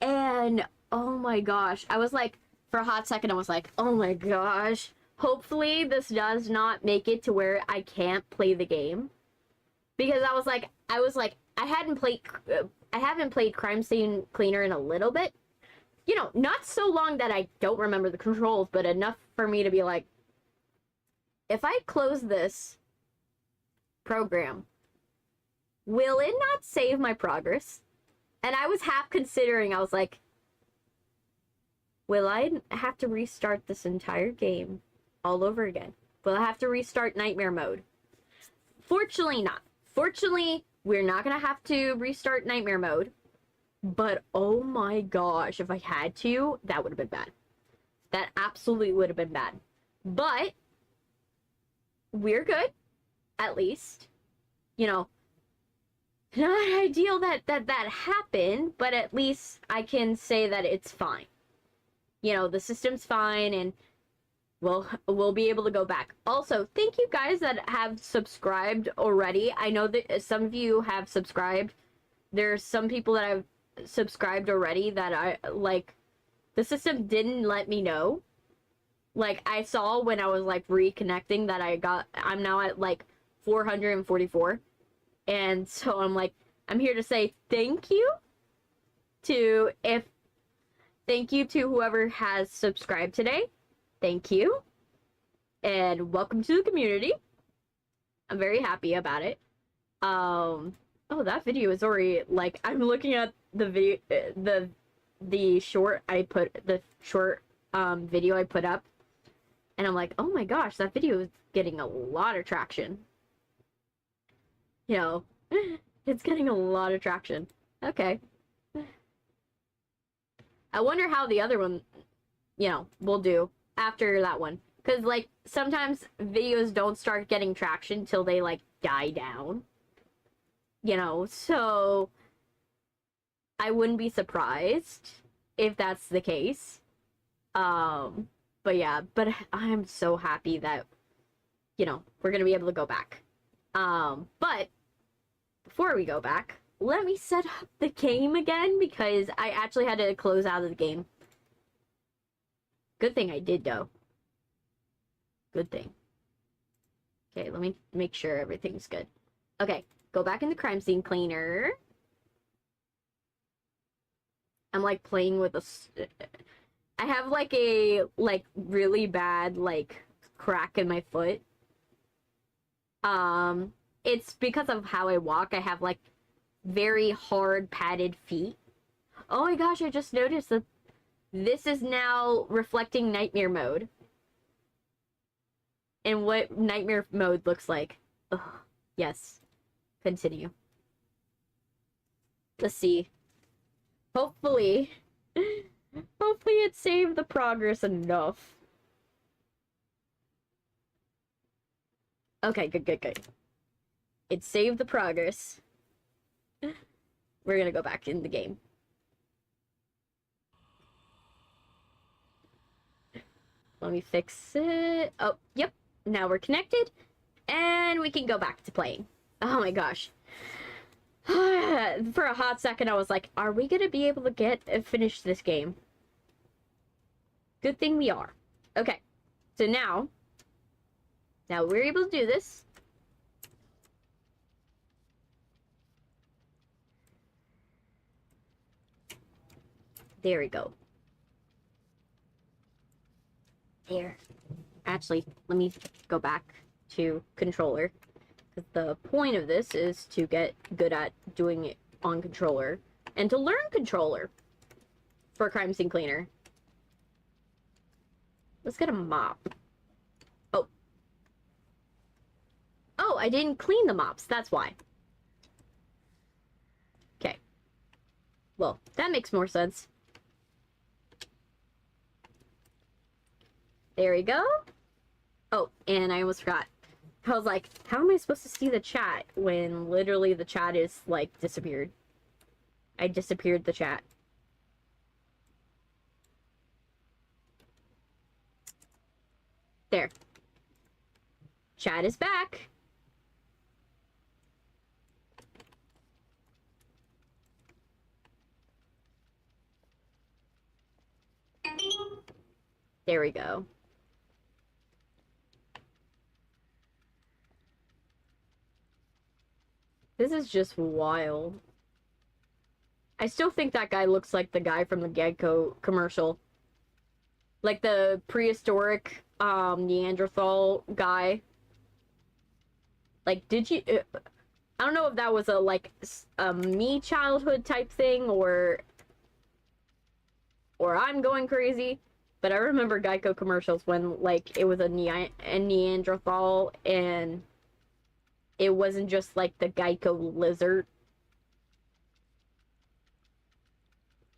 And oh my gosh, I was like, for a hot second, I was like, oh my gosh, hopefully this does not make it to where I can't play the game. Because I was like, I haven't played Crime Scene Cleaner in a little bit. you know, not so long that I don't remember the controls, but enough for me to be like, if I close this program, will it not save my progress? And I was half considering, I was like, will I have to restart this entire game all over again? Will I have to restart nightmare mode? Fortunately not. Fortunately, we're not gonna have to restart nightmare mode. But oh my gosh, if I had to, that would have been bad. That absolutely would have been bad. But we're good, at least. You know, not ideal that happened, but at least I can say that it's fine. You know, the system's fine, and we'll be able to go back. Also, thank you guys that have subscribed already. I know that some of you have subscribed. There's some people that have subscribed already that I, like, the system didn't let me know. Like, I saw when I was, like, reconnecting that I'm now at, like, 444. And so I'm like, I'm here to say thank you to whoever has subscribed today. Thank you. And welcome to the community. I'm very happy about it. Oh, that video is already, like, I'm looking at the video, the short video I put up, and I'm like, oh my gosh, that video is getting a lot of traction. You know, it's getting a lot of traction. Okay. I wonder how the other one, you know, will do after that one. Because, like, sometimes videos don't start getting traction till they, like, die down. You know, so I wouldn't be surprised if that's the case. But yeah, but I'm so happy that, you know, we're gonna be able to go back. But before we go back, let me set up the game again, because I actually had to close out of the game. Good thing I did, though. Good thing. Okay, let me make sure everything's good. Okay, go back in the crime scene cleaner. I'm, like, playing with I have, like, a, like, really bad, like, crack in my foot. It's because of how I walk. I have, like, very hard padded feet. Oh my gosh, I just noticed that this is now reflecting nightmare mode. And what nightmare mode looks like. Ugh, yes. Continue. Let's see. Hopefully it saved the progress enough. Okay, good. It saved the progress. We're gonna go back in the game. Let me fix it. Oh, yep. Now we're connected. And we can go back to playing. Oh my gosh. For a hot second, I was like, are we gonna be able to finish this game? Good thing we are. Okay. So now we're able to do this. There we go. There. Actually, let me go back to controller. Because the point of this is to get good at doing it on controller. And to learn controller. For Crime Scene Cleaner. Let's get a mop. Oh. Oh, I didn't clean the mops. That's why. Okay. Well, that makes more sense. There we go. Oh, and I almost forgot. I was like, how am I supposed to see the chat when literally the chat is, like, disappeared? I disappeared the chat. There. Chat is back. There we go. This is just wild. I still think that guy looks like the guy from the Geico commercial. Like the prehistoric Neanderthal guy. Like, did you... I don't know if that was a, like, a me childhood type thing, or I'm going crazy. But I remember Geico commercials when, like, it was a Neanderthal, and it wasn't just, like, the Geico lizard.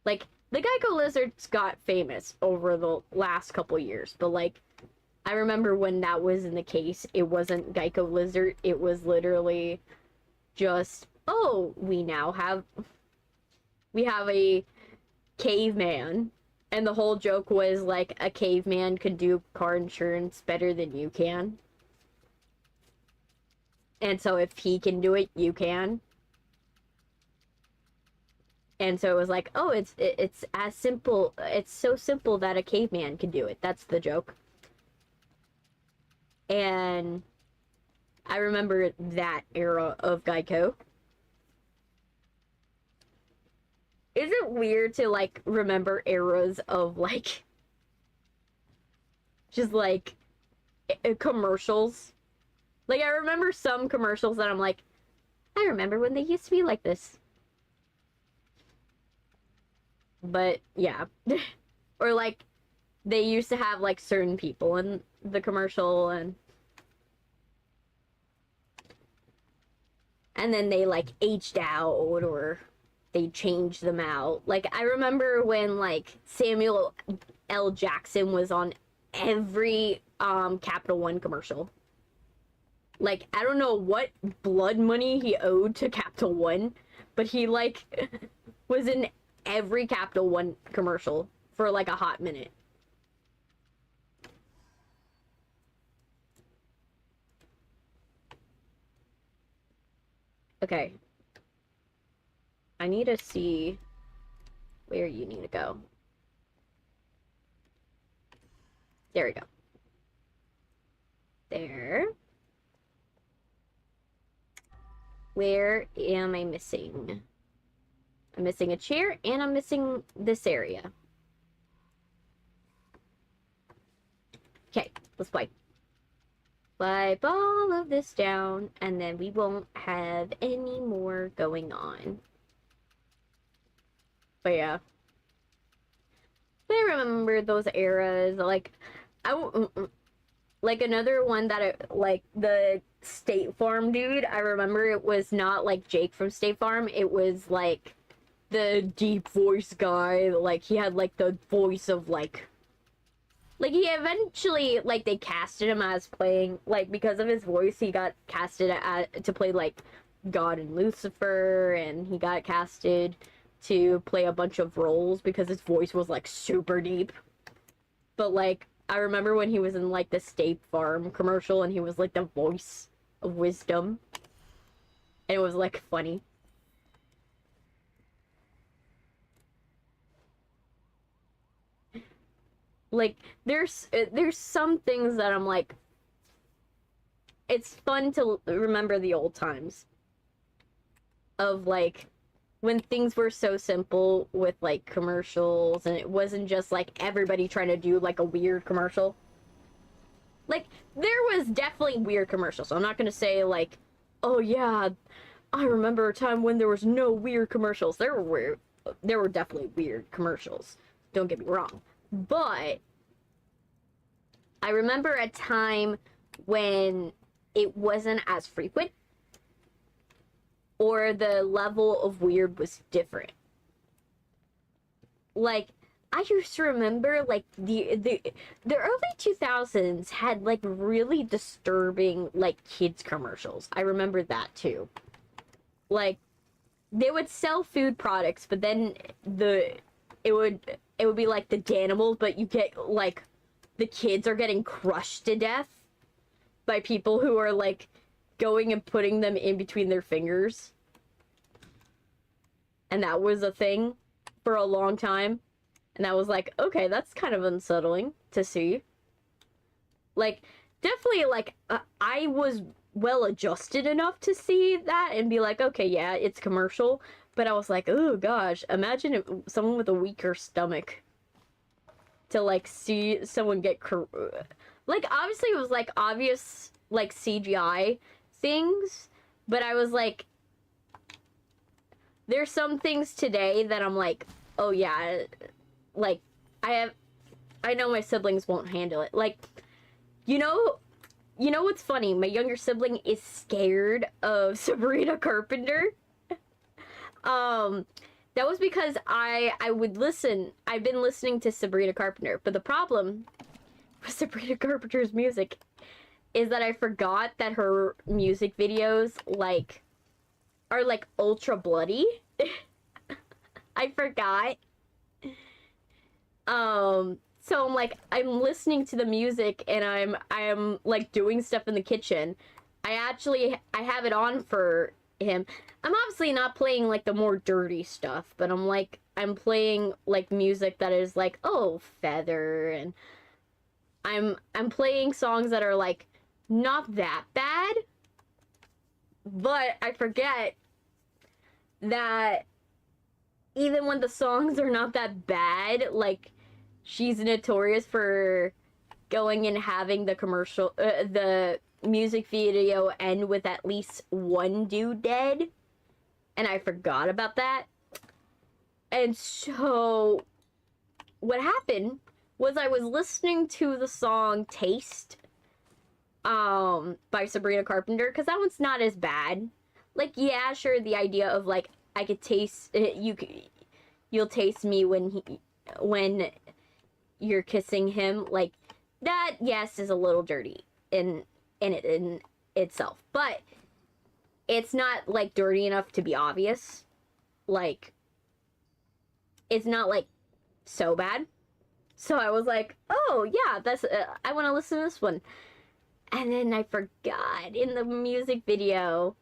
Like, the Geico lizards got famous over the last couple years, but, like, I remember when that wasn't the case, it wasn't Geico lizard, it was literally just, oh, we have a caveman, and the whole joke was, like, a caveman could do car insurance better than you can. And so if he can do it, you can. And so it was like, oh, it's as simple, it's so simple that a caveman can do it. That's the joke. And I remember that era of Geico. Is it weird to, like, remember eras of, like, just, like, commercials? Like, I remember some commercials that I'm like, I remember when they used to be like this. But, yeah. Or, like, they used to have, like, certain people in the commercial, and then they, like, aged out, or they changed them out. Like, I remember when, like, Samuel L. Jackson was on every Capital One commercial. Like, I don't know what blood money he owed to Capital One, but he, like, was in every Capital One commercial for, like, a hot minute. Okay. I need to see where you need to go. There we go. There. Where am I missing? I'm missing a chair, and I'm missing this area. Okay, let's wipe. Wipe all of this down, and then we won't have any more going on. But yeah. But I remember those eras, like, like, another one that I, like, the State Farm dude, I remember it was not, like, Jake from State Farm, it was, like, the deep voice guy, like, he had, like, the voice of, like, he eventually, like, they casted him as playing, like, because of his voice, he got casted to play, like, God and Lucifer, and he got casted to play a bunch of roles because his voice was, like, super deep. But, like, I remember when he was in, like, the State Farm commercial, and he was, like, the voice of wisdom. And it was, like, funny. Like, there's some things that I'm like, it's fun to remember the old times. Of, like, when things were so simple with, like, commercials, and it wasn't just, like, everybody trying to do, like, a weird commercial. Like, there was definitely weird commercials. I'm not gonna say, like, oh yeah, I remember a time when there was no weird commercials. There were definitely weird commercials. Don't get me wrong. But I remember a time when it wasn't as frequent, or the level of weird was different. Like, I used to remember, like, the early 2000s had, like, really disturbing, like, kids commercials. I remember that too. Like, they would sell food products, but then it would be like the Danimals, but you get, like, the kids are getting crushed to death by people who are, like, going and putting them in between their fingers. And that was a thing for a long time. And I was like, okay, that's kind of unsettling to see. Like, definitely, like, I was well adjusted enough to see that and be like, okay, yeah, it's commercial. But I was like, oh gosh, imagine if someone with a weaker stomach to like see someone get like obviously it was like obvious like CGI things, but I was like, there's some things today that I'm like, oh yeah, like I know my siblings won't handle it. Like, you know what's funny? My younger sibling is scared of Sabrina Carpenter. That was because I would listen. I've been listening to Sabrina Carpenter, but the problem with Sabrina Carpenter's music is that I forgot that her music videos like are like ultra bloody. I forgot. So I'm like, I'm listening to the music and I'm like doing stuff in the kitchen. I have it on for him. I'm obviously not playing like the more dirty stuff, but I'm playing like music that is like, oh, feather, and I'm playing songs that are like not that bad, but I forget that even when the songs are not that bad, like she's notorious for going and having the commercial, the music video end with at least one dude dead, and I forgot about that. And so what happened was I was listening to the song Taste by Sabrina Carpenter, because that one's not as bad. Like, yeah, sure, the idea of like I could taste you'll taste me when you're kissing him, like that, yes, is a little dirty in itself, but it's not like dirty enough to be obvious. Like, it's not like so bad. So I was like, oh yeah, that's I want to listen to this one. And then I forgot in the music video,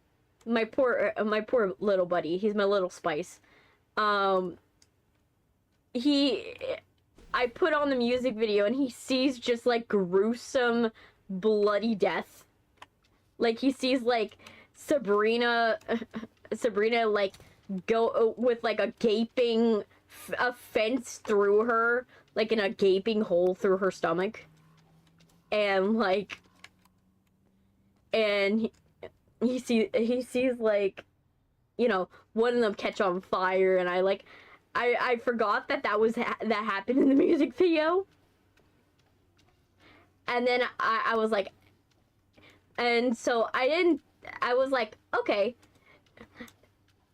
my poor little buddy, he's my little spice. I put on the music video and he sees just like gruesome bloody death. Like he sees like Sabrina like go with like a gaping a fence through her, like in a gaping hole through her stomach, and like, and he sees like, you know, one of them catch on fire, and I forgot that that happened in the music video. And then I was like, and so I was like, okay.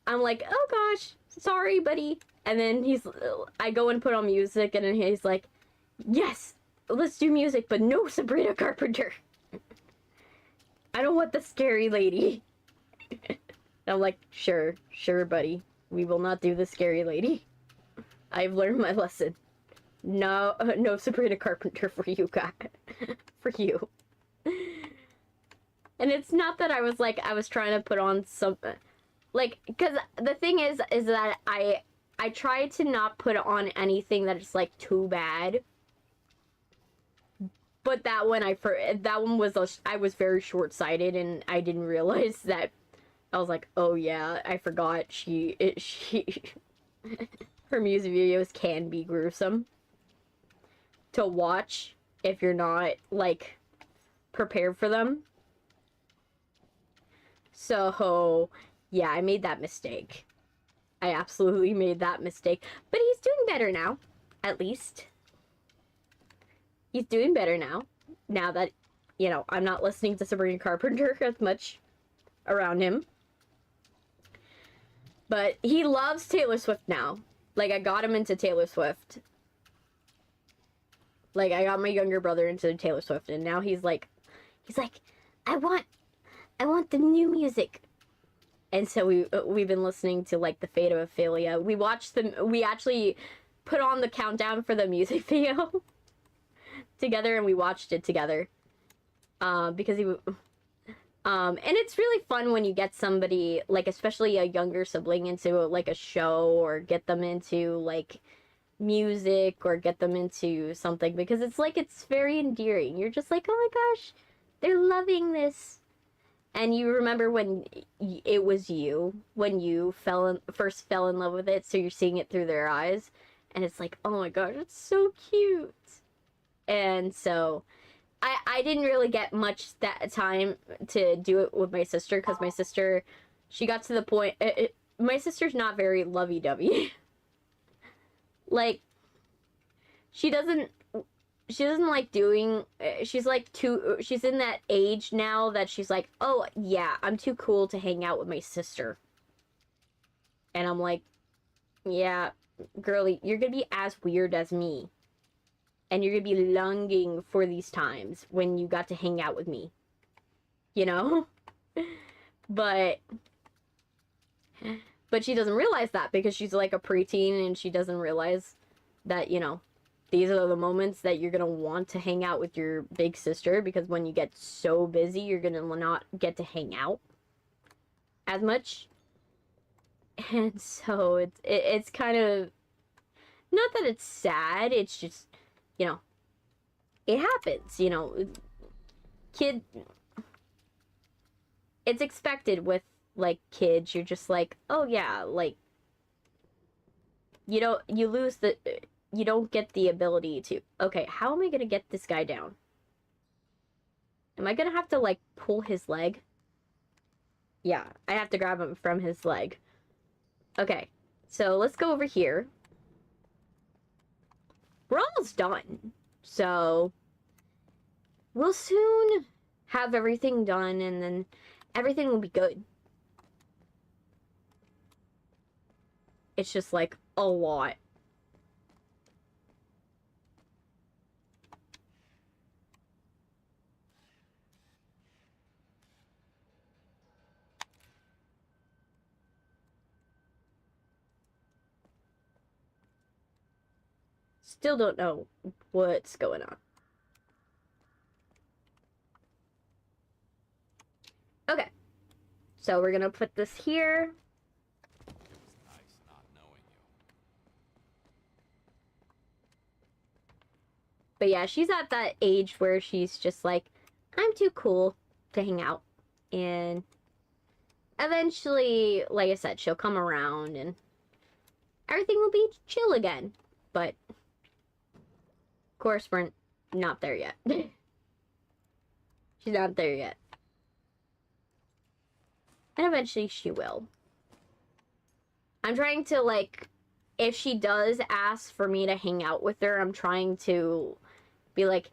I'm like, oh gosh, sorry, buddy. And then I go and put on music, and then he's like, yes, let's do music, but no Sabrina Carpenter. I don't want the scary lady. I'm like, sure, buddy. We will not do the scary lady. I've learned my lesson. No Sabrina Carpenter for you, guy. For you. And it's not that I was trying to put on some, like, because the thing is that I try to not put on anything that is like too bad. But that one I was very short-sighted, and I didn't realize that. I was like, oh yeah, I forgot her music videos can be gruesome to watch if you're not like prepared for them. So yeah, I made that mistake. I absolutely made that mistake. But he's doing better now, at least. He's doing better now. Now that, you know, I'm not listening to Sabrina Carpenter as much around him. But he loves Taylor Swift now. Like, I got him into Taylor Swift. Like, I got my younger brother into Taylor Swift, and now he's like, I want the new music. And so we've been listening to like the Fate of Ophelia. We actually put on the countdown for the music video together, and we watched it together. Because and it's really fun when you get somebody, like especially a younger sibling, into like a show, or get them into like music, or get them into something, because it's like, it's very endearing. You're just like, oh my gosh, they're loving this. And you remember when it was you, when you first fell in love with it, so you're seeing it through their eyes, and it's like, oh my gosh, it's so cute. And so I didn't really get much that time to do it with my sister, because my sister, she got to the point, my sister's not very lovey-dovey. Like, she doesn't like doing, she's like she's in that age now that she's like, oh yeah, I'm too cool to hang out with my sister. And I'm like, yeah, girly, you're gonna be as weird as me. And you're gonna be longing for these times when you got to hang out with me. You know? But she doesn't realize that, because she's like a preteen, and she doesn't realize that, you know, these are the moments that you're gonna want to hang out with your big sister, because when you get so busy, you're gonna not get to hang out as much. And so it's kind of, not that it's sad, it's just, you know, it happens, you know, it's expected with, like, kids. You're just like, oh yeah, like, you don't get the ability to, okay, how am I gonna get this guy down? Am I gonna have to, like, pull his leg? Yeah, I have to grab him from his leg. Okay, so let's go over here. We're almost done, so we'll soon have everything done, and then everything will be good. It's just, like, a lot. Still don't know what's going on. Okay. So we're gonna put this here. It was nice not knowing you. But yeah, she's at that age where she's just like, I'm too cool to hang out. And eventually, like I said, she'll come around and everything will be chill again. But of course, we're not there yet. She's not there yet. And eventually she will. I'm trying to, like, if she does ask for me to hang out with her, I'm trying to be like,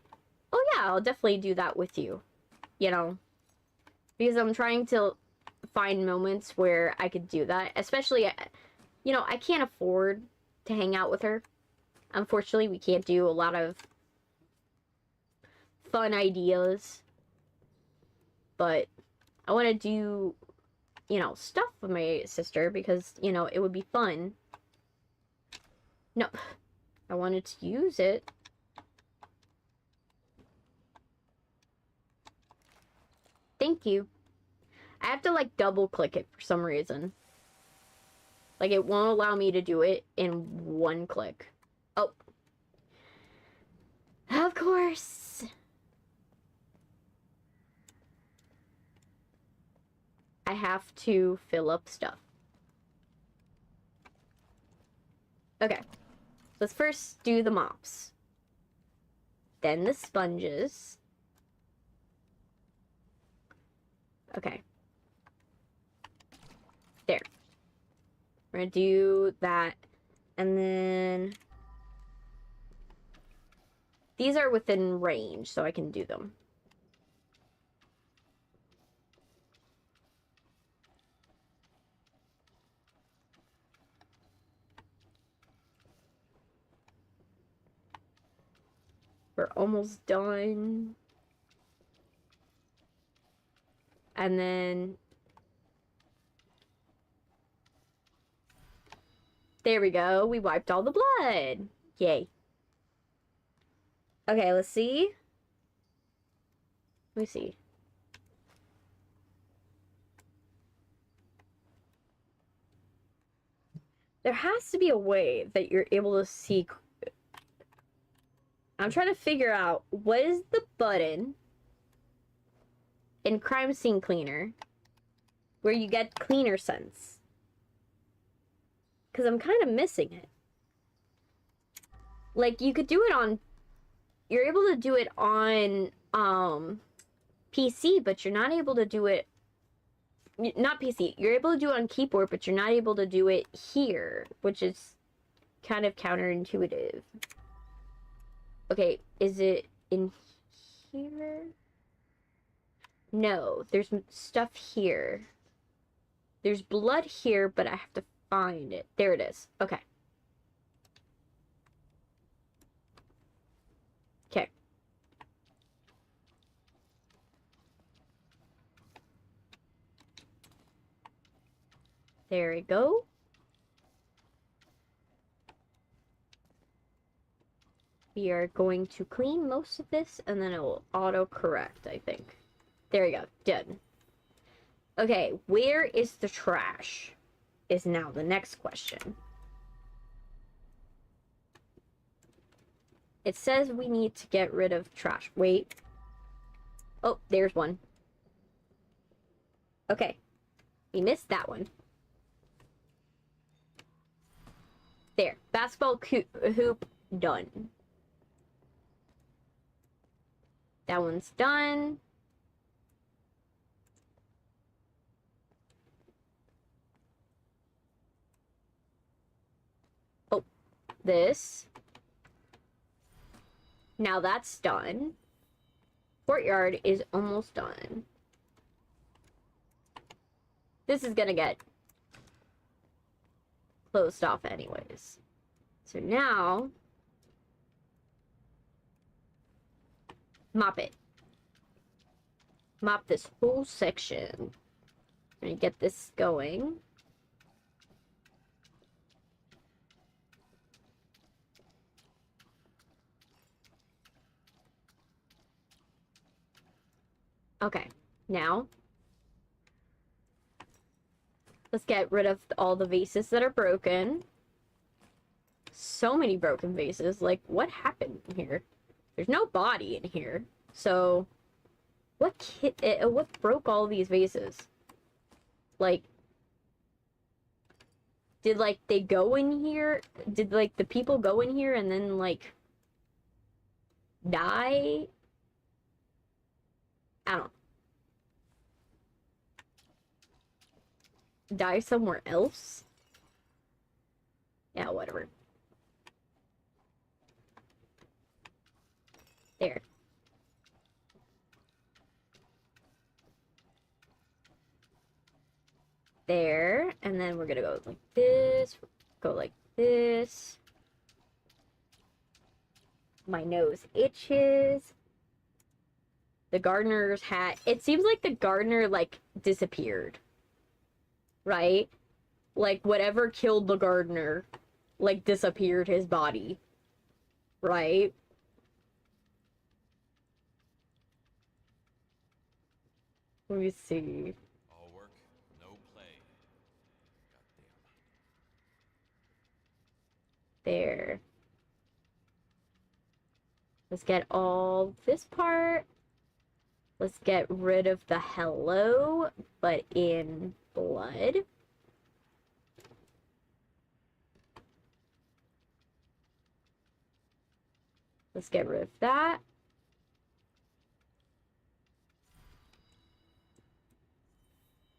oh yeah, I'll definitely do that with you. You know? Because I'm trying to find moments where I could do that. Especially, you know, I can't afford to hang out with her. Unfortunately, we can't do a lot of fun ideas. But I want to do, you know, stuff with my sister because, you know, it would be fun. No, I wanted to use it. Thank you. I have to, like, double click it for some reason. Like, it won't allow me to do it in one click. Oh. Of course. I have to fill up stuff. Okay. Let's first do the mops. Then the sponges. Okay. There. We're gonna do that. And then these are within range, so I can do them. We're almost done. And then there we go. We wiped all the blood. Yay. Okay, let's see. Let me see. There has to be a way that you're able to see. I'm trying to figure out what is the button in Crime Scene Cleaner, where you get cleaner scents. Because I'm kind of missing it. Like, you could do it on... You're able to do it on, PC, but you're not able to do it... Not PC. You're able to do it on keyboard, but you're not able to do it here, which is kind of counterintuitive. Okay, is it in here? No, there's stuff here. There's blood here, but I have to find it. There it is. Okay. Okay. There we go. We are going to clean most of this, and then it will auto-correct, I think. There we go. Done. Okay, where is the trash? Is now the next question. It says we need to get rid of trash. Wait. Oh, there's one. Okay. We missed that one. There. Basketball hoop done. That one's done. Oh, this. Now that's done. Courtyard is almost done. This is gonna get closed off anyways. So now, mop it. Mop this whole section. And get this going. Okay, now let's get rid of all the vases that are broken. So many broken vases. Like, what happened in here? There's no body in here. So, what broke all these vases? Like, did, like, they go in here? Did, like, the people go in here and then, like, die? I don't know. Die somewhere else? Yeah, whatever. There. There. And then we're gonna go like this. Go like this. My nose itches. The gardener's hat. It seems like the gardener, like, disappeared. Right? Like, whatever killed the gardener, like, disappeared his body. Right? Let me see. All work, no play. Goddamn. There. Let's get all this part. Let's get rid of the hello, but in blood. Let's get rid of that.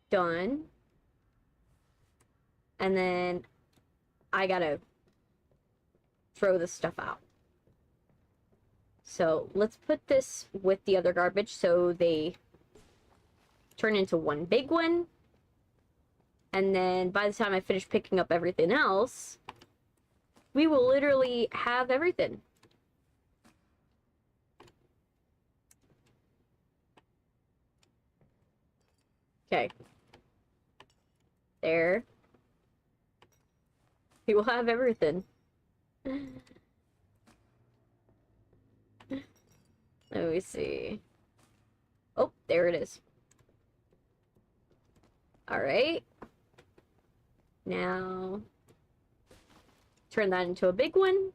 Done. And then I gotta throw this stuff out. So let's put this with the other garbage so they turn into one big one. And then by the time I finish picking up everything else, we will literally have everything. Okay. There. We will have everything. Let me see. Oh, there it is. Alright. Now, turn that into a big one.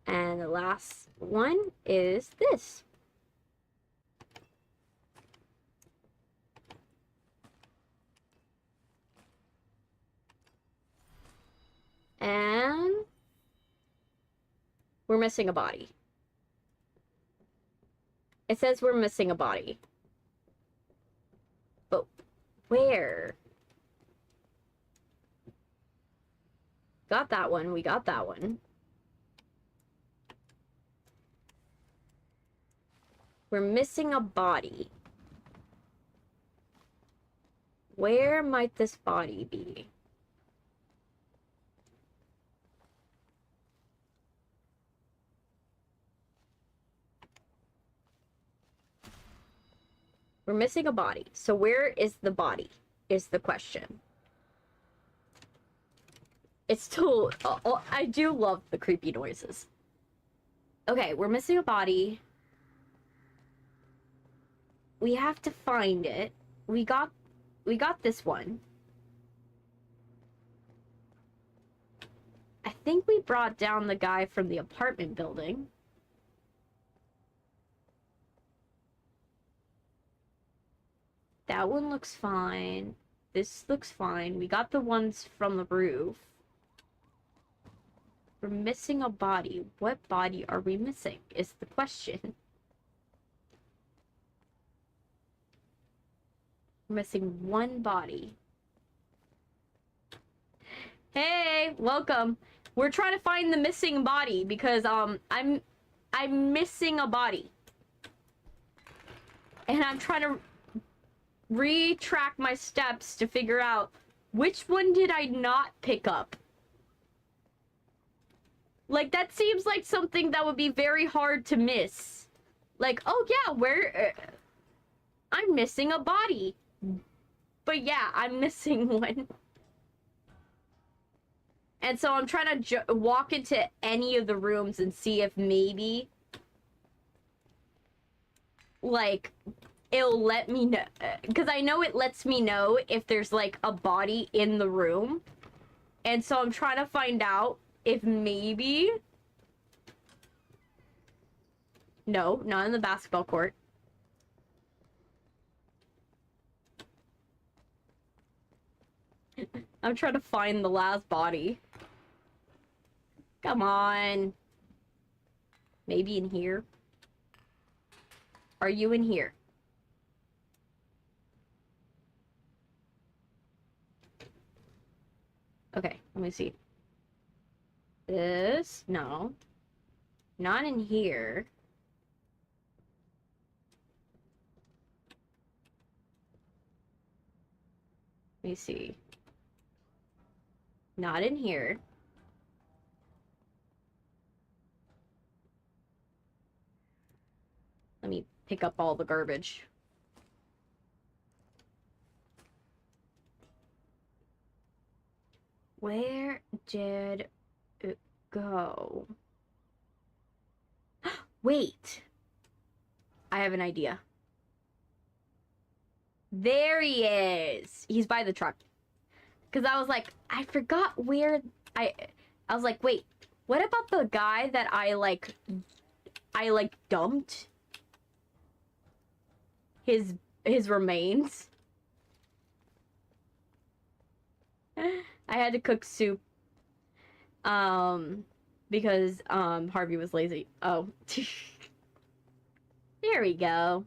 And the last one is this. We're missing a body. It says we're missing a body. But where? Got that one. We got that one. We're missing a body. Where might this body be? We're missing a body. So where is the body? Is the question. It's still... I do love the creepy noises. Okay, we're missing a body. We have to find it. We got this one. I think we brought down the guy from the apartment building. That one looks fine. This looks fine. We got the ones from the roof. We're missing a body. What body are we missing is the question. We're missing one body. Hey, welcome. We're trying to find the missing body because I'm missing a body. And I'm trying to retrack my steps to figure out which one did I not pick up. Like, that seems like something that would be very hard to miss. Like, oh yeah, where... I'm missing a body. But yeah, I'm missing one. And so I'm trying to walk into any of the rooms and see if maybe... like... it'll let me know, because I know it lets me know if there's like a body in the room, and so I'm trying to find out if maybe... No, not in the basketball court. I'm trying to find the last body. Come on. Maybe in here? Are you in here? Okay, let me see. This? No. Not in here. Let me see. Not in here. Let me pick up all the garbage. Where did it go? Wait. I have an idea. There he is. He's by the truck. Because I was like, I forgot where I was like, wait, what about the guy that I dumped his remains? I had to cook soup because Harvey was lazy. Oh. There we go.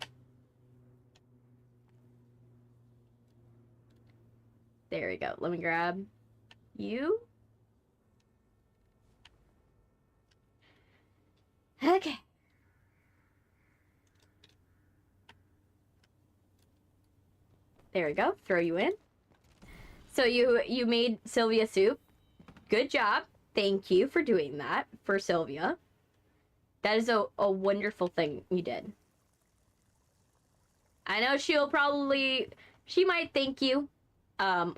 There we go. Let me grab you. Okay. There we go. Throw you in. So you made Sylvia soup. Good job. Thank you for doing that for Sylvia. That is a wonderful thing you did. I know she might thank you.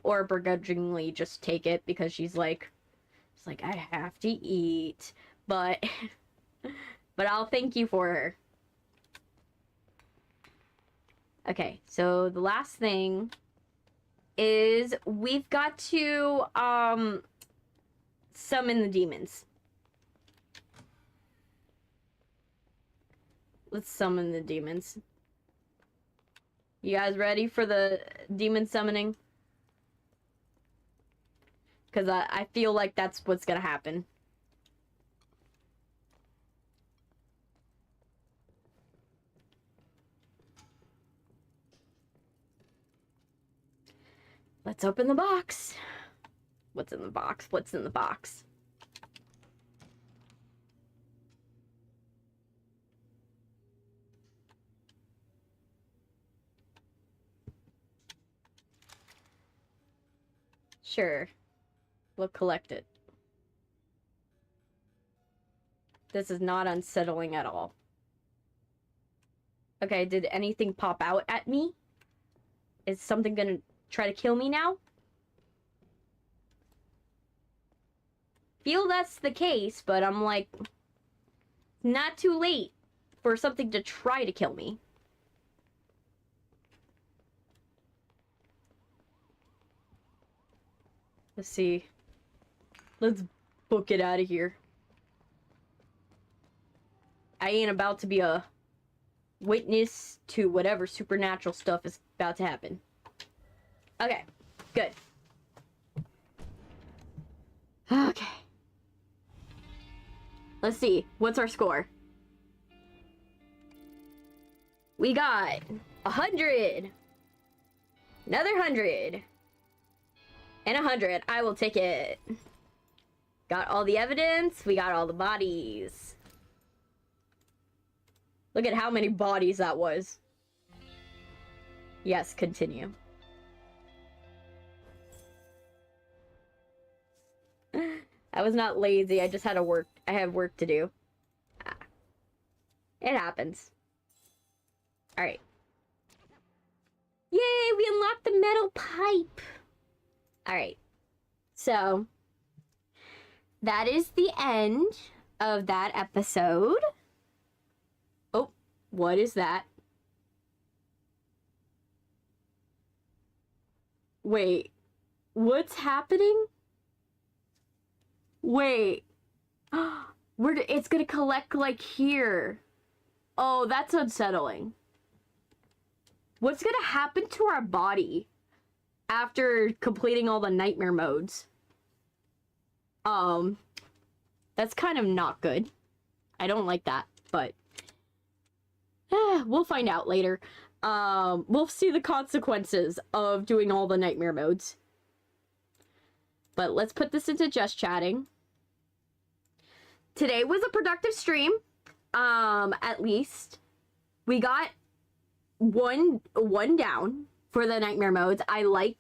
Or begrudgingly just take it because she's like, I have to eat. But I'll thank you for her. Okay, so the last thing is we've got to summon the demons. Let's summon the demons. You guys ready for the demon summoning? Because I feel like that's what's gonna happen. Let's open the box. What's in the box? What's in the box? Sure. We'll collect it. This is not unsettling at all. Okay, did anything pop out at me? Is something gonna try to kill me now? Feel that's the case, but I'm like, not too late for something to try to kill me. Let's see. Let's book it out of here. I ain't about to be a witness to whatever supernatural stuff is about to happen. Okay, good. Okay. Let's see. What's our score? We got 100. Another 100. And 100. I will take it. Got all the evidence. We got all the bodies. Look at how many bodies that was. Yes, continue. I was not lazy. I just had to work. I have work to do. It happens. Alright. Yay! We unlocked the metal pipe! Alright. So, that is the end of that episode. Oh, what is that? Wait. What's happening? Wait. It's gonna collect, like, here. Oh, that's unsettling. What's gonna happen to our body after completing all the nightmare modes? That's kind of not good. I don't like that, but we'll find out later. We'll see the consequences of doing all the nightmare modes. But let's put this into just chatting. Today was a productive stream. At least we got one down for the nightmare modes. I like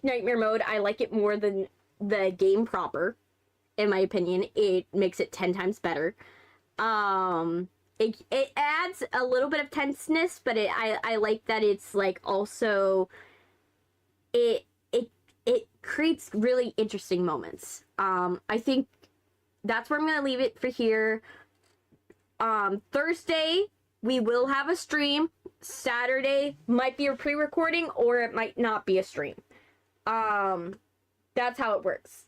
nightmare mode. I like it more than the game proper. In my opinion, it makes it 10 times better. It adds a little bit of tenseness, but I like that it's like also it creates really interesting moments. I think that's where I'm gonna leave it for here. Thursday we will have a stream. Saturday might be a pre-recording, or it might not be a stream. That's how it works.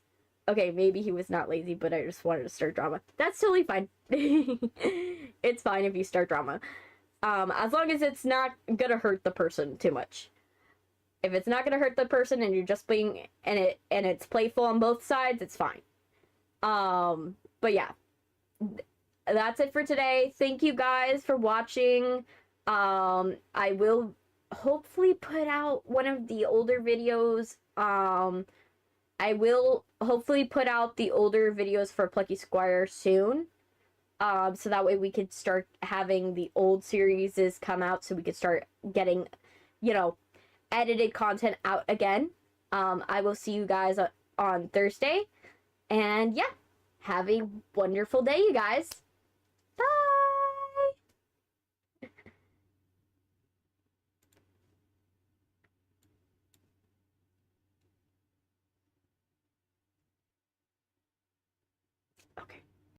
Okay, maybe he was not lazy, but I just wanted to start drama. That's totally fine. It's fine if you start drama. As long as it's not gonna hurt the person too much. If it's not gonna hurt the person and you're just being, and it's playful on both sides, it's fine. But yeah. That's it for today. Thank you guys for watching. I will hopefully put out one of the older videos. I will hopefully put out the older videos for Plucky Squire soon. So that way we could start having the old series come out, so we could start getting, edited content out again. I will see you guys on Thursday. And yeah, have a wonderful day, you guys. Bye! Okay.